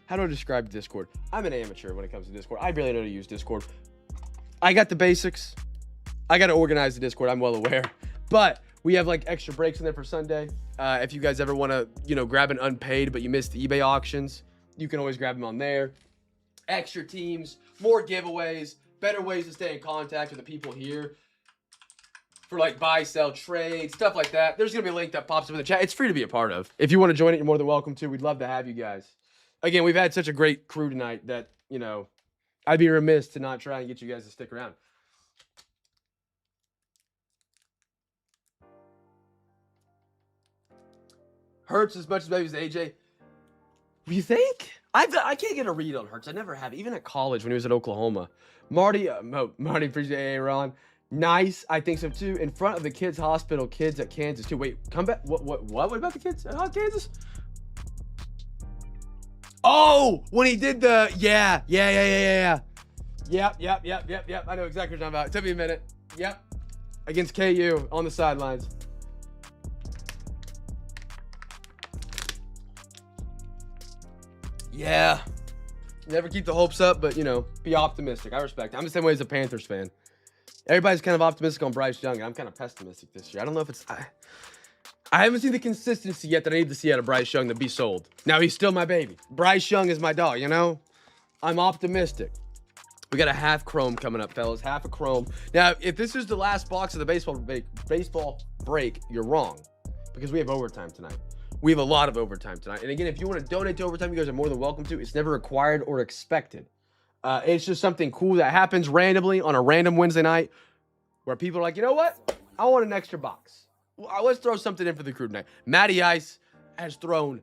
how do I describe Discord? I'm an amateur when it comes to Discord. I barely know how to use Discord. I got the basics. I got to organize the Discord. I'm well aware. But we have like extra breaks in there for Sunday. If you guys ever want to, grab an unpaid, but you missed the eBay auctions, you can always grab them on there. Extra teams, more giveaways, better ways to stay in contact with the people here for like buy, sell, trade, stuff like that. There's going to be a link that pops up in the chat. It's free to be a part of. If you want to join it, you're more than welcome to. We'd love to have you guys. Again, we've had such a great crew tonight that, I'd be remiss to not try and get you guys to stick around. Hurts as much as maybe as AJ. You think? I can't get a read on Hurts. I never have. Even at college when he was at Oklahoma. Marty, appreciate Aaron. Nice. I think so too. In front of the kids' hospital, kids at Kansas too. Wait, come back. What about the kids at Kansas? Oh, when he did the, yeah. Yep. I know exactly what you're talking about. It took me a minute. Yep. Against KU on the sidelines. Yeah. Never keep the hopes up, but, be optimistic. I respect it. I'm the same way as a Panthers fan. Everybody's kind of optimistic on Bryce Young, and I'm kind of pessimistic this year. I don't know if it's... I haven't seen the consistency yet that I need to see out of Bryce Young to be sold. Now, he's still my baby. Bryce Young is my dog, I'm optimistic. We got a half chrome coming up, fellas. Half a chrome. Now, if this is the last box of the baseball break, you're wrong. Because we have overtime tonight. We have a lot of overtime tonight. And again, if you want to donate to overtime, you guys are more than welcome to. It's never required or expected. It's just something cool that happens randomly on a random Wednesday night where people are like, you know what? I want an extra box. Let's throw something in for the crew tonight. Matty Ice has thrown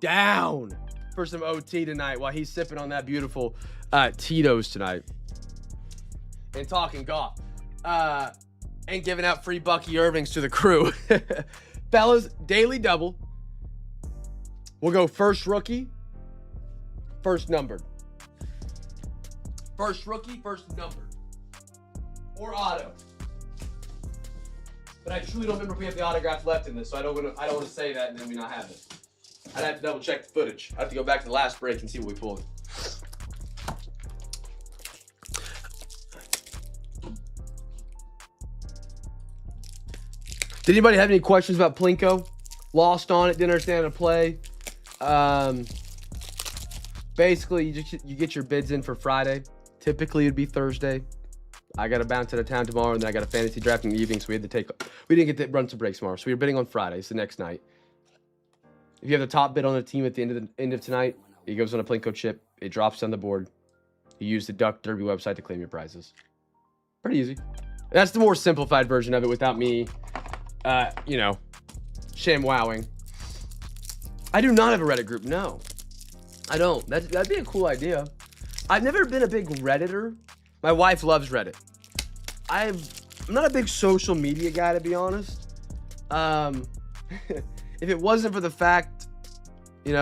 down for some OT tonight while he's sipping on that beautiful Tito's tonight. And talking golf. And giving out free Bucky Irvings to the crew. Fellas, daily double. We'll go first rookie, first numbered. First rookie, first number. Or auto. But I truly don't remember if we have the autographs left in this, so I don't want to say that and then we not have it. I'd have to double check the footage. I have to go back to the last break and see what we pulled. Did anybody have any questions about Plinko? Lost on it, didn't understand how to play. Basically, you get your bids in for Friday. Typically, it'd be Thursday. I got to bounce out of town tomorrow, and then I got a fantasy draft in the evening, so we didn't get to run some breaks tomorrow, so we were bidding on Friday. It's the next night. If you have the top bid on the team at the end of tonight, it goes on a Plinko chip. It drops on the board. You use the Duck Derby website to claim your prizes. Pretty easy. That's the more simplified version of it without me, ShamWowing. I do not have a Reddit group. No, I don't. That'd be a cool idea. I've never been a big Redditor. My wife loves Reddit. I'm not a big social media guy, to be honest. If it wasn't for the fact, if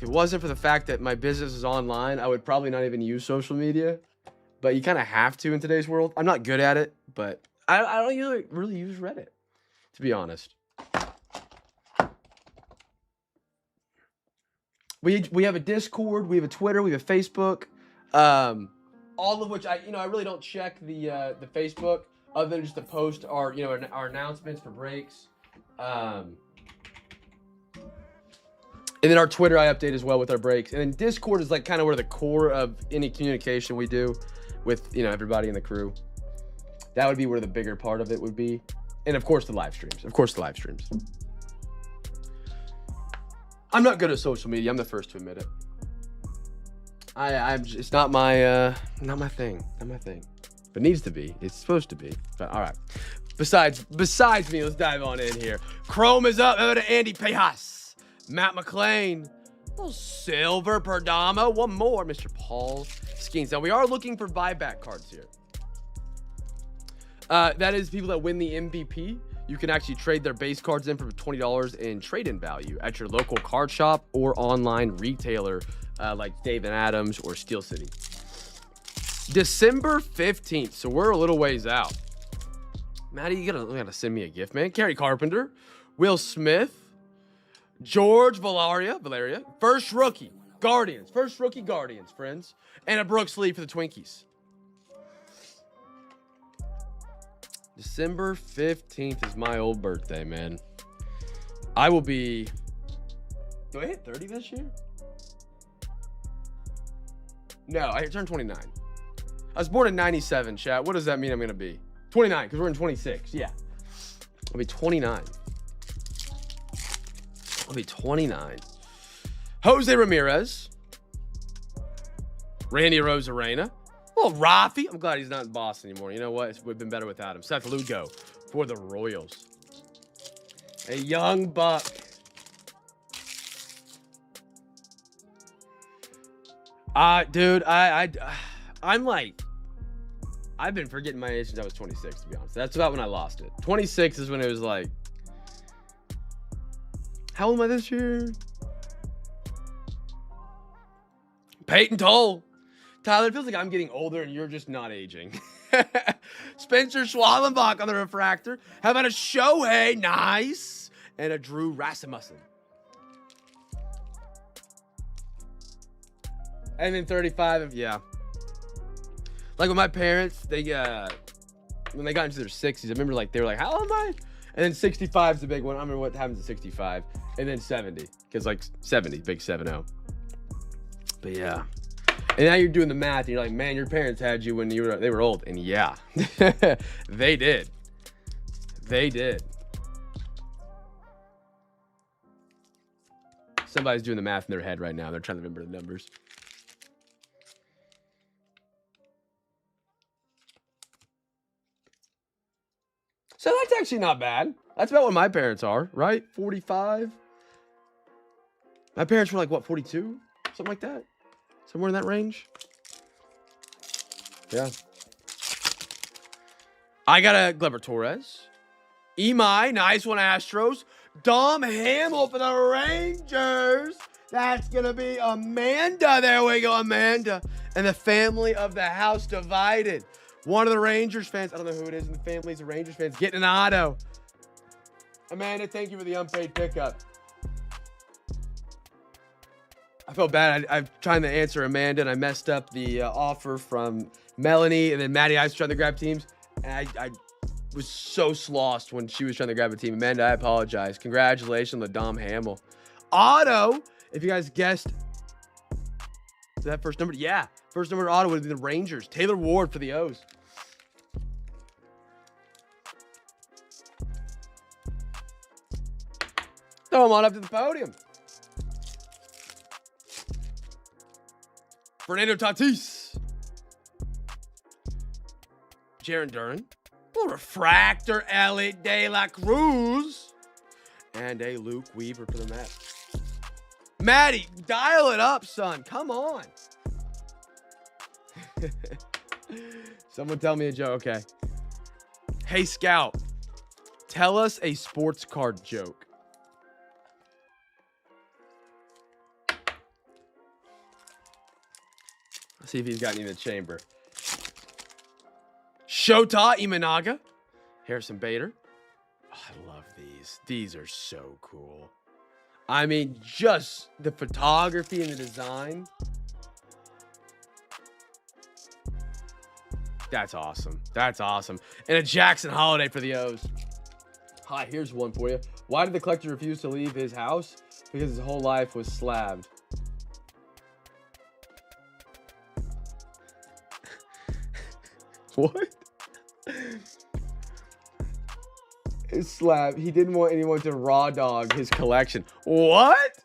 it wasn't for the fact that my business is online, I would probably not even use social media. But you kind of have to in today's world. I'm not good at it, but I don't really use Reddit, to be honest. We have a Discord, we have a Twitter, we have a Facebook. All of which I really don't check the Facebook other than just to post our announcements for breaks. And then our Twitter I update as well with our breaks. And then Discord is like kind of where the core of any communication we do with everybody in the crew. That would be where the bigger part of it would be. And of course the live streams. I'm not good at social media. I'm the first to admit it. It's not my thing. But it needs to be. It's supposed to be. But all right. Besides me, let's dive on in here. Chrome is up. Over to Andy Pejas. Matt McClain. Little silver Perdomo. One more. Mr. Paul Skeens. Now we are looking for buyback cards here. That is people that win the MVP. You can actually trade their base cards in for $20 in trade-in value at your local card shop or online retailer like Dave and Adams or Steel City. December 15th, so we're a little ways out. Maddie, you gotta send me a gift, man. Kerry Carpenter, Will Smith, George Valeria, first rookie Guardians, friends, and a Brooks Lee for the Twinkies. December 15th is my old birthday, man. I will be... Do I hit 30 this year? No, I turned 29. I was born in 97, chat. What does that mean I'm going to be? 29, because we're in 26. Yeah. I'll be 29. Jose Ramirez. Randy Rosarena. Oh, Rafi. I'm glad he's not in Boston anymore. You know what? It would have been better without him. Seth Lugo for the Royals. A young buck. Dude, I'm like, I've been forgetting my age since I was 26, to be honest. That's about when I lost it. 26 is when it was like, how old am I this year? Peyton Toll. Tyler, it feels like I'm getting older and you're just not aging. Spencer Schwallenbach on the refractor. How about a Shohei? Nice. And a Drew Rasmussen. And then 35, yeah. Like with my parents, they when they got into their 60s, I remember like they were like, how old am I? And then 65 is the big one. I remember what happens at 65. And then 70. Because like 70, big 7-0. But yeah. And now you're doing the math, and you're like, man, your parents had you when they were old. And yeah, they did. Somebody's doing the math in their head right now. They're trying to remember the numbers. So that's actually not bad. That's about what my parents are, right? 45. My parents were like, what, 42? Something like that. Somewhere in that range. Yeah. I got a Gleyber Torres. Imai, nice one, Astros. Dom Hamill for the Rangers. That's going to be Amanda. There we go, Amanda. And the family of the house divided. One of the Rangers fans, I don't know who it is in the families of Rangers fans, getting an auto. Amanda, thank you for the unpaid pickup. I felt bad. I'm trying to answer Amanda, and I messed up the offer from Melanie, and then Maddie. I was trying to grab teams, and I was so lost when she was trying to grab a team. Amanda, I apologize. Congratulations on Dom Hamill. Auto, if you guys guessed that first number, yeah, first number auto would be the Rangers. Taylor Ward for the O's. Throw him on up to the podium. Fernando Tatis. Jaron Duran. A little refractor, Elliot De La Cruz. And a Luke Weaver for the Mets. Maddie, dial it up, son. Come on. Someone tell me a joke. Okay. Hey, Scout. Tell us a sports card joke. Let's see if he's got any in the chamber. Shota Imanaga. Harrison Bader. Oh, I love these. These are so cool. I mean, just the photography and the design. That's awesome. That's awesome. And a Jackson Holiday for the O's. Hi, here's one for you. Why did the collector refuse to leave his house? Because his whole life was slabbed. What? His slab. He didn't want anyone to raw dog his collection. What?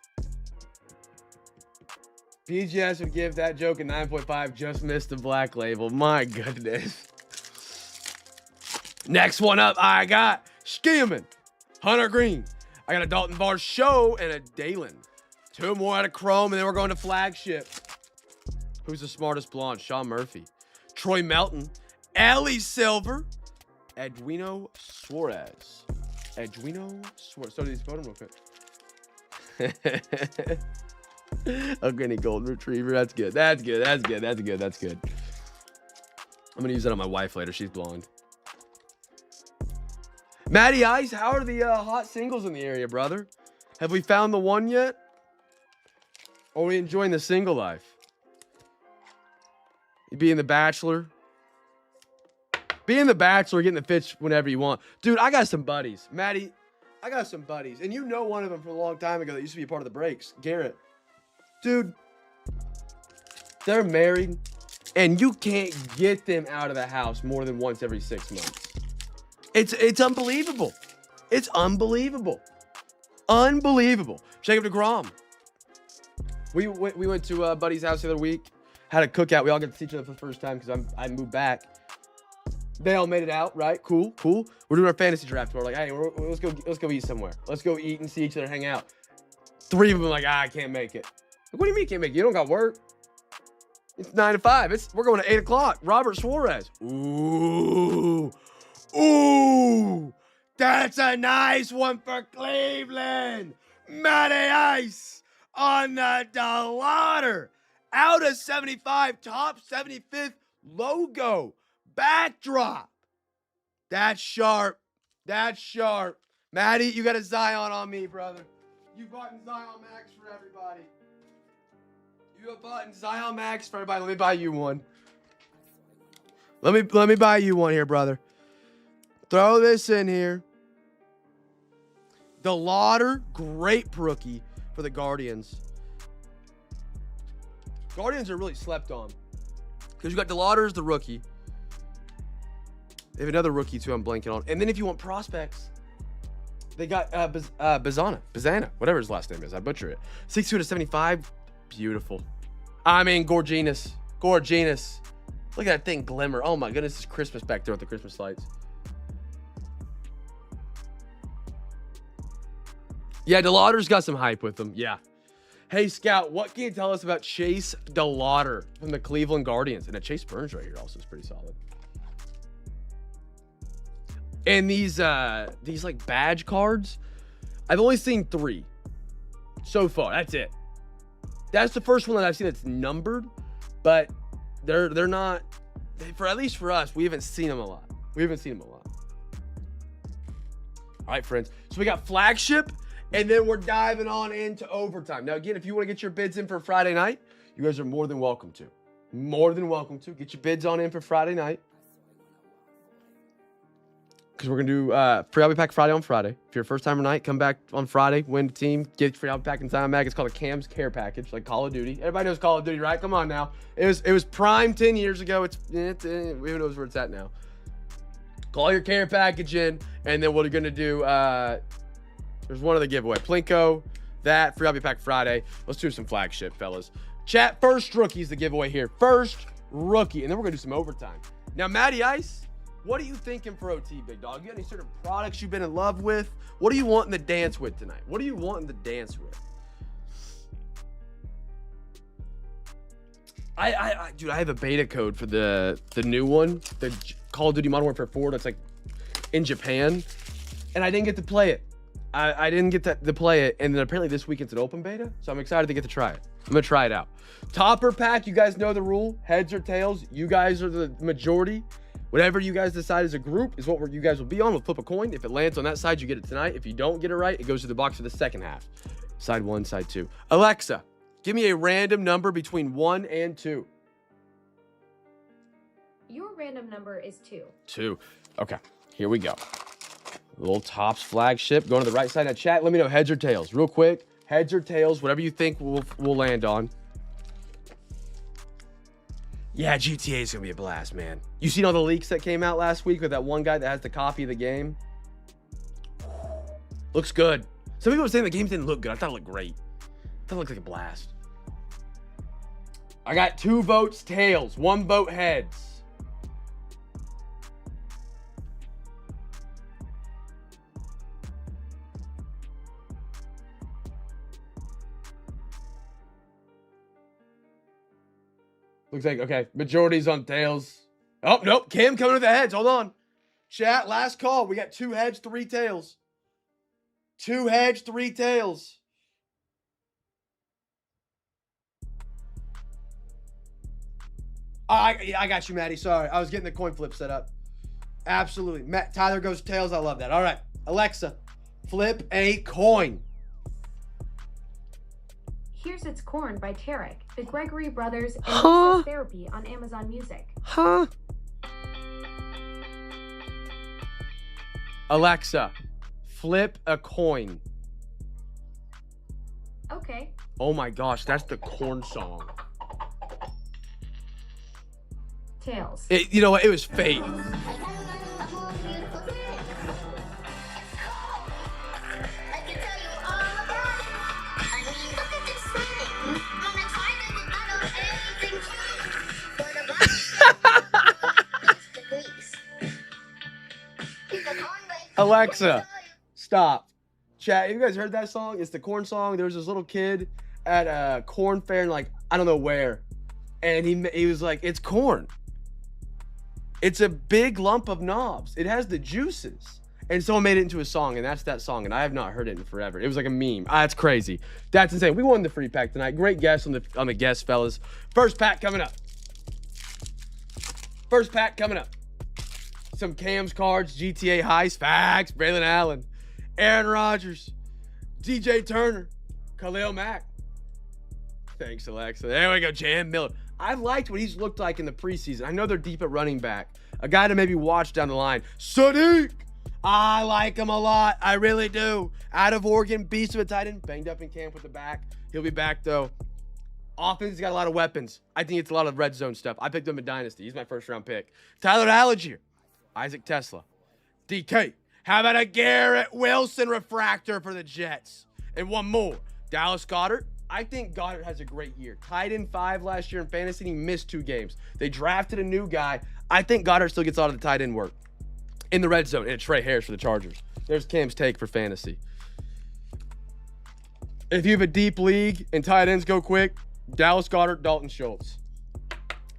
BGS would give that joke a 9.5. Just missed the black label. My goodness. Next one up, I got Skimming. Hunter Green. I got a Dalton Bar Show and a Dalen. Two more out of Chrome, and then we're going to Flagship. Who's the smartest blonde? Sean Murphy. Troy Melton. Ellie Silver. Edwino Suarez. Edwino Suarez. So these photo real quick. A Granny Golden Retriever. That's good. That's good. That's good. That's good. That's good. I'm going to use that on my wife later. She's blonde. Matty Ice, how are the hot singles in the area, brother? Have we found the one yet? Or are we enjoying the single life? You being the bachelor? Being the bachelor, getting the fits whenever you want. Dude, I got some buddies. Matty, I got some buddies. And you know one of them from a long time ago that used to be a part of the breaks. Garrett. Dude, they're married. And you can't get them out of the house more than once every 6 months. It's unbelievable. It's unbelievable. Unbelievable. Jacob DeGrom. We went to a buddy's house the other week. Had a cookout. We all got to see each other for the first time because I moved back. They all made it out, right? Cool, cool. We're doing our fantasy draft. We're like, hey, let's go eat somewhere. Let's go eat and see each other hang out. 3 of them are like, I can't make it. Like, what do you mean you can't make it? You don't got work. It's 9 to 5. We're going to 8 o'clock. Robert Suarez. Ooh. Ooh. That's a nice one for Cleveland. Matty Ice on the Delauder. Out of 75. Top 75th logo. Backdrop. That's sharp. That's sharp. Matty, you got a Zion on me, brother. You bought Zion Max for everybody. You have bought Zion Max for everybody. Let me buy you one. Let me buy you one here, brother. Throw this in here. The Lauder, great rookie for the Guardians. Guardians are really slept on. Because you got DeLauder's the rookie. They have another rookie, too, I'm blanking on. And then if you want prospects, they got Bazana, whatever his last name is. I butcher it. 62 to 75. Beautiful. I mean, gorgeous. Gorgeous. Look at that thing glimmer. Oh, my goodness. It's Christmas back there with the Christmas lights. Yeah, DeLauder's got some hype with him. Yeah. Hey, Scout, what can you tell us about Chase DeLauder from the Cleveland Guardians? And a Chase Burns right here also is pretty solid. And these like badge cards, I've only seen 3 so far. That's it. That's the first one that I've seen that's numbered, but they're not, for at least for us, we haven't seen them a lot. All right, friends. So we got Flagship, and then we're diving on into overtime. Now, again, if you want to get your bids in for Friday night, you guys are more than welcome to. Get your bids on in for Friday night. Because we're going to do free hobby pack Friday on Friday. If you're a first timer night, come back on Friday, win the team, get free hobby pack and time mag. It's called a Cam's Care Package, like Call of Duty. Everybody knows Call of Duty, right? Come on now. It was prime 10 years ago. Who knows where it's at now. Call your care package in, and then we're going to do, there's one other giveaway. Plinko, that, free hobby pack Friday. Let's do some Flagship, fellas. Chat, first rookie's the giveaway here. First rookie, and then we're going to do some overtime. Now, Matty Ice, what are you thinking for OT, big dog? You got any certain products you've been in love with? What are you wanting to dance with tonight? Dude, I have a beta code for the new one, the Call of Duty Modern Warfare 4 that's like in Japan, and I didn't get to play it. I didn't get to play it, and then apparently this week it's an open beta, so I'm excited to get to try it. I'm gonna try it out. Topper pack, you guys know the rule. Heads or tails, you guys are the majority. Whatever you guys decide as a group is what you guys will be on. We'll flip a coin. If it lands on that side, you get it tonight. If you don't get it right, it goes to the box for the second half. Side 1, side 2. Alexa, give me a random number between 1 and 2. Your random number is 2. 2. Okay, here we go. Little Tops Flagship. Going to the right side of the chat. Let me know heads or tails. Real quick. Heads or tails. Whatever you think we'll land on. Yeah, GTA is going to be a blast, man. You seen all the leaks that came out last week with that one guy that has the copy of the game? Looks good. Some people were saying the game didn't look good. I thought it looked great. I thought it looked like a blast. I got 2 votes tails, 1 vote heads. Looks like, okay, majority's on tails. Oh, nope, Cam coming with the heads. Hold on. Chat, last call. We got 2 heads, 3 tails. 2 heads, 3 tails. I got you, Maddie. Sorry, I was getting the coin flip set up. Absolutely. Tyler goes tails. I love that. All right, Alexa, flip a coin. Here's It's Corn by Tarek, the Gregory Brothers, and Access Therapy on Amazon Music. Alexa, flip a coin. Okay. Oh my gosh, that's the Corn song. Tails. You know what? It was fate. Alexa, stop. Chat, you guys heard that song? It's the Corn song. There was this little kid at a corn fair in, like, I don't know where. And he was like, it's corn. It's a big lump of knobs. It has the juices. And someone made it into a song, and that's that song. And I have not heard it in forever. It was like a meme. That's crazy. That's insane. We won the free pack tonight. Great guess on the guess, fellas. First pack coming up. Some Cam's cards, GTA Heist, Facts, Braylon Allen, Aaron Rodgers, DJ Turner, Khalil Mack. Thanks, Alexa. There we go, Jam Miller. I've liked what he's looked like in the preseason. I know they're deep at running back. A guy to maybe watch down the line. Sadiq! I like him a lot. I really do. Out of Oregon, beast of a tight end. Banged up in camp with the back. He'll be back, though. Offense, he's got a lot of weapons. I think it's a lot of red zone stuff. I picked him in Dynasty. He's my first-round pick. Tyler Algier. Isaac Tesla. DK. How about a Garrett Wilson refractor for the Jets? And one more. Dallas Goedert. I think Goddard has a great year. Tied in 5 last year in fantasy, and he missed 2 games. They drafted a new guy. I think Goddard still gets a lot of the tight end work in the red zone. And Trey Harris for the Chargers. There's Cam's take for fantasy. If you have a deep league and tight ends go quick, Dallas Goedert, Dalton Schultz.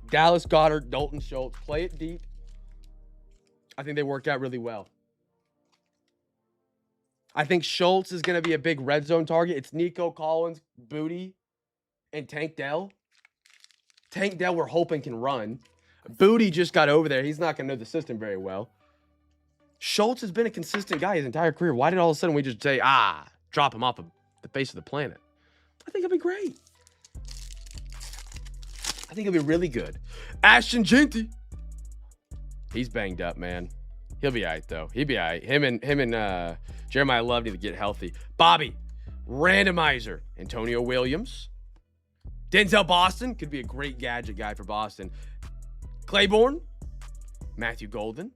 Dallas Goedert, Dalton Schultz. Play it deep. I think they work out really well. I think Schultz is going to be a big red zone target. It's Nico Collins' booty. and Tank Dell. Tank Dell, we're hoping can run. Booty just got over there. He's not going to know the system very well. Schultz has been a consistent guy his entire career. Why did all of a sudden we just say, drop him off of the face of the planet? I think it'll be great. I think it'll be really good. Ashton Genty. He's banged up, man. He'll be all right, though. He'll be all right. Him and Jeremiah Love need to get healthy. Bobby, randomizer. Antonio Williams. Denzel Boston could be a great gadget guy for Boston. Claiborne. Matthew Golden.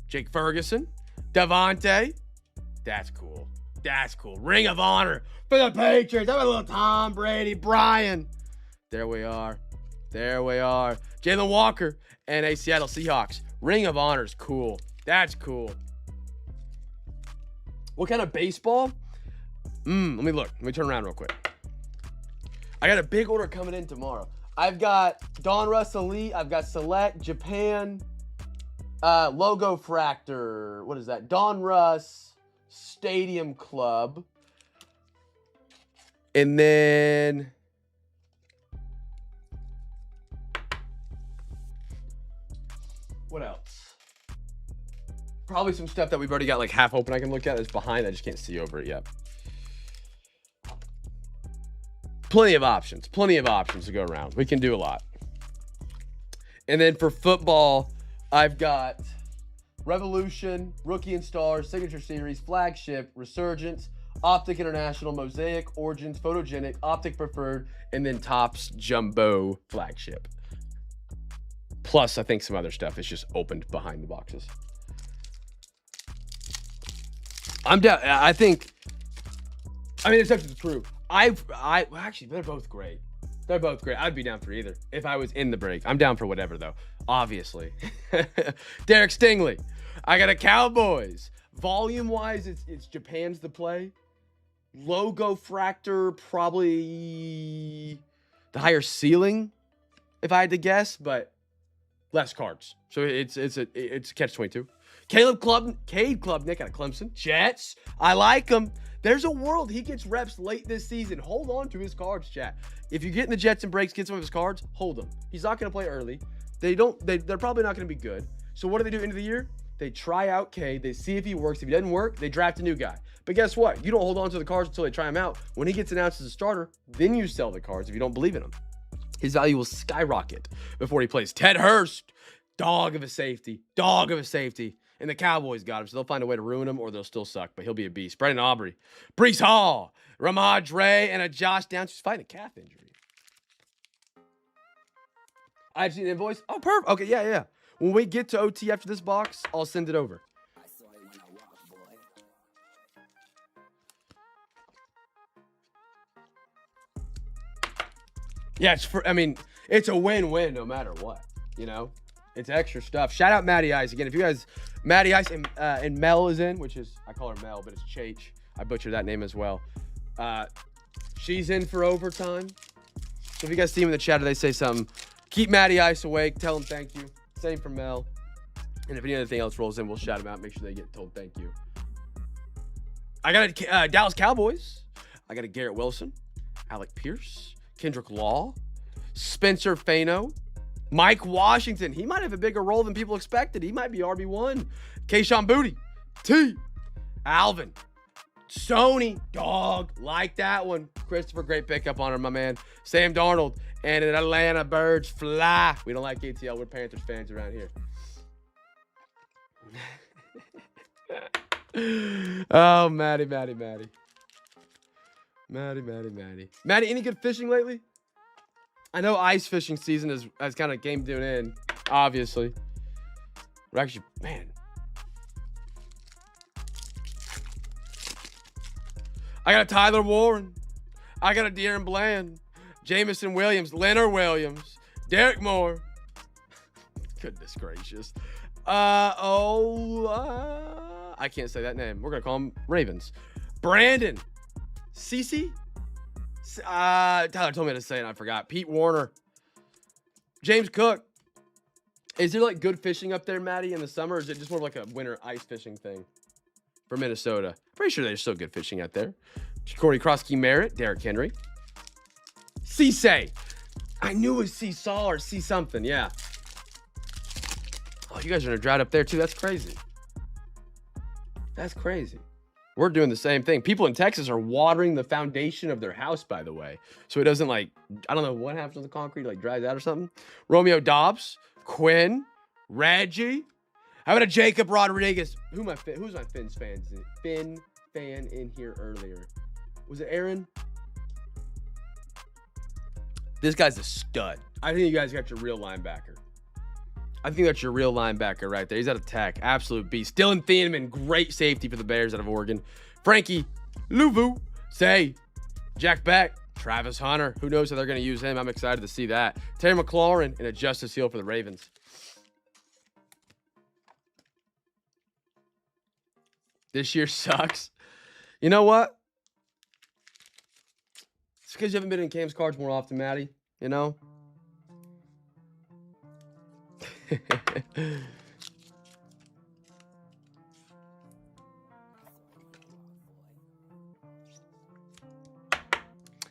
Jake Ferguson. Devontae. That's cool. That's cool. Ring of Honor for the Patriots. How about a little Tom Brady, Brian? There we are. There we are. Jalen Walker and a Seattle Seahawks. Ring of Honor is cool. That's cool. What kind of baseball? Let me look. Let me turn around real quick. I got a big order coming in tomorrow. I've got Don Russ Elite. I've got Select, Japan, Logo Fractor. What is that? Don Russ Stadium Club. And then what else? Probably some stuff that we've already got like half open I can look at. It's behind. I just can't see over it yet. Plenty of options. Plenty of options to go around. We can do a lot. And then for football, I've got Revolution, Rookie and Stars, Signature Series, Flagship, Resurgence, Optic International, Mosaic, Origins, Photogenic, Optic Preferred, and then Topps Jumbo Flagship. Plus, I think some other stuff is just opened behind the boxes. I'm down. I mean, it's up to prove. Actually, they're both great. They're both great. I'd be down for either if I was in the break. I'm down for whatever, though. Obviously. Derek Stingley. I got a Cowboys. Volume-wise, it's Japan's the play. Logo Fractor, probably the higher ceiling, if I had to guess, but less cards. So it's catch-22. Cade Klubnik out of Clemson. Jets. I like him. There's a world he gets reps late this season. Hold on to his cards, chat. If you get in the Jets and breaks, get some of his cards, hold them. He's not going to play early. They're probably not going to be good. So what do they do at the end of the year? They try out Cade. They see if he works. If he doesn't work, they draft a new guy. But guess what? You don't hold on to the cards until they try him out. When he gets announced as a starter, then you sell the cards if you don't believe in him. His value will skyrocket before he plays. Ted Hurst, dog of a safety. Dog of a safety. And the Cowboys got him, so they'll find a way to ruin him or they'll still suck, but he'll be a beast. Brendan Aubrey, Brees Hall, Ramad Ray, and a Josh Downs who's fighting a calf injury. I've seen the invoice. Oh, perfect. Okay, yeah. When we get to OT after this box, I'll send it over. Yeah, it's a win-win no matter what, you know? It's extra stuff. Shout out Matty Ice. Again, if you guys, Matty Ice and Mel is in, which is, I call her Mel, but it's Chach. I butchered that name as well. She's in for overtime. So if you guys see him in the chat or they say something, keep Matty Ice awake. Tell him thank you. Same for Mel. And if anything else rolls in, we'll shout him out. Make sure they get told thank you. I got a Dallas Cowboys. I got a Garrett Wilson, Alec Pierce, Kendrick Law, Spencer Fano, Mike Washington. He might have a bigger role than people expected. He might be RB1. Kayshon Boutte. T. Alvin. Sony. Dog. Like that one. Christopher, great pickup on her, my man. Sam Darnold. And an Atlanta Birds fly. We don't like ATL. We're Panthers fans around here. Oh, Maddie. Maddie, any good fishing lately? I know ice fishing season has kind of came to an end, obviously. But actually, man. I got a Tyler Warren. I got a De'Aaron Bland. Jamison Williams. Leonard Williams. Derek Moore. Goodness gracious. I can't say that name. We're going to call him Ravens. Brandon. Cece? Tyler told me to say it and I forgot. Pete Warner. James Cook. Is there like good fishing up there, Maddie, in the summer? Or is it just more of like a winter ice fishing thing for Minnesota? Pretty sure there's still good fishing out there. Corey Krosky Merritt. Derrick Henry. Cisse. I knew it was C-Saw or C something. Yeah. Oh, you guys are gonna drought up there too. That's crazy. That's crazy. We're doing the same thing. People in Texas are watering the foundation of their house, by the way. So it doesn't like, I don't know what happens to the concrete, like dries out or something. Romeo Dobbs, Quinn, Reggie. How about a Jacob Rodriguez? Who's my Finn's fans? Finn fan in here earlier. Was it Aaron? This guy's a stud. I think you guys got your real linebacker. I think that's your real linebacker right there. He's out of tech. Absolute beast. Dylan Thieneman, great safety for the Bears out of Oregon. Frankie Louvu, say. Jack Beck, Travis Hunter. Who knows how they're going to use him? I'm excited to see that. Terry McLaurin and a Justice Hill for the Ravens. This year sucks. You know what? It's because you haven't been in Cam's cards more often, Maddie. You know?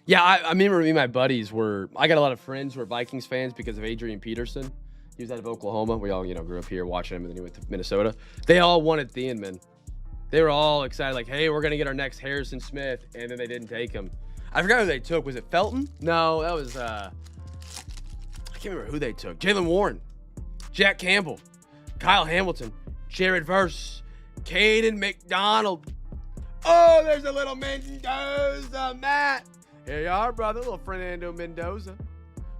Yeah, I remember me and my buddies were, I got a lot of friends who are Vikings fans because of Adrian Peterson. He was out of Oklahoma. We all, grew up here watching him, and then he went to Minnesota. They all wanted Thieneman. They were all excited, like, hey, we're going to get our next Harrison Smith, and then they didn't take him. I forgot who they took. Was it Felton? No, that was, I can't remember who they took. Jalen Warren. Jack Campbell, Kyle Hamilton, Jared Verse, Caden McDonald. Oh, there's a little Mendoza, Matt. Here you are, brother, little Fernando Mendoza.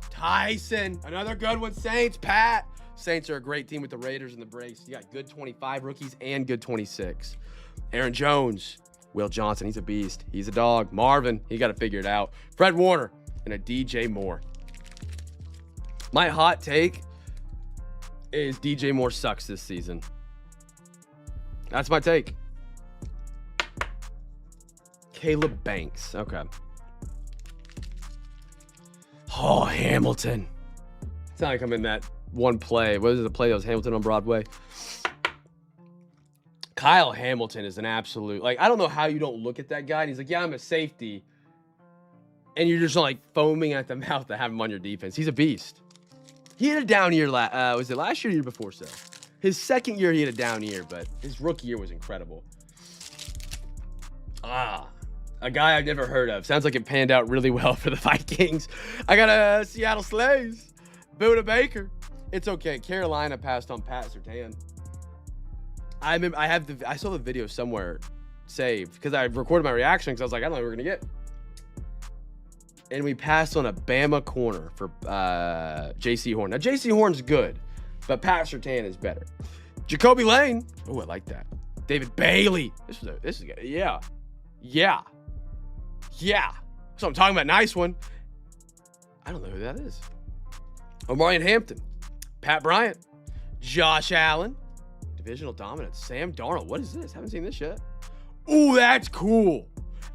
Tyson, another good one. Saints, Pat. Saints are a great team with the Raiders and the Braves. You got good 25 rookies and good 26. Aaron Jones, Will Johnson, he's a beast. He's a dog. Marvin, he got to figure it out. Fred Warner, and a DJ Moore. My hot take is DJ Moore sucks this season. That's my take. Caleb Banks. Okay. Oh, Hamilton. It's not like I'm in that one play. What is the play that was Hamilton on Broadway? Kyle Hamilton is an absolute, like, I don't know how you don't look at that guy. And he's like, yeah, I'm a safety. And you're just like foaming at the mouth to have him on your defense. He's a beast. He had a down year, was it last year or the year before so? His second year, he had a down year, but his rookie year was incredible. A guy I've never heard of. Sounds like it panned out really well for the Vikings. I got a Seattle Slaves. Buda Baker. It's okay. Carolina passed on Pat Surtain. I saw the video somewhere saved because I recorded my reaction because I was like, I don't know what we're going to get. And we passed on a Bama corner for J.C. Horn. Now, J.C. Horn's good, but Pat Surtain is better. Jacoby Lane. Oh, I like that. David Bailey. This is good. Yeah. So I'm talking about. Nice one. I don't know who that is. Omarion Hampton. Pat Bryant. Josh Allen. Divisional dominance. Sam Darnold. What is this? Haven't seen this yet. Ooh, that's cool.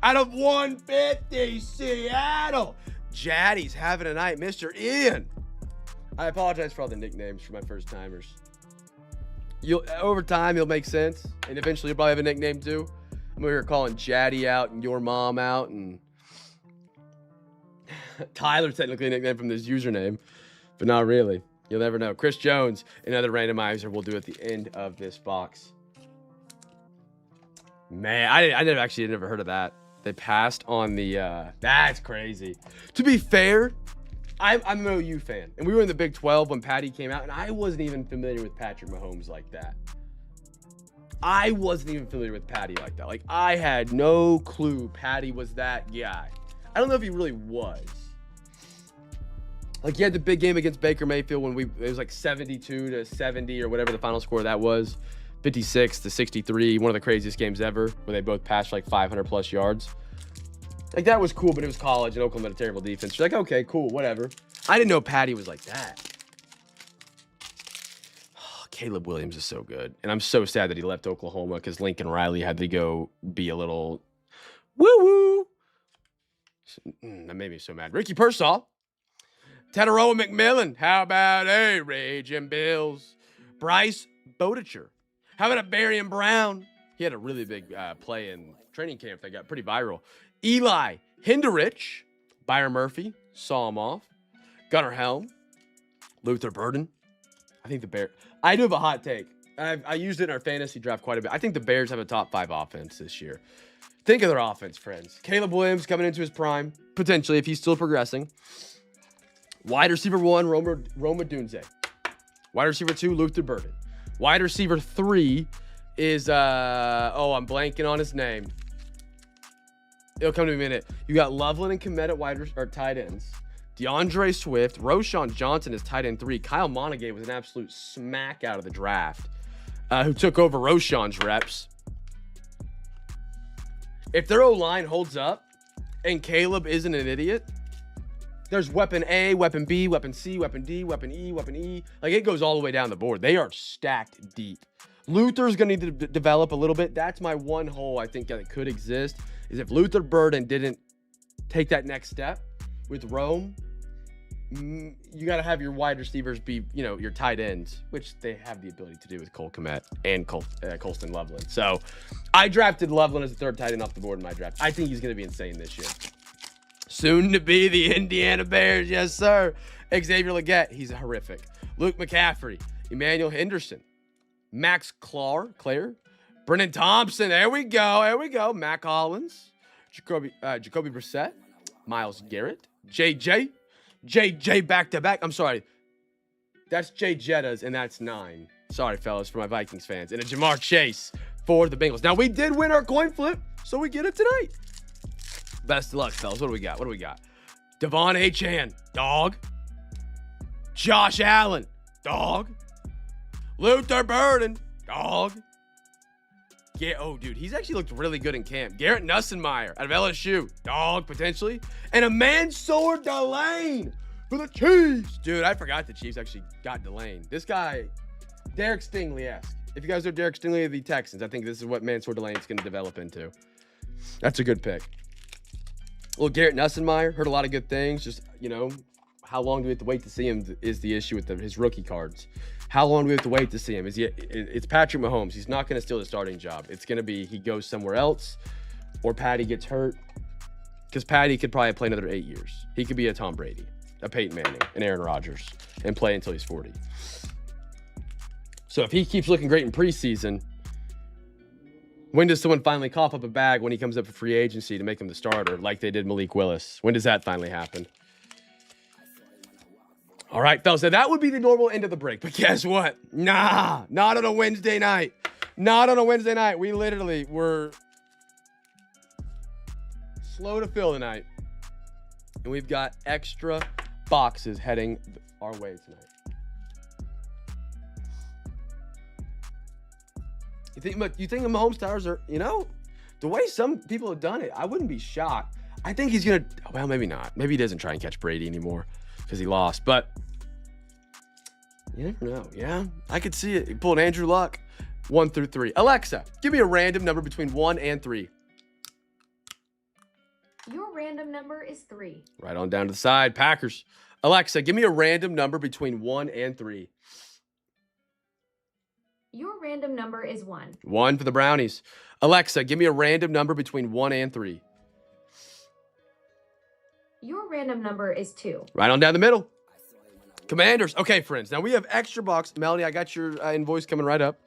Out of 150, Seattle. Jaddy's having a night. Mr. Ian. I apologize for all the nicknames for my first timers. Over time, you'll make sense. And eventually, you'll probably have a nickname too. I'm over here calling Jaddy out and your mom out. And Tyler's technically a nickname from this username, but not really. You'll never know. Chris Jones, another randomizer we'll do at the end of this box. Man, I never heard of that. They passed on the, that's crazy. To be fair, I'm an OU fan. And we were in the Big 12 when Patty came out, and I wasn't even familiar with Patrick Mahomes like that. I wasn't even familiar with Patty like that. Like, I had no clue Patty was that guy. I don't know if he really was. Like, he had the big game against Baker Mayfield when it was like 72-70 or whatever the final score of that was. 56-63, one of the craziest games ever, where they both passed like 500 plus yards. Like, that was cool, but it was college and Oklahoma had a terrible defense. You're like, okay, cool, whatever. I didn't know Patty was like that. Oh, Caleb Williams is so good. And I'm so sad that he left Oklahoma because Lincoln Riley had to go be a little woo-woo. That made me so mad. Ricky Pearsall. Tataroa McMillan. How about Raging Bills? Bryce Bowditcher. How about a Barian Brown? He had a really big play in training camp that got pretty viral. Eli Hinderich. Byron Murphy, saw him off. Gunnar Helm, Luther Burden. I think the Bears. I do have a hot take. I used it in our fantasy draft quite a bit. I think the Bears have a top 5 offense this year. Think of their offense, friends. Caleb Williams coming into his prime, potentially, if he's still progressing. Wide receiver 1, Roma Dunze. Wide receiver 2, Luther Burden. Wide receiver 3 is, I'm blanking on his name. It'll come to me in a minute. You got Loveland and Komet at tight ends. DeAndre Swift. Roshan Johnson is tight end 3. Kyle Montague was an absolute smack out of the draft, who took over Roshan's reps. If their O-line holds up and Caleb isn't an idiot, there's weapon A, weapon B, weapon C, weapon D, weapon E, weapon E. Like, it goes all the way down the board. They are stacked deep. Luther's going to need to develop a little bit. That's my one hole I think that could exist, is if Luther Burden didn't take that next step with Rome, you got to have your wide receivers be, your tight ends, which they have the ability to do with Cole Kmet and Colston Loveland. So I drafted Loveland as the 3rd tight end off the board in my draft. I think he's going to be insane this year. Soon to be the Indiana Bears. Yes, sir. Xavier Legette. He's horrific. Luke McCaffrey. Emmanuel Henderson. Max Clare. Brennan Thompson. There we go. Mac Hollins. Jacoby Brissett. Myles Garrett. JJ back-to-back. I'm sorry. That's Jay Jettas, and that's 9. Sorry, fellas, for my Vikings fans. And a Jamar Chase for the Bengals. Now, we did win our coin flip, so we get it tonight. Best of luck, fellas. What do we got? Devon Achane, dog. Josh Allen, dog. Luther Burden, dog. Dude, he's actually looked really good in camp. Garrett Nussenmeyer out of LSU, dog, potentially. And a Mansour Delane for the Chiefs. Dude, I forgot the Chiefs actually got Delane. This guy, Derek Stingley-esque. If you guys know Derek Stingley of the Texans, I think this is what Mansour Delane is going to develop into. That's a good pick. Well, Garrett Nussenmeyer, heard a lot of good things. Just, how long do we have to wait to see him is the issue with his rookie cards. How long do we have to wait to see him? It's Patrick Mahomes. He's not going to steal the starting job. It's going to be he goes somewhere else or Patty gets hurt, because Patty could probably play another 8 years. He could be a Tom Brady, a Peyton Manning, an Aaron Rodgers, and play until he's 40. So if he keeps looking great in preseason, when does someone finally cough up a bag when he comes up for free agency to make him the starter, like they did Malik Willis? When does that finally happen? All right, fellas, so that would be the normal end of the break. But guess what? Nah, not on a Wednesday night. Not on a Wednesday night. We literally were slow to fill tonight. And we've got extra boxes heading our way tonight. You think the Mahomes Towers are, the way some people have done it, I wouldn't be shocked. I think he's going to, well, maybe not. Maybe he doesn't try and catch Brady anymore because he lost. But you never know. Yeah, I could see it. He pulled Andrew Luck, 1 through 3. Alexa, give me a random number between 1 and 3. Your random number is 3. Right on down to the side. Packers. Alexa, give me a random number between 1 and 3. Your random number is 1. 1 for the Brownies. Alexa, give me a random number between 1 and 3. Your random number is 2. Right on down the middle. Commanders. Okay, friends. Now we have extra box. Melody, I got your invoice coming right up.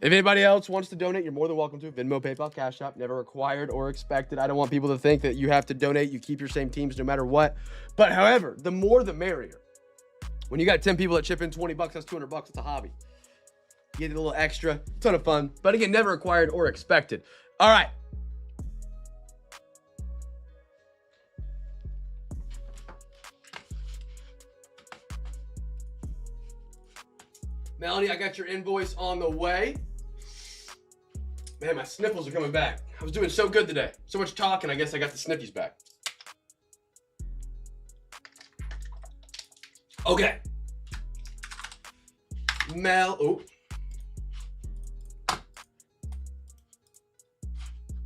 If anybody else wants to donate, you're more than welcome to. Venmo, PayPal, Cash App, never required or expected. I don't want people to think that you have to donate. You keep your same teams no matter what. But however, the more the merrier. When you got 10 people that chip in $20, that's $200. It's a hobby. Get a little extra, ton of fun. But again, never required or expected. All right. Melanie, I got your invoice on the way. Man, my sniffles are coming back. I was doing so good today. So much talking, I guess I got the sniffies back. Okay.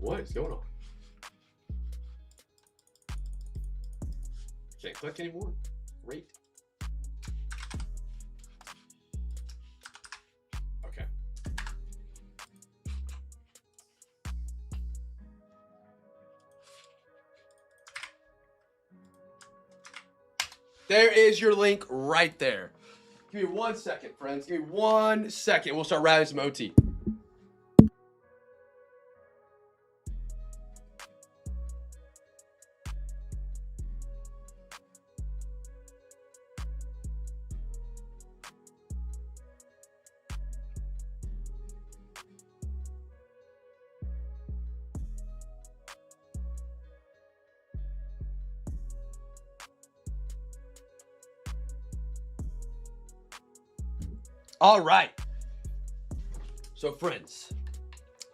What is going on? Can't click anymore. Great. Okay. There is your link right there. Give me 1 second, friends. Give me 1 second. We'll start rallying some OT. All right. So, friends,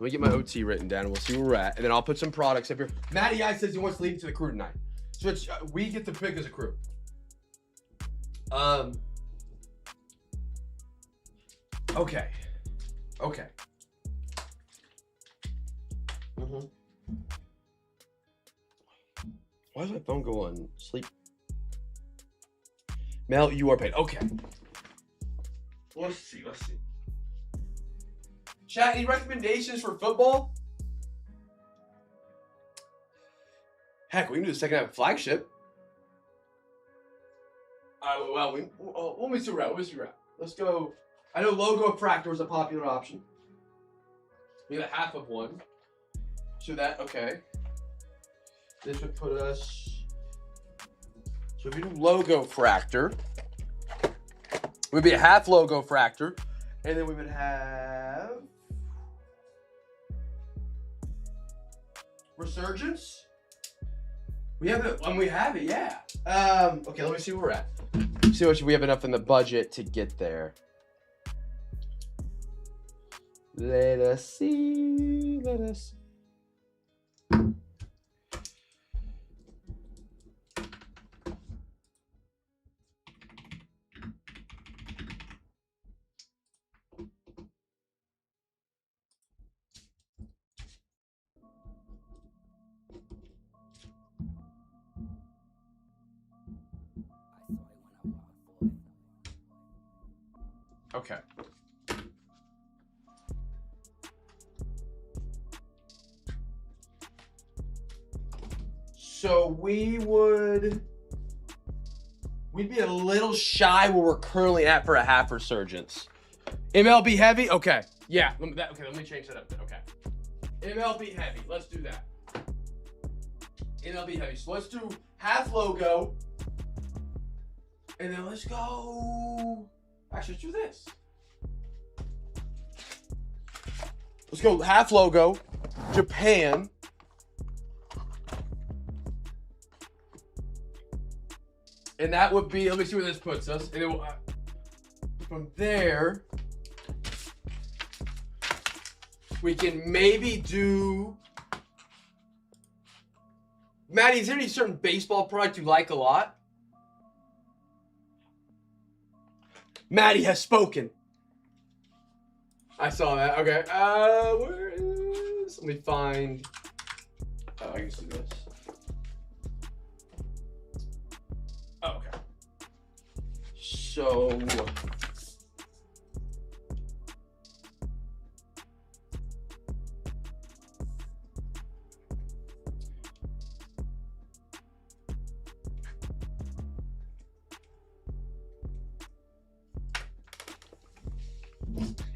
let me get my OT written down and we'll see where we're at. And then I'll put some products up here. Matty I says he wants to lead to the crew tonight. So it's, we get to pick as a crew. Okay. Okay. Why does my phone go on sleep? Mel, you are paid. Okay. Let's see. Chat, any recommendations for football? Heck, we can do the second half of Flagship. Well, let me see where we're at. Let's go. I know logo fractor is a popular option. We have a half of one. So that, okay. This would put us, so if you do logo fractor, we'd be a half logo fractor, and then we would have resurgence. We have it, and we have it, yeah. Okay, let me see where we're at. See if we have enough in the budget to get there. Let us see. Okay. So we'd be a little shy where we're currently at for a half resurgence. MLB heavy? Okay. Yeah. Let me change that up then. Okay. MLB heavy. Let's do that. MLB heavy. So let's do half logo. And then let's go. Actually, let's do this. Let's go half logo, Japan. And that would be, let me see where this puts us. And then from there, we can maybe do. Maddie, is there any certain baseball product you like a lot? Maddie has spoken. I saw that. Okay. Where is? Let me find. Oh, I can see this. Oh, okay. So.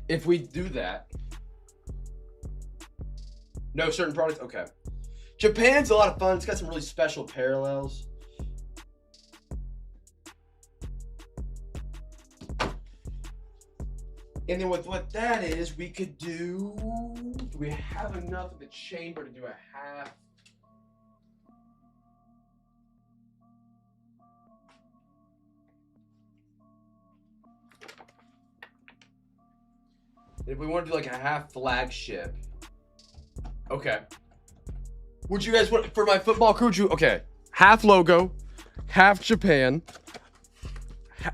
If we do that, no certain products, okay. Japan's a lot of fun. It's got some really special parallels. And then with what that is, we could do we have enough of the chamber to do a half? If we want to do like a half flagship. Okay. Would you guys want, for my football crew, okay. Half logo, half Japan,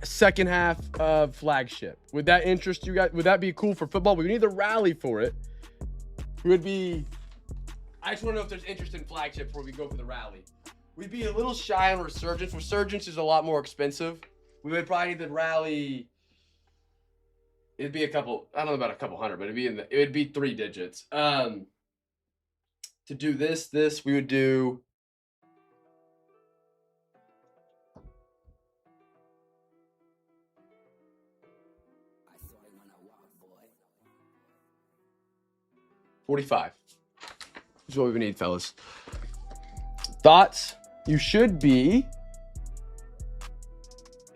second half of flagship. Would that interest you guys? Would that be cool for football? We need the rally for it. We would be, I just want to know if there's interest in flagship before we go for the rally. We'd be a little shy on resurgence. Resurgence is a lot more expensive. We would probably need the rally. It'd be a couple, I don't know about a couple hundred, but it would be 3 digits. To do this, we would do. 45. That's what we need, fellas. Thoughts? You should be.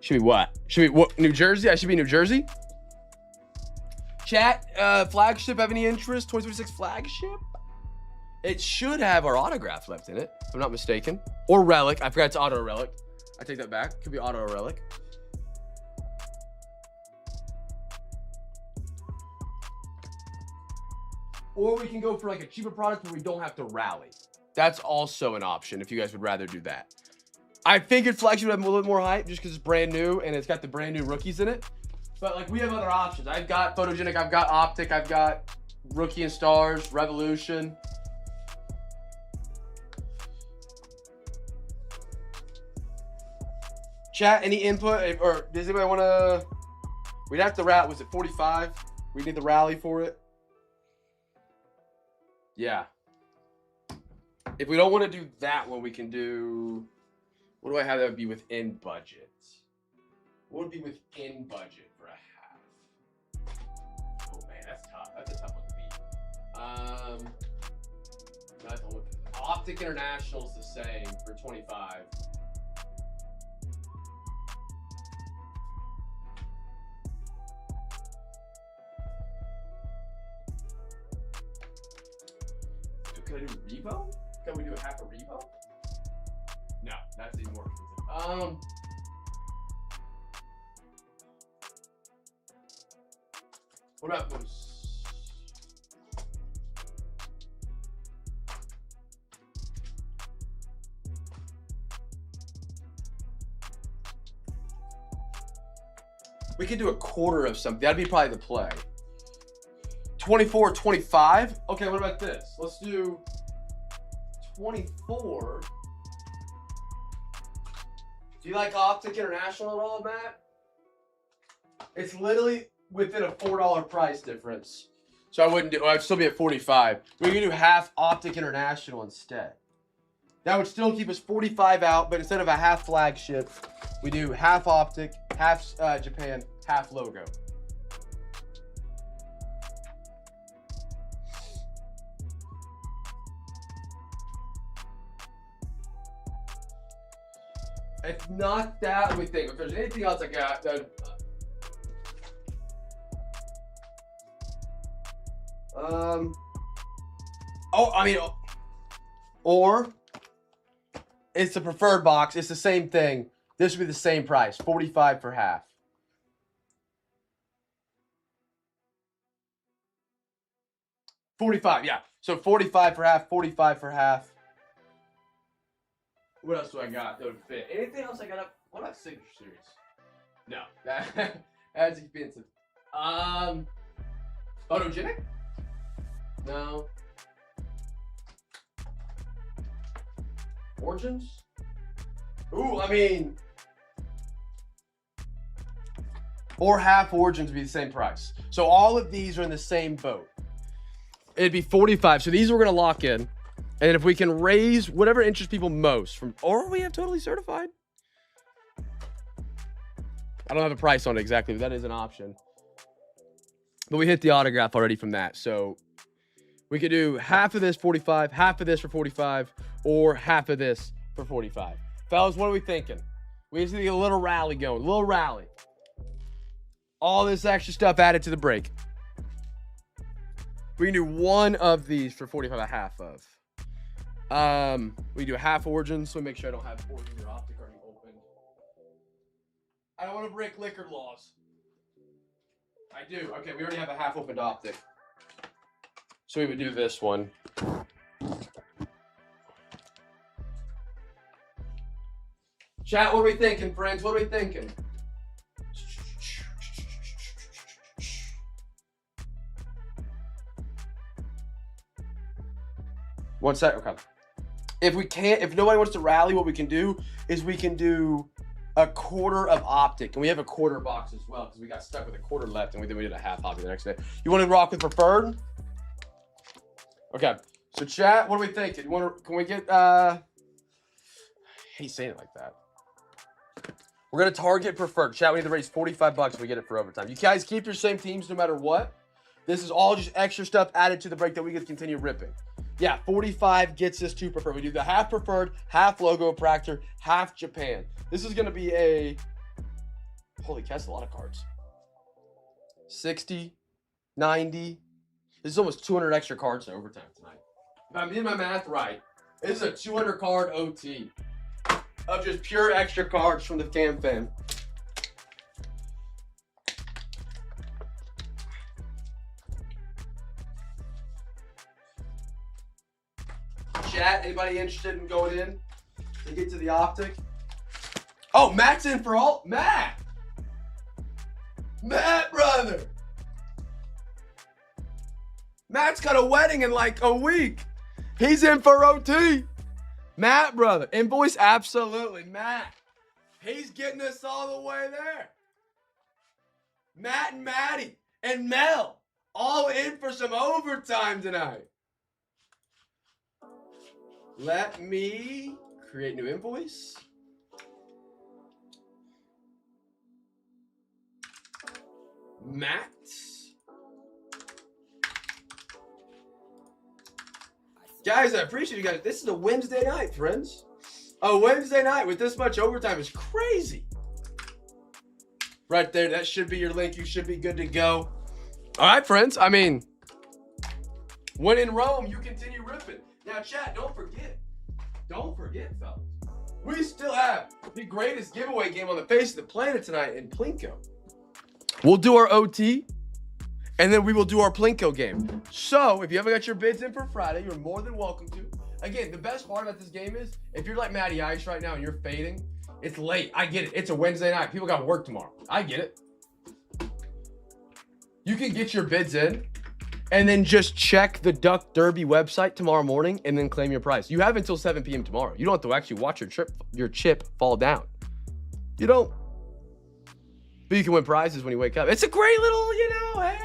Should be what? Should be what? New Jersey? I should be New Jersey. Chat, Flagship have any interest? 2026 Flagship? It should have our autograph left in it, if I'm not mistaken. Or relic. I forgot it's auto relic. I take that back. Could be auto relic. Or we can go for like a cheaper product where we don't have to rally. That's also an option if you guys would rather do that. I figured Flagship would have a little bit more hype just because it's brand new and it's got the brand new rookies in it. But like we have other options. I've got Photogenic, I've got Optic, I've got Rookie and Stars, Revolution. Chat, any input? Or does anybody want to? We'd have to rally. Was it 45? We need the rally for it. Yeah. If we don't want to do that one, we can do. What do I have that would be within budget? What would be within budget for a half? Oh man, that's tough. That's a tough one to beat. Optic International is the same for 25. Can I do Revo? Can we do a half a Revo? No, that's even more expensive. What about those? We could do a quarter of something. That'd be probably the play. 24, 25. Okay, what about this? Let's do 24. Do you like Optic International at all, Matt? It's literally within a $4 price difference. So I wouldn't do, I'd still be at 45. We can do half Optic International instead. That would still keep us 45 out, but instead of a half Flagship, we do half Optic, half Japan, half logo. It's not that we think. If there's anything else I got, or it's the preferred box. It's the same thing. This would be the same price, 45 for half. $45, yeah. So 45 for half, 45 for half. What else do I got that would fit? Anything else I got up? What about Signature Series? No, that's expensive. Photogenic? No. Origins? Ooh, I mean, or half Origins would be the same price. So all of these are in the same boat. It'd be 45. So these we're gonna lock in. And if we can raise whatever interests people most from, or we have totally certified. I don't have a price on it exactly, but that is an option. But we hit the autograph already from that. So we could do half of this 45, half of this for 45, or half of this for 45. Fellas, what are we thinking? We just need to get a little rally going, a little rally. All this extra stuff added to the break. We can do one of these for 45, a half of. We do a half Origins, so make sure I don't have Origins or Optic already open. I don't want to break liquor laws. I do. Okay, we already have a half opened Optic. So we would do this one. Chat, what are we thinking, friends? What are we thinking? One sec. Okay. If nobody wants to rally, what we can do is we can do a quarter of Optic, and we have a quarter box as well because we got stuck with a quarter left, and then we did a half Optic the next day. You want to rock with preferred? Okay. So chat, what are we thinking? Can we get? I hate saying it like that. We're gonna target preferred. Chat, we need to raise $45 if we get it for overtime. You guys keep your same teams no matter what. This is all just extra stuff added to the break that we could continue ripping. Yeah, 45 gets us to preferred. We do the half preferred, half logo Practor, half Japan. This is going to be a... Holy cow, that's a lot of cards. 60, 90. This is almost 200 extra cards in overtime tonight. If I'm doing my math right, this is a 200 card OT of just pure extra cards from the CamFam. Chat, anybody interested in going in to get to the optic? Oh, Matt's in for all. Matt, brother. Matt's got a wedding in like a week. He's in for OT. Matt, brother. Invoice, absolutely. Matt. He's getting us all the way there. Matt and Maddie and Mel all in for some overtime tonight. Let me create new invoice. Matt. Guys, I appreciate you guys. This is a Wednesday night, friends. A Wednesday night with this much overtime is crazy. Right there, that should be your link. You should be good to go. All right, friends. I mean, when in Rome, you continue ripping. Now, chat, don't forget, fellas. We still have the greatest giveaway game on the face of the planet tonight in Plinko. We'll do our OT. And then we will do our Plinko game. So, if you haven't got your bids in for Friday, you're more than welcome to. Again, the best part about this game is, if you're like Matty Ice right now and you're fading, it's late. I get it. It's a Wednesday night. People got work tomorrow. I get it. You can get your bids in and then just check the Duck Derby website tomorrow morning and then claim your prize. You have until 7 p.m. tomorrow. You don't have to actually watch your chip fall down. You don't. But you can win prizes when you wake up. It's a great little, hey.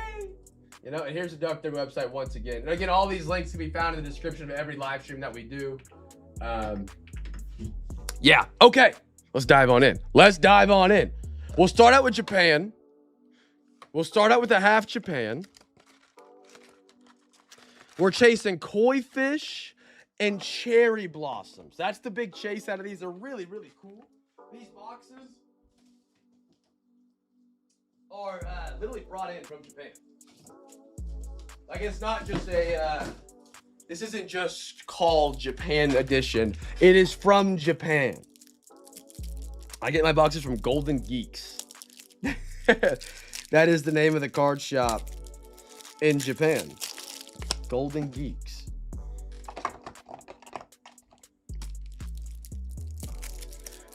And here's the Duck Derby website once again. And again, all these links can be found in the description of every live stream that we do. Yeah, okay. Let's dive on in. We'll start out with Japan. We'll start out with a half Japan. We're chasing koi fish and cherry blossoms. That's the big chase out of these. They're really, really cool. These boxes are literally brought in from Japan. Like, it's not just this isn't just called Japan Edition. It is from Japan. I get my boxes from Golden Geeks. That is the name of the card shop in Japan. Golden Geeks.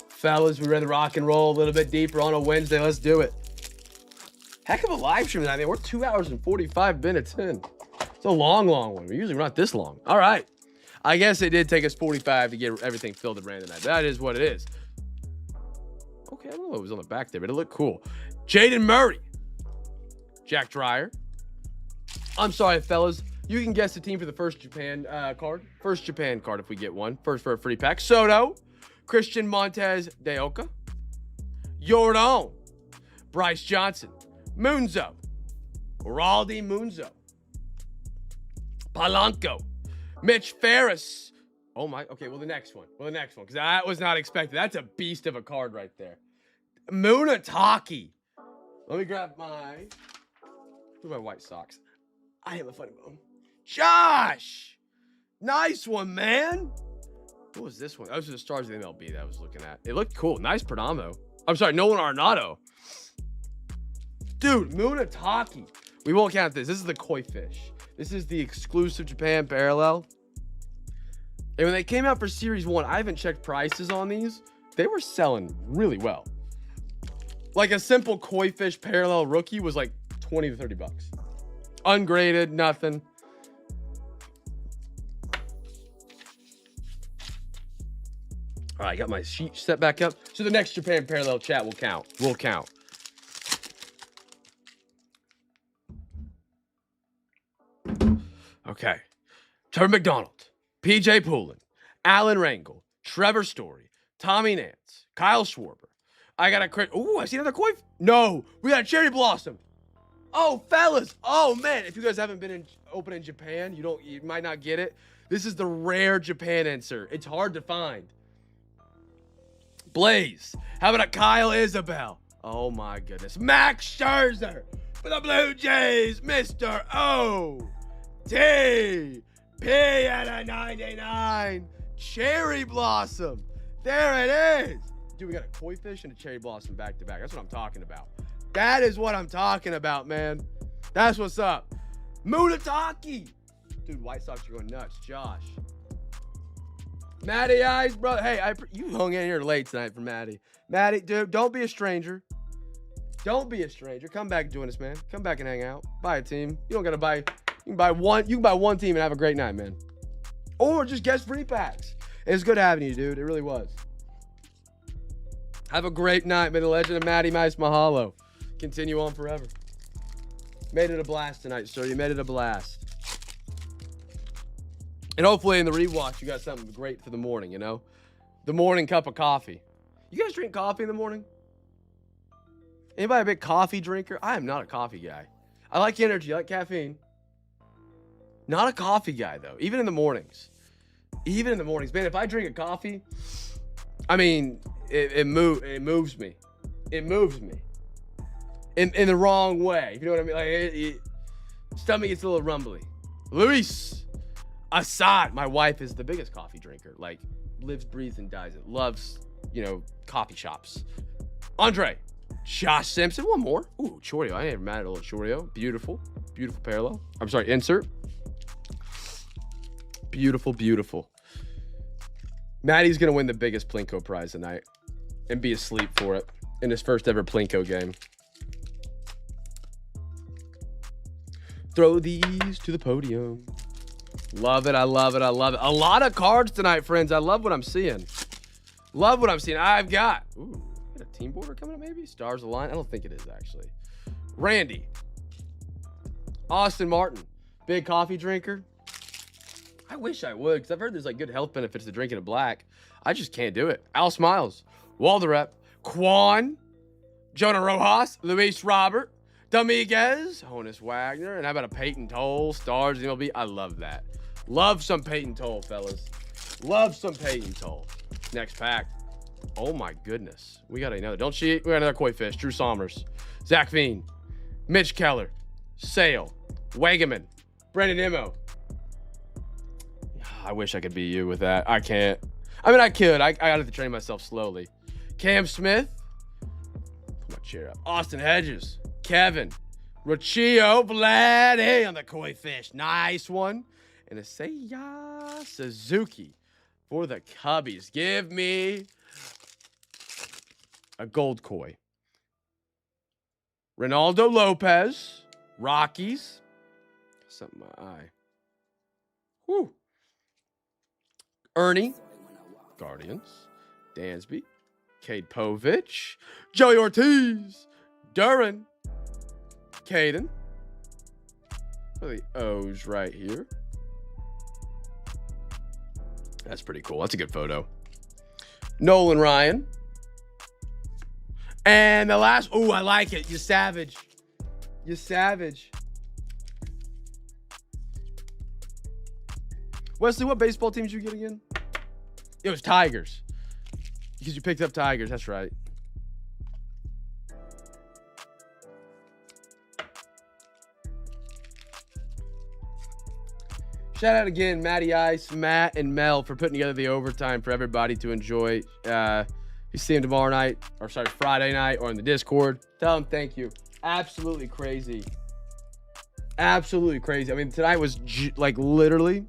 Fellas, we ready to rock and roll a little bit deeper on a Wednesday. Let's do it. Heck of a live stream tonight. I mean, we're 2 hours and 45 minutes in. It's a long one. We're not this long. All right. I guess it did take us 45 to get everything filled at random night. That is what it is. Okay, I don't know what was on the back there, but it looked cool. Jaden Murray. Jack Dreyer. I'm sorry, fellas. You can guess the team for the first Japan card. First Japan card if we get one. First for a free pack. Soto. Christian Montez de Oca. Jordan. Bryce Johnson. Munzo. Raldi Munzo. Polanco. Mitch Ferris. Oh my. Okay, well, the next one. Because that was not expected. That's a beast of a card right there. Munataki. Let me grab my white socks. I have a funny bone. Josh. Nice one, man. What was this one? Those are the stars of the MLB that I was looking at. It looked cool. Nice Perdomo. I'm sorry, Nolan Arenado. Dude, Munataki. We won't count this. This is the koi fish. This is the exclusive Japan parallel. And when they came out for Series 1, I haven't checked prices on these. They were selling really well. Like a simple koi fish parallel rookie was like 20 to 30 bucks. Ungraded, nothing. All right, I got my sheet set back up. So the next Japan parallel chat will count. Okay. Trevor McDonald, PJ Poulin, Alan Rangel, Trevor Story, Tommy Nance, Kyle Schwarber. I got a crit. Ooh, I see another koi. No, we got a cherry blossom. Oh, fellas. Oh, man. If you guys haven't been open in Japan, you might not get it. This is the rare Japan insert. It's hard to find. Blaze. How about a Kyle Isabel? Oh, my goodness. Max Scherzer for the Blue Jays. Mr. O.T. P at a 99. Cherry Blossom. There it is. Dude, we got a koi fish and a cherry blossom back to back. That's what I'm talking about. That is what I'm talking about, man. That's what's up. Mutataki. Dude, White Sox are going nuts. Josh. Matty Ice, brother. Hey, you hung in here late tonight for Matty. Matty, dude, don't be a stranger. Don't be a stranger. Come back and join us, man. Come back and hang out. Buy a team. You don't got to buy. You can buy one team and have a great night, man. Or just guest free packs. It's good having you, dude. It really was. Have a great night. May the legend of Matty Mice Mahalo continue on forever. Made it a blast tonight, sir. You made it a blast. And hopefully in the rewatch, you got something great for the morning, you know? The morning cup of coffee. You guys drink coffee in the morning? Anybody a big coffee drinker? I am not a coffee guy. I like energy. I like caffeine. Not a coffee guy, though. Even in the mornings. Even in the mornings. Man, if I drink a coffee, I mean, it moves me. It moves me. In the wrong way. If you know what I mean? Like, stomach gets a little rumbly. Luis Assad. My wife is the biggest coffee drinker. Like, lives, breathes, and dies it. Loves, coffee shops. Andre. Josh Simpson. One more. Ooh, Choreo. I ain't ever mad at a little Choreo. Beautiful. Beautiful parallel. I'm sorry, insert. Beautiful, beautiful. Maddie's going to win the biggest Plinko prize tonight and be asleep for it in his first ever Plinko game. Throw these to the podium. Love it. I love it. I love it. A lot of cards tonight, friends. I love what I'm seeing. Love what I'm seeing. I've got... Ooh, a team border coming up maybe? Stars Align? I don't think it is, actually. Randy. Austin Martin. Big coffee drinker. I wish I would, because I've heard there's like good health benefits to drinking it black. I just can't do it. Al Smiles, Walderep, Quan, Jonah Rojas, Luis Robert, Dominguez, Honus Wagner, and how about a Peyton Toll, Stars, MLB? I love that. Love some Peyton Toll, fellas. Love some Peyton Toll. Next pack. Oh my goodness. We got another. Don't cheat. We got another koi fish. Drew Sommers, Zach Fiend, Mitch Keller, Sale, Wagaman, Brandon Immo. I wish I could be you with that. I can't. I mean, I could. I got to train myself slowly. Cam Smith. Put my chair up. Austin Hedges. Kevin. Rachio Vladdy on the koi fish. Nice one. And a Seiya Suzuki for the Cubbies. Give me a gold koi. Ronaldo Lopez. Rockies. Something in my eye. Whew. Ernie, Guardians, Dansby, Cade Povich, Joey Ortiz, Duran, Caden. What are the O's right here? That's pretty cool. That's a good photo. Nolan Ryan. And the last, ooh, I like it. You savage. You savage. Wesley, what baseball team did you get again? It was Tigers. Because you picked up Tigers. That's right. Shout out again, Matty Ice, Matt, and Mel for putting together the overtime for everybody to enjoy. You see him tomorrow night, or sorry, Friday night, or in the Discord. Tell him thank you. Absolutely crazy. Absolutely crazy. I mean, tonight was like literally...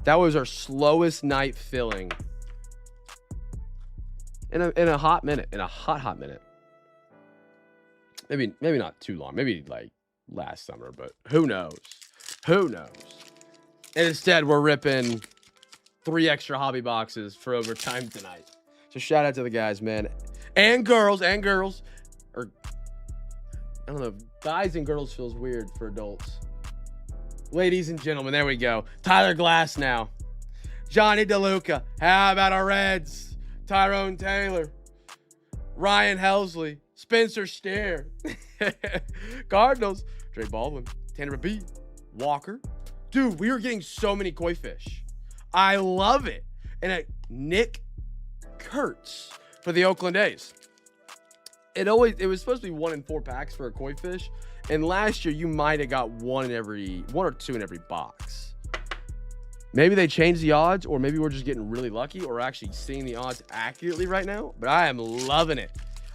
That was our slowest night filling in a hot minute, in a hot minute. Maybe not too long. Maybe like last summer, but who knows? Who knows? And instead, we're ripping 3 extra hobby boxes for overtime tonight. So shout out to the guys, man, and girls, or I don't know, guys and girls feels weird for adults. Ladies and gentlemen, there we go. Tyler Glass now. Johnny DeLuca. How about our Reds? Tyrone Taylor. Ryan Helsley. Spencer Steer. Cardinals. Dre Baldwin, Tanner B, Walker. Dude, we are getting so many koi fish. I love it. And Nick Kurtz for the Oakland A's. It was supposed to be 1 in 4 packs for a koi fish. And last year, you might have got one or two in every box. Maybe they changed the odds, or maybe we're just getting really lucky, or actually seeing the odds accurately right now. But I am loving it.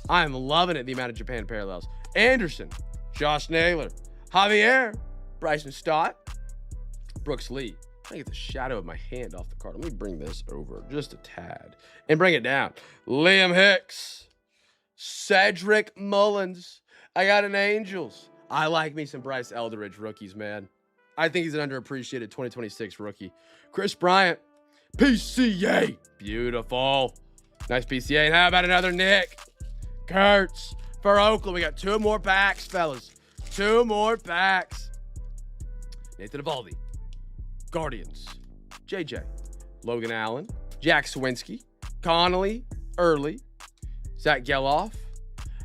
I am loving it, the amount of Japan parallels. Anderson, Josh Naylor, Javier, Bryson Stott, Brooks Lee. I get the shadow of my hand off the card. Let me bring this over just a tad and bring it down. Liam Hicks, Cedric Mullins. I got an Angels. I like me some Bryce Eldridge rookies, man. I think he's an underappreciated 2026 rookie. Chris Bryant, PCA. Beautiful. Nice PCA. And how about another Nick Kurtz for Oakland? We got 2 more packs, fellas. 2 more packs. Nathan Eovaldi, Guardians, JJ, Logan Allen, Jack Swinski, Connolly, Early, Zach Geloff,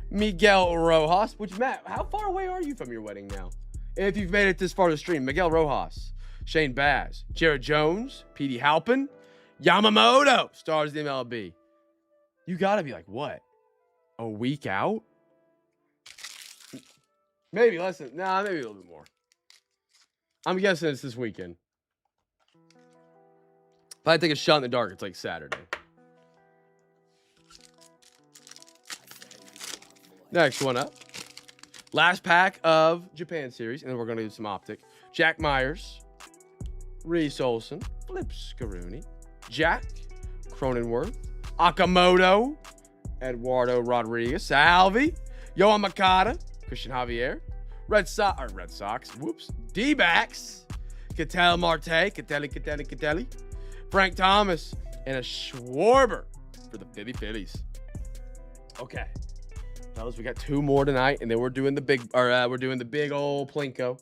Miguel Rojas. Which, Matt, how far away are you from your wedding now? If you've made it this far to stream, Miguel Rojas, Shane Baz, Jared Jones, Petey Halpin, Yamamoto, stars of the MLB. You got to be like, what? A week out? Maybe less than, maybe a little bit more. I'm guessing it's this weekend. If I take a shot in the dark, it's like Saturday. Next one up. Last pack of Japan series, and then we're going to do some optic. Jack Myers, Reese Olson, Flip Scaruni, Jack Cronenworth, Akamoto, Eduardo Rodriguez, Salvi, Yohan Makata, Christian Javier, Red Sox, whoops, D-backs, Ketel Marte, Catelli, Frank Thomas, and a Schwarber for the Phillies. Okay. Fellas, we got 2 more tonight, and then we're doing the big old Plinko.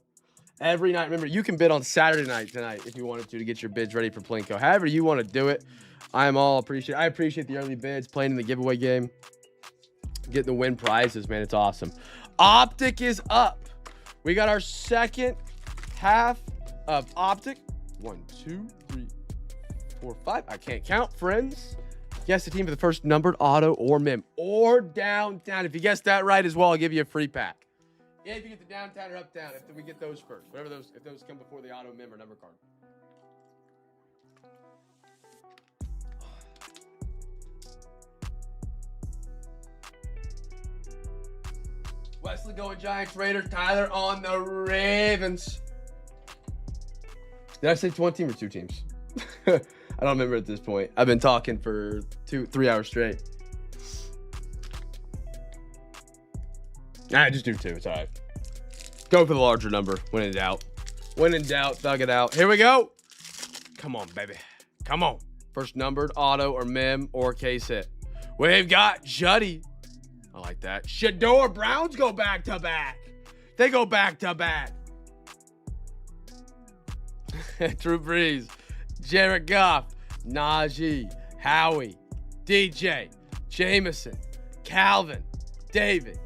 Every night, remember, you can bid on Saturday night tonight if you wanted to get your bids ready for Plinko. However you want to do it, I appreciate the early bids, playing in the giveaway game, getting the win prizes, man. It's awesome. Optic is up. We got our second half of Optic. 1, 2, 3, 4, 5. I can't count, friends. Guess the team for the first numbered auto or mem or downtown. If you guessed that right as well, I'll give you a free pack. Yeah, if you get the downtown or uptown, if we get those first. If those come before the auto mem or number card. Wesley going Giants, Raiders. Tyler on the Ravens. Did I say 1 team or 2 teams? I don't remember at this point. I've been talking for 3 hours straight. Just do 2. It's all right. Go for the larger number when in doubt. When in doubt, thug it out. Here we go. Come on, baby. Come on. First numbered auto or mem or case hit. We've got Juddy. I like that. Shador. Browns go back to back. They go back to back. Drew Brees. Jared Goff, Najee, Howie, DJ, Jameson, Calvin, David,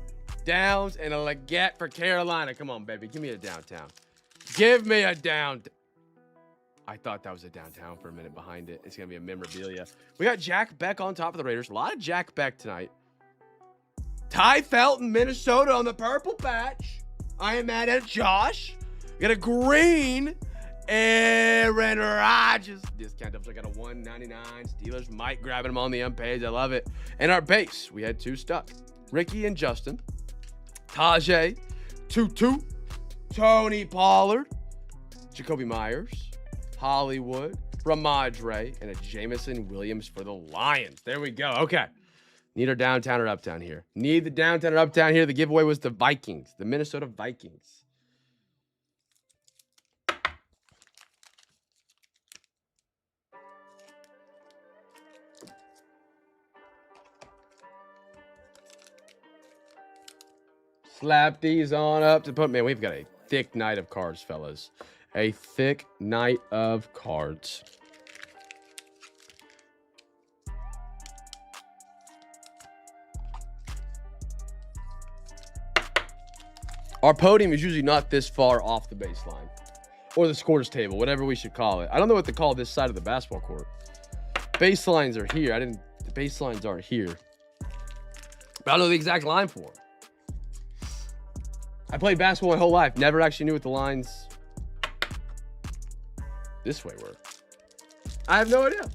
Downs, and a Leggett for Carolina. Come on, baby. Give me a downtown. Give me a downtown. I thought that was a downtown for a minute behind it. It's going to be a memorabilia. We got Jack Beck on top of the Raiders. A lot of Jack Beck tonight. Ty Felton, Minnesota on the purple patch. I am mad at Josh. We got a green. Aaron Rodgers. Discount doubles. I got a $1.99. Steelers might grabbing them on the page. I love it. And our base, we had 2 stuck. Ricky and Justin. Tajay. Tutu. Tony Pollard. Jacoby Myers. Hollywood. Ramadre. And a Jameson Williams for the Lions. There we go. Okay. Need our downtown or uptown here. Need the downtown or uptown here. The giveaway was the Vikings. The Minnesota Vikings. Slap these on up to put. Man, we've got a thick night of cards, fellas. A thick night of cards. Our podium is usually not this far off the baseline or the scores table, whatever we should call it. I don't know what to call this side of the basketball court. Baselines are here. The baselines aren't here. But I don't know the exact line for them. I played basketball my whole life. Never actually knew what the lines this way were. I have no idea.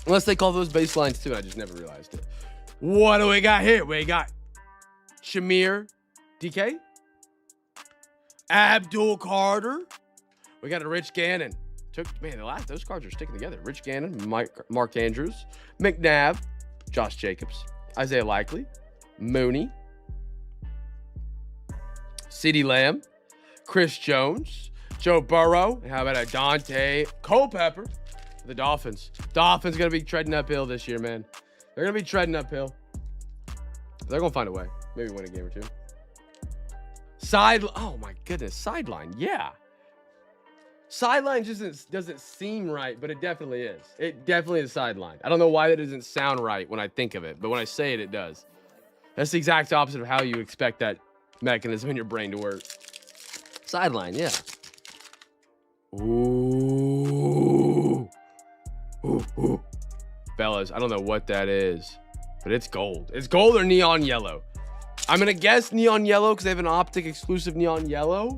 Unless they call those baselines too. I just never realized it. What do we got here? We got Shamir DK. Abdul Carter. We got a Rich Gannon. Those cards are sticking together. Rich Gannon, Mark Andrews, McNabb, Josh Jacobs, Isaiah Likely, Mooney, CeeDee Lamb, Chris Jones, Joe Burrow, and how about a Dante Culpepper for the Dolphins? Dolphins going to be treading uphill this year, man. They're going to be treading uphill. They're going to find a way. Maybe win a game or two. Oh my goodness, sideline, yeah. Sideline just doesn't seem right, but it definitely is. It definitely is sideline. I don't know why that doesn't sound right when I think of it, but when I say it, it does. That's the exact opposite of how you expect that mechanism in your brain to work. Sideline, yeah. Ooh. Ooh. Fellas, I don't know what that is, but it's gold. It's gold or neon yellow. I'm going to guess neon yellow because they have an optic exclusive neon yellow.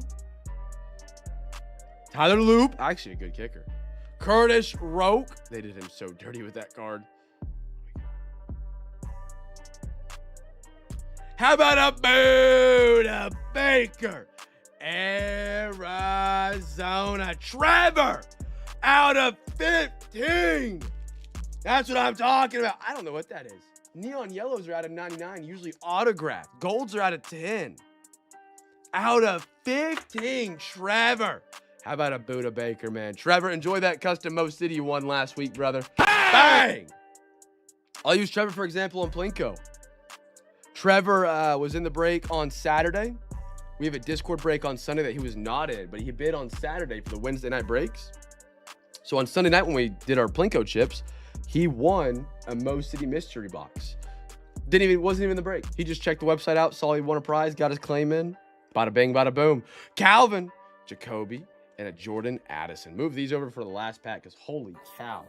Tyler Loop, actually a good kicker. Curtis Roke. They did him so dirty with that card. How about a Buda Baker? Arizona. Trevor out of 15. That's what I'm talking about. I don't know what that is. Neon yellows are out of 99, usually autographed. Golds are out of 10. Out of 15, Trevor. How about a Buda Baker, man? Trevor, enjoy that custom Mo City you won last week, brother. Bang! I'll use Trevor, for example, on Plinko. Trevor was in the break on Saturday. We have a Discord break on Sunday that he was not in, but he bid on Saturday for the Wednesday night breaks. So on Sunday night when we did our Plinko chips, he won a Mo City mystery box. Wasn't even in the break. He just checked the website out, saw he won a prize, got his claim in. Bada bang, bada boom. Calvin, Jacoby, and a Jordan Addison. Move these over for the last pack because holy cow.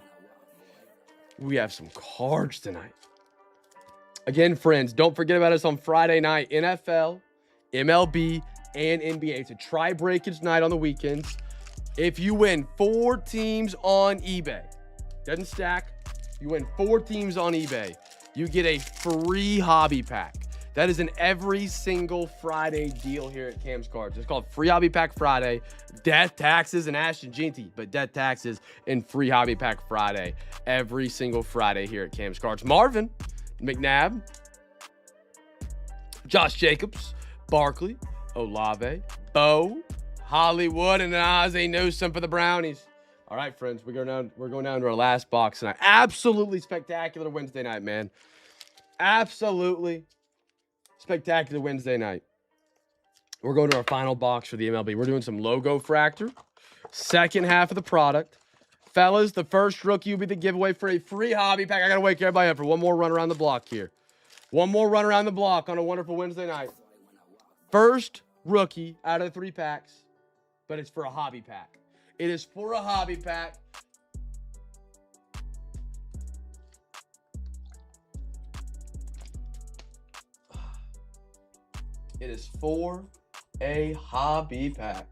We have some cards tonight. Again, friends, don't forget about us on Friday night. NFL, MLB, and NBA. It's a tri-breakage night on the weekends. If you win 4 teams on eBay, doesn't stack, you win 4 teams on eBay, you get a free hobby pack. That is an every single Friday deal here at Cam's Cards. It's called Free Hobby Pack Friday. Death, taxes, and Ashton Ginty, but death, taxes, and Free Hobby Pack Friday. Every single Friday here at Cam's Cards. Marvin, McNabb, Josh Jacobs, Barkley, Olave, Bo, Hollywood, and Ozzie Newsome for the Brownies. All right, friends, we're going down to our last box tonight. Absolutely spectacular Wednesday night, man. Absolutely spectacular Wednesday night. We're going to our final box for the MLB. We're doing some logo fractor. Second half of the product. Fellas, the first rookie will be the giveaway for a free hobby pack. I got to wake everybody up for one more run around the block here. One more run around the block on a wonderful Wednesday night. First rookie out of the 3 packs, but it's for a hobby pack. It is for a hobby pack. It is for a hobby pack.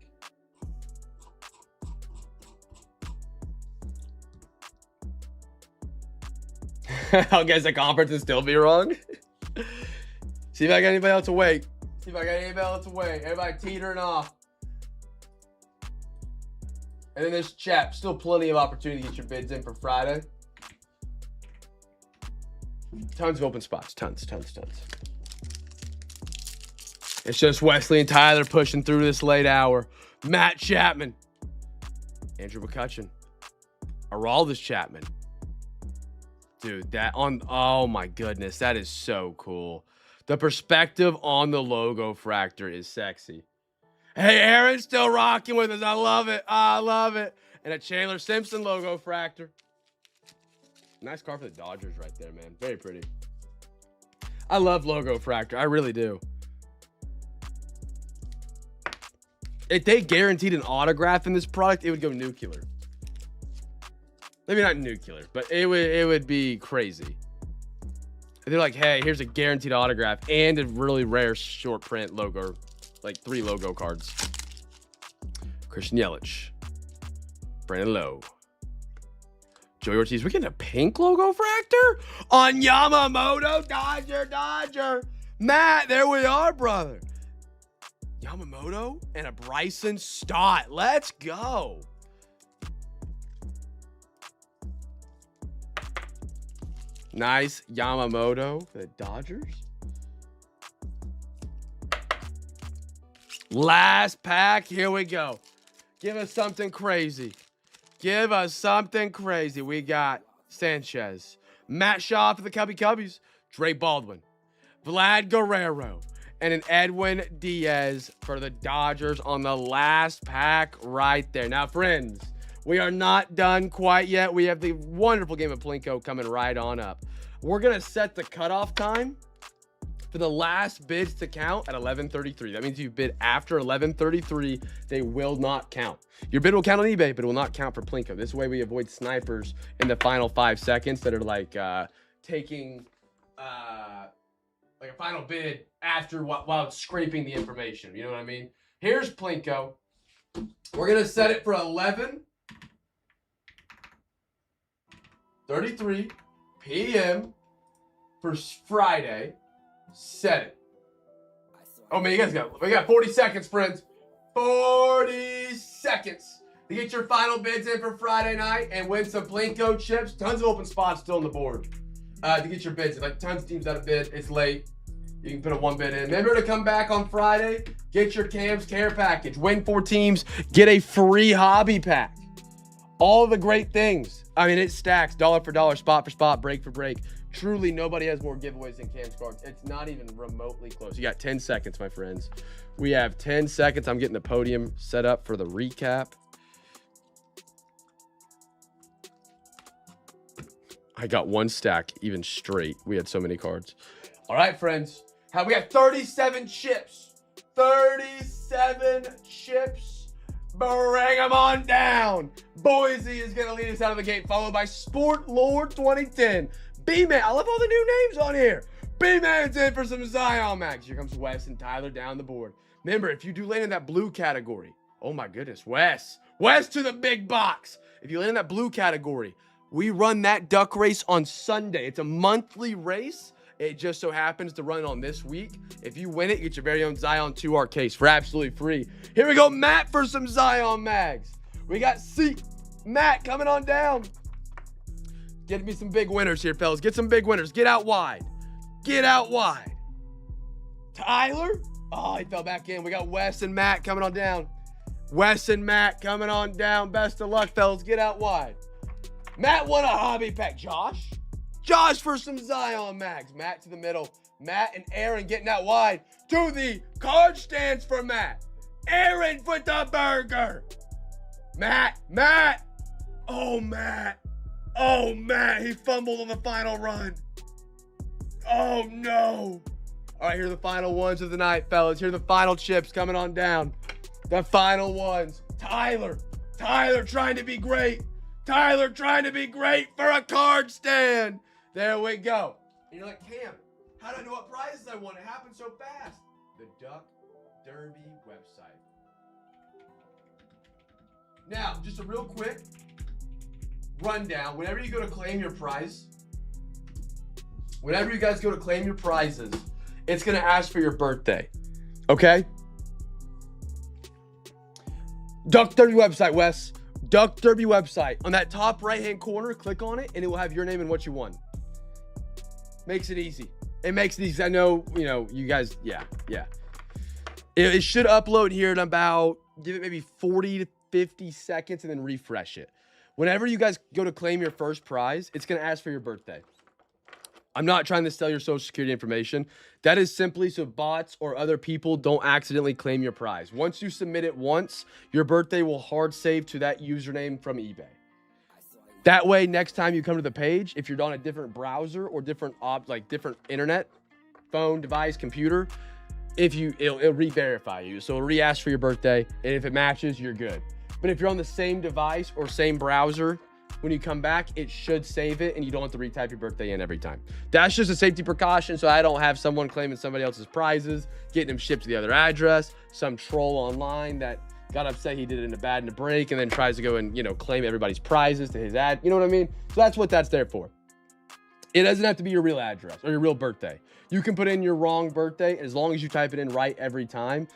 I'll guess the conference and still be wrong. See if I got anybody else awake. Everybody teetering off. And then this chat, still plenty of opportunity to get your bids in for Friday. Tons of open spots. Tons. It's just Wesley and Tyler pushing through this late hour. Matt Chapman. Andrew McCutcheon. Aroldis Chapman. Dude, oh my goodness, that is so cool. The perspective on the logo fractor is sexy. Hey, Aaron's still rocking with us. I love it. And a Chandler Simpson logo fractor. Nice car for the Dodgers right there, man. Very pretty. I love logo fractor. I really do. If they guaranteed an autograph in this product, it would go nuclear. Maybe not nuclear, but it would be crazy. If they're like, hey, here's a guaranteed autograph and a really rare short print logo, like 3 logo cards. Christian Yelich, Brandon Lowe, Joey Ortiz. We're getting a pink logo fractor on Yamamoto. Dodger. Matt, there we are, brother. Yamamoto and a Bryson Stott. Let's go. Nice Yamamoto for the Dodgers. Last pack. Here we go. Give us something crazy. Give us something crazy. We got Sanchez, Matt Shaw for the Cubbies, Drake Baldwin, Vlad Guerrero, and an Edwin Diaz for the Dodgers on the last pack right there. Now, friends, we are not done quite yet. We have the wonderful game of Plinko coming right on up. We're going to set the cutoff time for the last bids to count at 11:33. That means you bid after 11:33, they will not count. Your bid will count on eBay, but it will not count for Plinko. This way we avoid snipers in the final 5 seconds that are like taking like a final bid after while scraping the information. You know what I mean? Here's Plinko. We're going to set it for 11:33 p.m. for Friday. Set it. Oh man, we got 40 seconds, friends. 40 seconds to get your final bids in for Friday night and win some Plinko chips. Tons of open spots still on the board to get your bids. Like tons of teams out of bid. It's late. You can put a 1 bid in. Remember to come back on Friday. Get your Cam's Care Package. Win 4 teams. Get a free hobby pack. All the great things. I mean, it stacks dollar for dollar, spot for spot, break for break. Truly, nobody has more giveaways than Cam's cards. It's not even remotely close. You got 10 seconds, my friends. We have 10 seconds. I'm getting the podium set up for the recap. I got 1 stack even straight. We had so many cards. All right, friends. We got 37 chips. 37 chips. Bring them on down. Boise is going to lead us out of the gate, followed by Sport Lord 2010. B-Man. I love all the new names on here. B-Man's in for some Zion Max. Here comes Wes and Tyler down the board. Remember, if you do land in that blue category, oh my goodness, Wes to the big box. If you land in that blue category, we run that duck race on Sunday. It's a monthly race. It just so happens to run on this week. If you win it, you get your very own Zion 2R case for absolutely free. Here we go, Matt, for some Zion mags. We got Matt coming on down. Get me some big winners here, fellas. Get some big winners. Get out wide. Get out wide. Tyler. Oh, he fell back in. We got Wes and Matt coming on down. Wes and Matt coming on down. Best of luck, fellas. Get out wide. Matt won a hobby pack. Josh for some Zion mags. Matt to the middle. Matt and Aaron getting out wide to the card stands for Matt. Aaron for the burger. Matt. Oh, Matt. He fumbled on the final run. Oh, no. All right, here are the final ones of the night, fellas. Here are the final chips coming on down. The final ones. Tyler trying to be great. Tyler trying to be great for a card stand. There we go. And you're like, Cam, how do I know what prizes I won? It happened so fast. The Duck Derby website. Now, just a real quick rundown. Whenever you go to claim your prize, whenever you guys go to claim your prizes, it's going to ask for your birthday. Okay? Duck Derby website, Wes. Duck Derby website. On that top right-hand corner, click on it, and it will have your name and what you won. Makes it easy. It makes it easy. I know, you guys, yeah. It should upload here in about, give it maybe 40 to 50 seconds and then refresh it. Whenever you guys go to claim your first prize, it's going to ask for your birthday. I'm not trying to sell your social security information. That is simply so bots or other people don't accidentally claim your prize. Once you submit it once, your birthday will hard save to that username from eBay. That way, next time you come to the page, if you're on a different browser or different internet, phone, device, computer, it'll re-verify you. So it'll re-ask for your birthday, and if it matches, you're good. But if you're on the same device or same browser, when you come back, it should save it, and you don't have to retype your birthday in every time. That's just a safety precaution, so I don't have someone claiming somebody else's prizes, getting them shipped to the other address, some troll online that got upset he did it in a break, and then tries to go and, claim everybody's prizes to his ad. You know what I mean? So that's what that's there for. It doesn't have to be your real address or your real birthday. You can put in your wrong birthday. As long as you type it in right every time,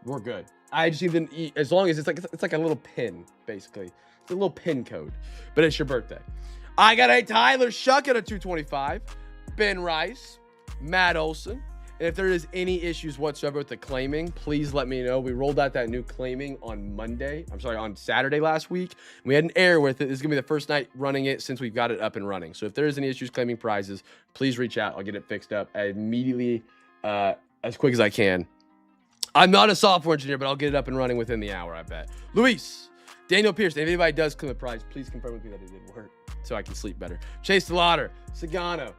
we're good. I just even, as long as it's like a little pin, basically. It's a little pin code, but it's your birthday. I got a Tyler Shuck at a 225, Ben Rice, Matt Olson. And if there is any issues whatsoever with the claiming, please let me know. We rolled out that new claiming on Saturday last week. We had an error with it. This is going to be the first night running it since we've got it up and running. So if there is any issues claiming prizes, please reach out. I'll get it fixed up immediately, as quick as I can. I'm not a software engineer, but I'll get it up and running within the hour, I bet. Luis, Daniel Pierce, if anybody does claim a prize, please confirm with me that it did work so I can sleep better. Chase Delauder, Sagano.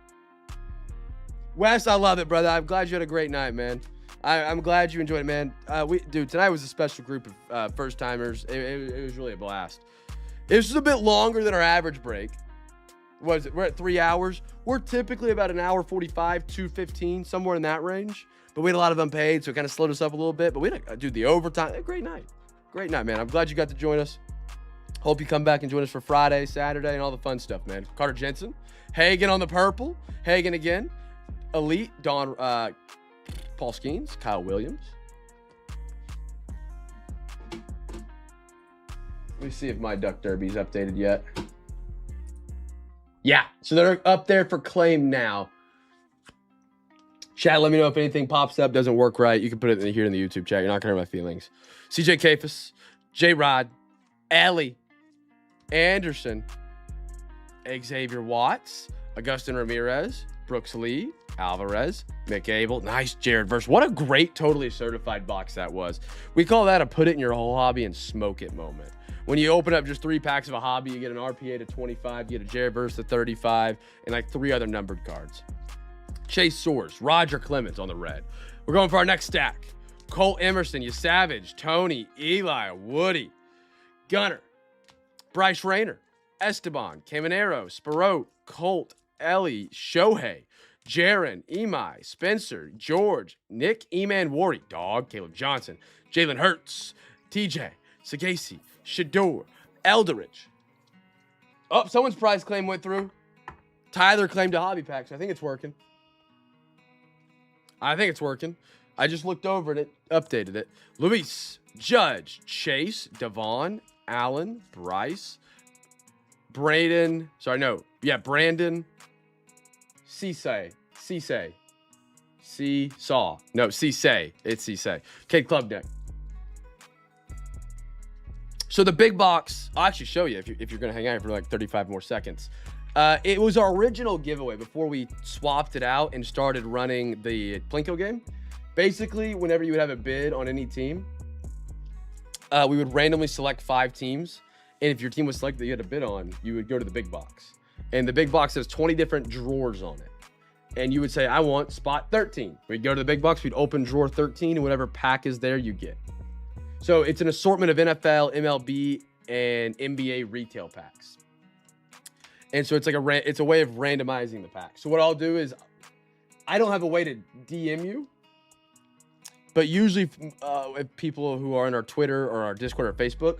Wes, I love it, brother. I'm glad you had a great night, man. I'm glad you enjoyed it, man. Dude, tonight was a special group of first-timers. It was really a blast. It was just a bit longer than our average break. What is it? We're at 3 hours. We're typically about an hour 45, 2:15, somewhere in that range. But we had a lot of unpaid, so it kind of slowed us up a little bit. But we had, dude, the overtime. Great night. Great night, man. I'm glad you got to join us. Hope you come back and join us for Friday, Saturday, and all the fun stuff, man. Carter Jensen. Hagen on the purple. Hagen again. Elite, Paul Skeens, Kyle Williams. Let me see if my Duck Derby's updated yet. Yeah, so they're up there for claim now. Chat, let me know if anything pops up, doesn't work right. You can put it here in the YouTube chat. You're not going to hurt my feelings. CJ Kafis, J Rod, Allie, Anderson, Xavier Watts, Augustin Ramirez, Brooks Lee, Alvarez, Mick Abel. Nice, Jared Verse. What a great totally certified box that was. We call that a put it in your whole hobby and smoke it moment. When you open up just 3 packs of a hobby, you get an RPA to 25, you get a Jared Verse to 35, and like 3 other numbered cards. Chase Soares, Roger Clemens on the red. We're going for our next stack. Cole Emerson, You Savage, Tony, Eli, Woody, Gunner, Bryce Rayner, Esteban, Caminero, Sparrow, Colt, Ellie, Shohei, Jaron, Imai, Spencer, George, Nick, Eman Wari, Dog, Caleb Johnson, Jalen Hurts, TJ, Sagasi, Shador, Eldridge. Oh, someone's prize claim went through. Tyler claimed a hobby pack, so I think it's working. I just looked over it, updated it. Luis, Judge, Chase, Devon, Allen, Bryce, Brandon, Cisse, it's Cisse. Kate Klubnik. So the big box, I'll actually show you if you're going to hang out here for like 35 more seconds. It was our original giveaway before we swapped it out and started running the Plinko game. Basically, whenever you would have a bid on any team, we would randomly select 5 teams. And if your team was selected that you had a bid on, you would go to the big box. And the big box has 20 different drawers on it. And you would say, I want spot 13. We'd go to the big box, we'd open drawer 13, and whatever pack is there, you get. So it's an assortment of NFL, MLB, and NBA retail packs. And so it's like it's a way of randomizing the pack. So what I'll do is, I don't have a way to DM you, but usually if people who are in our Twitter or our Discord or Facebook,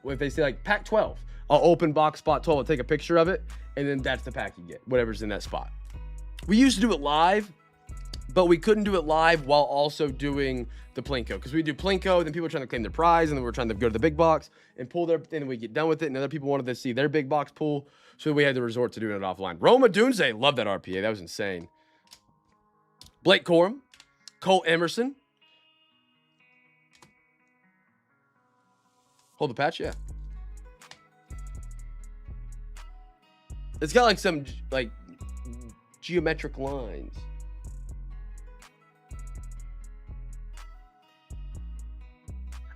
if they say like pack 12, I'll open box spot 12, I'll take a picture of it, and then that's the pack you get, whatever's in that spot. We used to do it live, but we couldn't do it live while also doing the Plinko, because we do Plinko, then people are trying to claim their prize, and then we're trying to go to the big box and pull their, and we get done with it, and other people wanted to see their big box pull, so we had to resort to doing it offline. Roma Dunze, love that RPA, that was insane. Blake Corum, Cole Emerson. Hold the patch, yeah. It's got like some like geometric lines.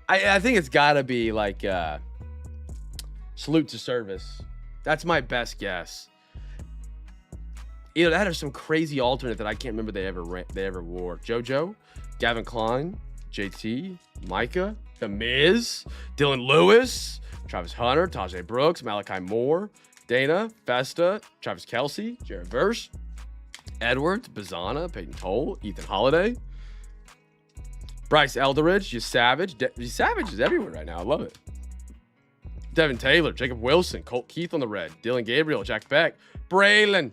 I think it's gotta be like salute to service. That's my best guess. Either that or some crazy alternate that I can't remember they ever wore. JoJo, Gavin Klein, JT, Micah, The Miz, Dylan Lewis, Travis Hunter, Tajay Brooks, Malachi Moore, Dana, Festa, Travis Kelce, Jared Verse, Edwards, Bazana, Peyton Toll, Ethan Holiday, Bryce Eldridge, Savage. Savage is everywhere right now. I love it. Devin Taylor, Jacob Wilson, Colt Keith on the red, Dylan Gabriel, Jack Beck, Braylon,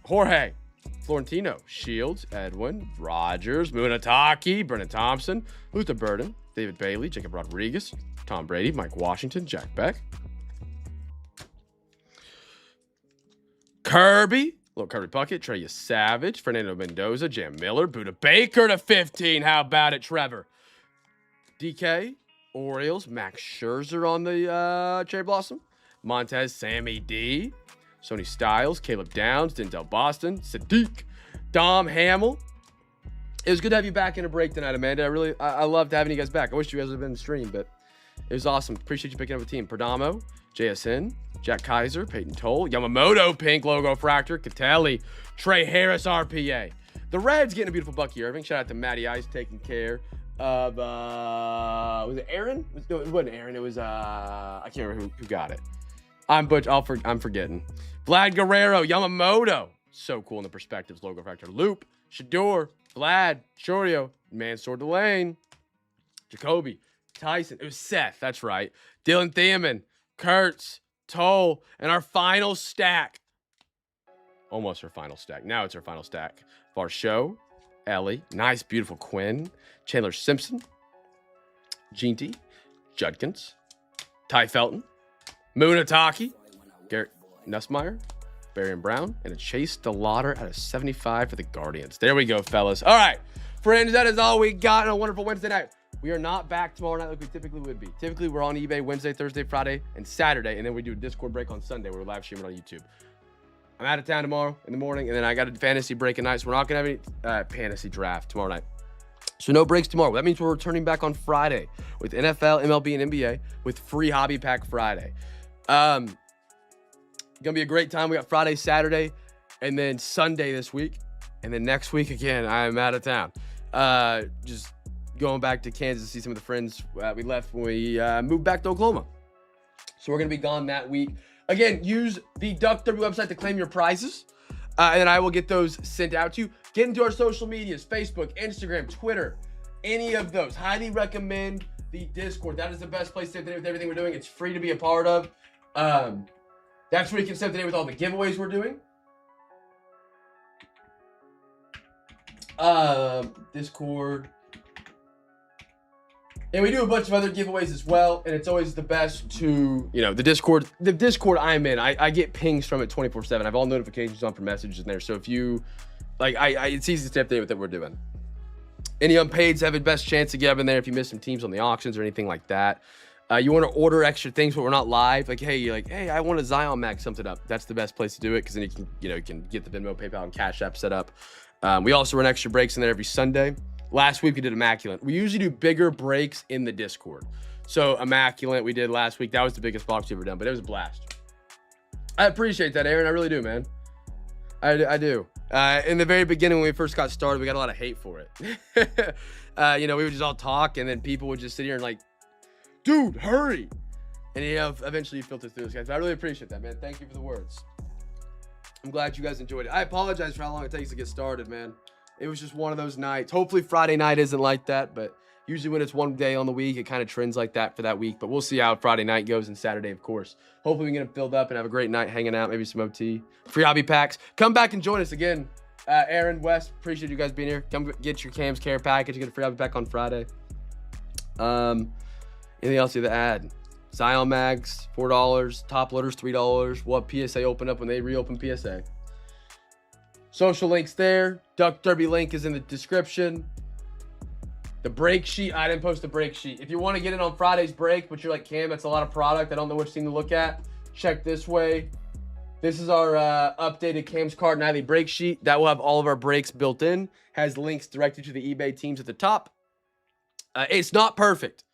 Jorge, Florentino, Shields, Edwin, Rogers, Munataki, Brennan Thompson, Luther Burden, David Bailey, Jacob Rodriguez, Tom Brady, Mike Washington, Jack Beck, Kirby, little Kirby Puckett, Trey Savage, Fernando Mendoza, Jam Miller, Buda Baker to 15. How about it, Trevor? DK, Orioles, Max Scherzer on the Cherry Blossom, Montez, Sammy D, Sony Styles, Caleb Downs, Denzel Boston, Sadiq, Dom Hamill. It was good to have you back in a break tonight, Amanda. I loved having you guys back. I wish you guys would have been in the stream, but it was awesome. Appreciate you picking up a team. Perdomo, JSN, Jack Kaiser, Peyton Toll, Yamamoto, Pink Logo Fractor, Catelli, Trey Harris, RPA. The Reds getting a beautiful Bucky Irving. Shout out to Matty Ice taking care of, was it Aaron? No, it wasn't Aaron. It was, I can't remember who got it. I'm forgetting. Vlad Guerrero, Yamamoto. So cool in the Perspectives Logo Factor. Loop, Shador, Vlad, Chorio, Mansour Delane, Jacoby, Tyson. It was Seth. That's right. Dylan Thiemann, Kurtz, Toll, and our final stack. Almost our final stack. Now it's our final stack. Varsho, Ellie, nice, beautiful Quinn, Chandler Simpson, Jeanty, Judkins, Ty Felton, Munataki, Garrett Nussmeyer, Barry and Brown, and a Chase DeLauder out of 75 for the Guardians. There we go, fellas. All right, friends, that is all we got on a wonderful Wednesday night. We are not back tomorrow night like we typically would be. Typically, we're on eBay Wednesday, Thursday, Friday, and Saturday, and then we do a Discord break on Sunday where we're live streaming on YouTube. I'm out of town tomorrow in the morning, and then I got a fantasy break at night, so we're not going to have any fantasy draft tomorrow night. So no breaks tomorrow. That means we're returning back on Friday with NFL, MLB, and NBA with free Hobby Pack Friday. Gonna be a great time. We got Friday, Saturday, and then Sunday this week. And then next week, again, I'm out of town. Just going back to Kansas to see some of the friends we left when we moved back to Oklahoma. So we're gonna be gone that week. Again, use the DuckDerby website to claim your prizes. And then I will get those sent out to you. Get into our social medias, Facebook, Instagram, Twitter, any of those. Highly recommend the Discord. That is the best place to stay up to date with everything we're doing. It's free to be a part of. That's where you can stay up to date with all the giveaways we're doing. Discord. And we do a bunch of other giveaways as well, and it's always the best to, the Discord I'm in, I get pings from it 24/7. I have all notifications on for messages in there. So if you, it's easy to stay up to date with what we're doing. Any unpaids have the best chance to get up in there if you miss some teams on the auctions or anything like that. You want to order extra things, but we're not live. Hey, I want a Zion Max something up. That's the best place to do it because then you can get the Venmo, PayPal, and Cash App set up. We also run extra breaks in there every Sunday. Last week we did Immaculate. We usually do bigger breaks in the Discord. So Immaculate we did last week. That was the biggest box we've ever done, but it was a blast. I appreciate that, Aaron. I really do, man. I do. In the very beginning when we first got started, we got a lot of hate for it. We would just all talk, and then people would just sit here and dude, hurry. And eventually you filter through those guys. But I really appreciate that, man. Thank you for the words. I'm glad you guys enjoyed it. I apologize for how long it takes to get started, man. It was just one of those nights. Hopefully Friday night isn't like that, but usually when it's one day on the week, it kind of trends like that for that week. But we'll see how Friday night goes and Saturday, of course. Hopefully we can get them filled up and have a great night hanging out, maybe some OT. Free hobby packs. Come back and join us again. Aaron, Wes, appreciate you guys being here. Come get your Cam's Care package. You get a free hobby pack on Friday. Anything else you have to add? Zion Mags, $4. Top loaders, $3. We'll have PSA open up when they reopen PSA. Social links there. DuckDerby link is in the description. The break sheet, I didn't post the break sheet. If you want to get in on Friday's break, but you're like, Cam, that's a lot of product. I don't know which thing to look at. Check this way. This is our updated Cam's Card Nightly break sheet. That will have all of our breaks built in. Has links directed to the eBay teams at the top. It's not perfect.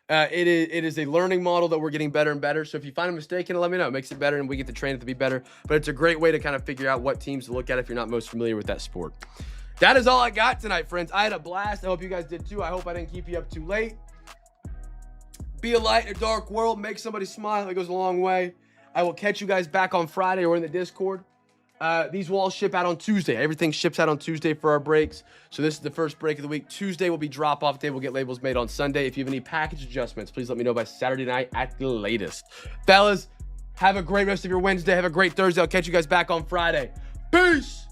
It is a learning model that we're getting better and better. So if you find a mistake in it, let me know. It makes it better and we get to train it to be better. But it's a great way to kind of figure out what teams to look at if you're not most familiar with that sport. That is all I got tonight, friends. I had a blast. I hope you guys did too. I hope I didn't keep you up too late. Be a light in a dark world. Make somebody smile. It goes a long way. I will catch you guys back on Friday or in the Discord. These will all ship out on Tuesday. Everything ships out on Tuesday for our breaks. So this is the first break of the week. Tuesday will be drop-off day. We'll get labels made on Sunday. If you have any package adjustments, please let me know by Saturday night at the latest. Fellas, have a great rest of your Wednesday. Have a great Thursday. I'll catch you guys back on Friday. Peace!